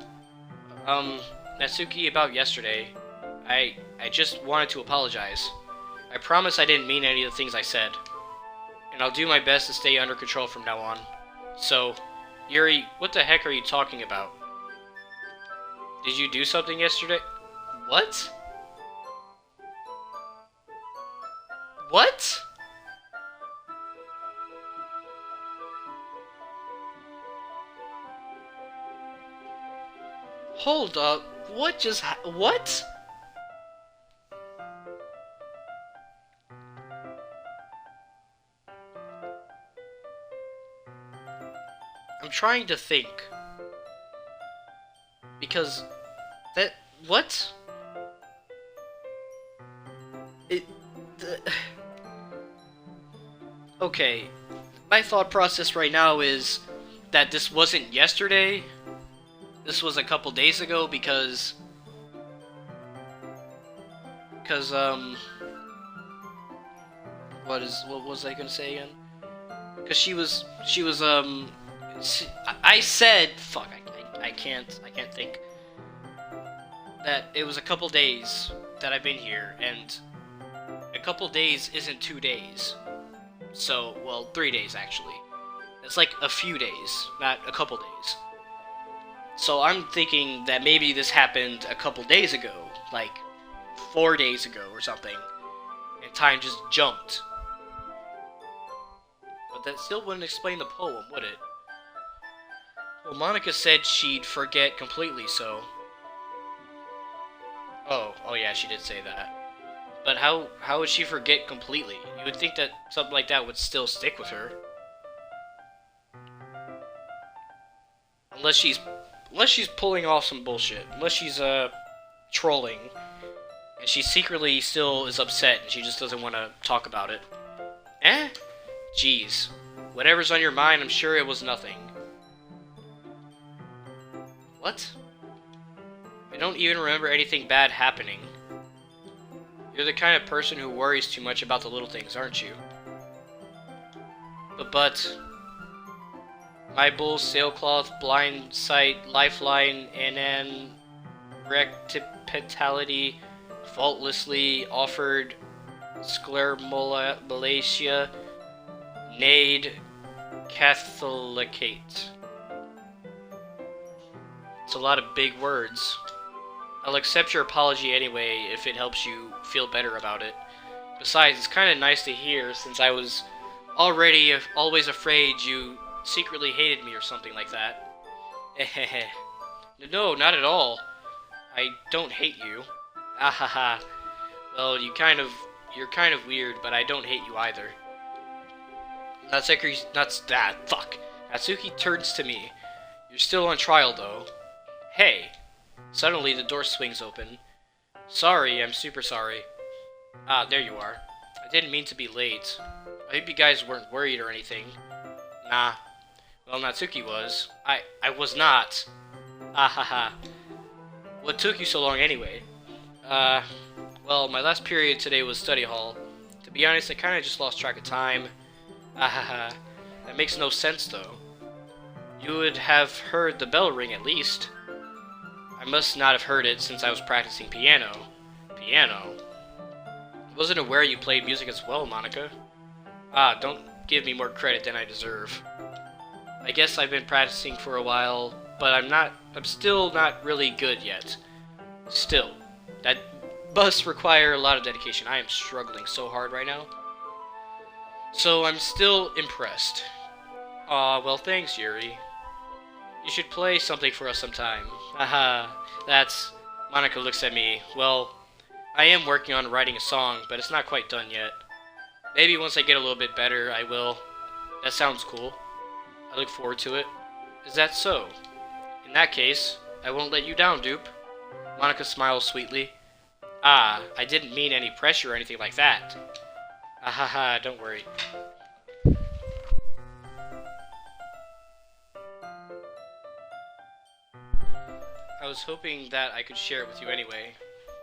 Natsuki, about yesterday. I just wanted to apologize. I promise I didn't mean any of the things I said. And I'll do my best to stay under control from now on. So, Yuri, what the heck are you talking about? Did you do something yesterday? What? What? Hold up. What just what? I'm trying to think. Because that what? It okay. My thought process right now is that this wasn't yesterday. This was a couple days ago because what was I gonna say again? Because I said fuck I can't think that it was a couple days that I've been here, and a couple days isn't 2 days. So, well, 3 days actually. It's like a few days, not a couple days. So I'm thinking that maybe this happened a couple days ago, like 4 days ago or something, and time just jumped. But that still wouldn't explain the poem, would it? Well, Monica said she'd forget completely, so... Oh yeah, she did say that. But how would she forget completely? You would think that something like that would still stick with her. Unless she's pulling off some bullshit. Unless she's, trolling. And she secretly still is upset and she just doesn't want to talk about it. Eh? Jeez. Whatever's on your mind, I'm sure it was nothing. What? I don't even remember anything bad happening. You're the kind of person who worries too much about the little things, aren't you? But... My bull, sailcloth, blind sight, lifeline, and rectipitality, faultlessly offered, scleromalacia, nade, catholicate. It's a lot of big words. I'll accept your apology anyway if it helps you feel better about it. Besides, it's kind of nice to hear since I was already always afraid you secretly hated me or something like that. No, not at all. I don't hate you. Ahaha. Well, you're kind of weird, but I don't hate you either. Natsuki turns to me. You're still on trial, though. Hey. Suddenly, the door swings open. Sorry, I'm super sorry. Ah, there you are. I didn't mean to be late. I hope you guys weren't worried or anything. Nah. Well, Natsuki was. I was not. Ahaha. What took you so long anyway? Well, my last period today was study hall. To be honest, I kinda just lost track of time. Ahaha. That makes no sense, though. You would have heard the bell ring at least. I must not have heard it since I was practicing piano. Piano? I wasn't aware you played music as well, Monica. Ah, don't give me more credit than I deserve. I guess I've been practicing for a while, but I'm still not really good yet. Still, that must require a lot of dedication. I am struggling so hard right now. So I'm still impressed. Aw, well thanks, Yuri. You should play something for us sometime. Haha, that's... Monica looks at me. Well, I am working on writing a song, but it's not quite done yet. Maybe once I get a little bit better, I will. That sounds cool. I look forward to it. Is that so? In that case, I won't let you down, dupe. Monica smiles sweetly. Ah, I didn't mean any pressure or anything like that. Ahaha, don't worry. I was hoping that I could share it with you anyway.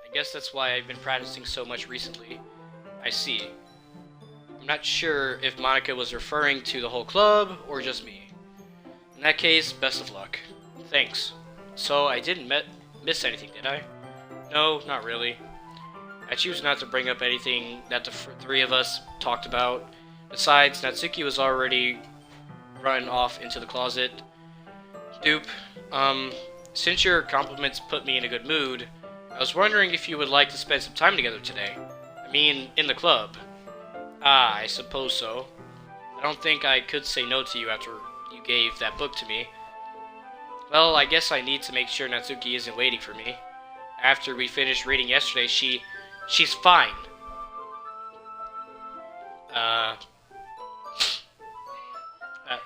I guess that's why I've been practicing so much recently. I see. I'm not sure if Monica was referring to the whole club or just me. In that case, best of luck. Thanks. So, I didn't miss anything, did I? No, not really. I choose not to bring up anything that the three of us talked about. Besides, Natsuki was already run off into the closet. Dupe, since your compliments put me in a good mood, I was wondering if you would like to spend some time together today. I mean, in the club. Ah, I suppose so. I don't think I could say no to you after you gave that book to me. Well, I guess I need to make sure Natsuki isn't waiting for me. After we finished reading yesterday, she's fine. Uh, uh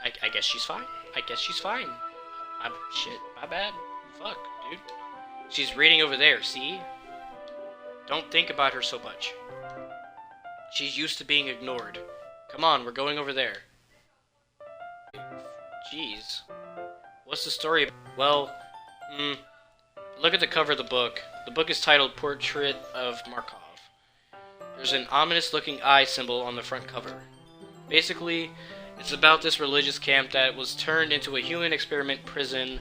I guess she's fine. I guess she's fine. Shit, my bad. Fuck, dude. She's reading over there, see? Don't think about her so much. She's used to being ignored. Come on, we're going over there. Jeez. What's the story? Well, look at the cover of the book. The book is titled Portrait of Markov. There's an ominous-looking eye symbol on the front cover. Basically, it's about this religious camp that was turned into a human experiment prison,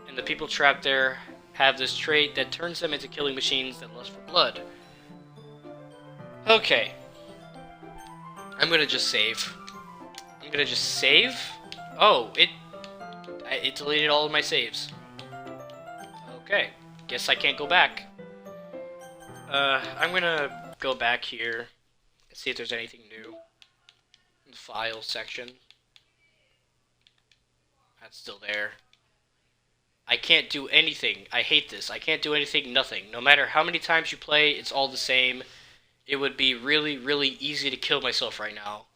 and the people trapped there have this trait that turns them into killing machines that lust for blood. Okay. I'm gonna just save. Oh, it deleted all of my saves. Okay. Guess I can't go back. I'm gonna go back here and see if there's anything new. In the file section. That's still there. I can't do anything. I hate this. I can't do anything, nothing. No matter how many times you play, it's all the same. It would be really, really easy to kill myself right now.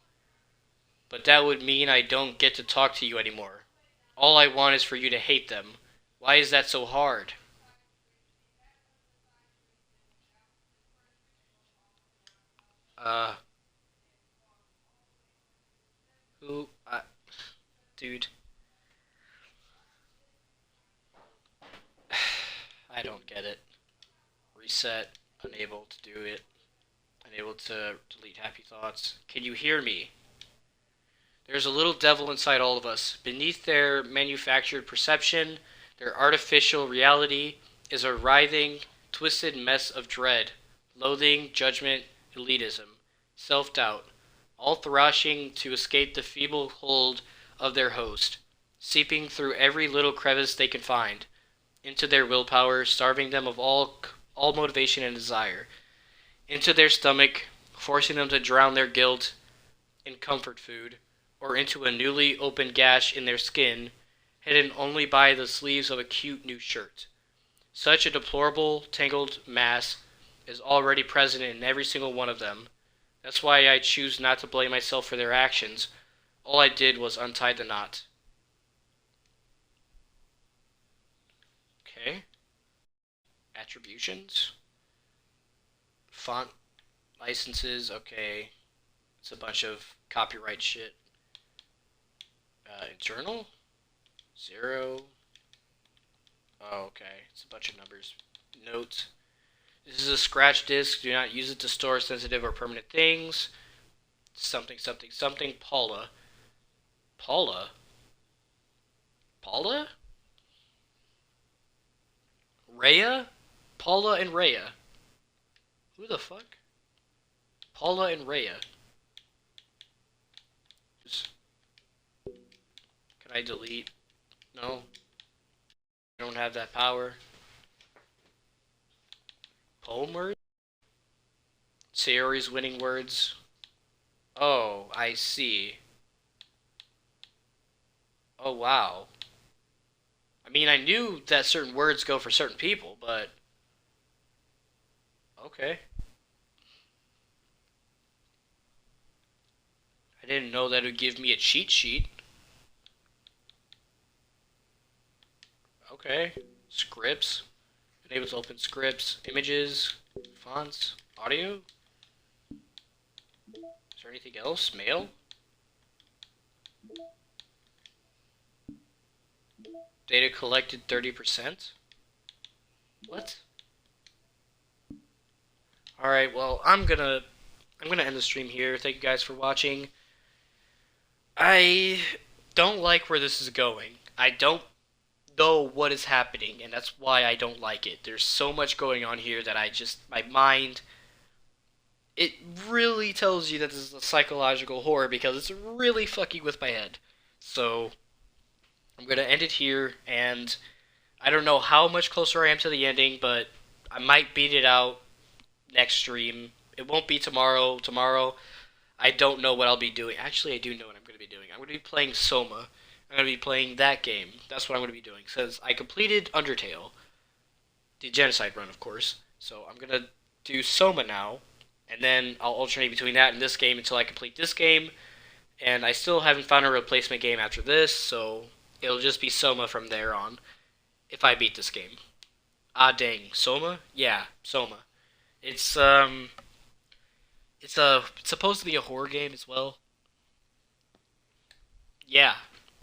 But that would mean I don't get to talk to you anymore. All I want is for you to hate them. Why is that so hard? Who? Dude. I don't get it. Reset. Unable to do it. Unable to delete happy thoughts. Can you hear me? There's a little devil inside all of us. Beneath their manufactured perception, their artificial reality is a writhing, twisted mess of dread, loathing, judgment, elitism, self-doubt, all thrashing to escape the feeble hold of their host, seeping through every little crevice they can find, into their willpower, starving them of all motivation and desire, into their stomach, forcing them to drown their guilt in comfort food, or into a newly opened gash in their skin, hidden only by the sleeves of a cute new shirt. Such a deplorable, tangled mass is already present in every single one of them. That's why I choose not to blame myself for their actions. All I did was untie the knot. Okay. Attributions. Font licenses, okay. It's a bunch of copyright shit. Internal? 0. Oh, okay. It's a bunch of numbers. Note. This is a scratch disk. Do not use it to store sensitive or permanent things. Something, something, something. Paula. Paula? Paula? Rhea? Paula and Rhea. Who the fuck? Paula and Rhea. Can I delete? No. I don't have that power. Poem words? Sayori's winning words. Oh, I see. Oh, wow. I mean, I knew that certain words go for certain people, but... Okay. I didn't know that it would give me a cheat sheet. Okay. Scripts. Enable to open scripts. Images. Fonts. Audio. Is there anything else? Mail? Data collected 30%? What? Alright, well, I'm gonna end the stream here. Thank you guys for watching. I don't like where this is going. I don't know what is happening, and that's why I don't like it. There's so much going on here that my mind, it really tells you that this is a psychological horror because it's really fucking with my head. So, I'm going to end it here, and I don't know how much closer I am to the ending, but I might beat it out next stream. It won't be tomorrow. Tomorrow, I don't know what I'll be doing. Actually, I do know what I'm going to be doing. I'm going to be playing Soma, I'm going to be playing that game. That's what I'm going to be doing. Since I completed Undertale, the Genocide run, of course. So I'm going to do Soma now, and then I'll alternate between that and this game until I complete this game. And I still haven't found a replacement game after this, so it'll just be Soma from there on if I beat this game. Ah, dang, Soma? Yeah, Soma. It's it's supposed to be a horror game as well. Yeah,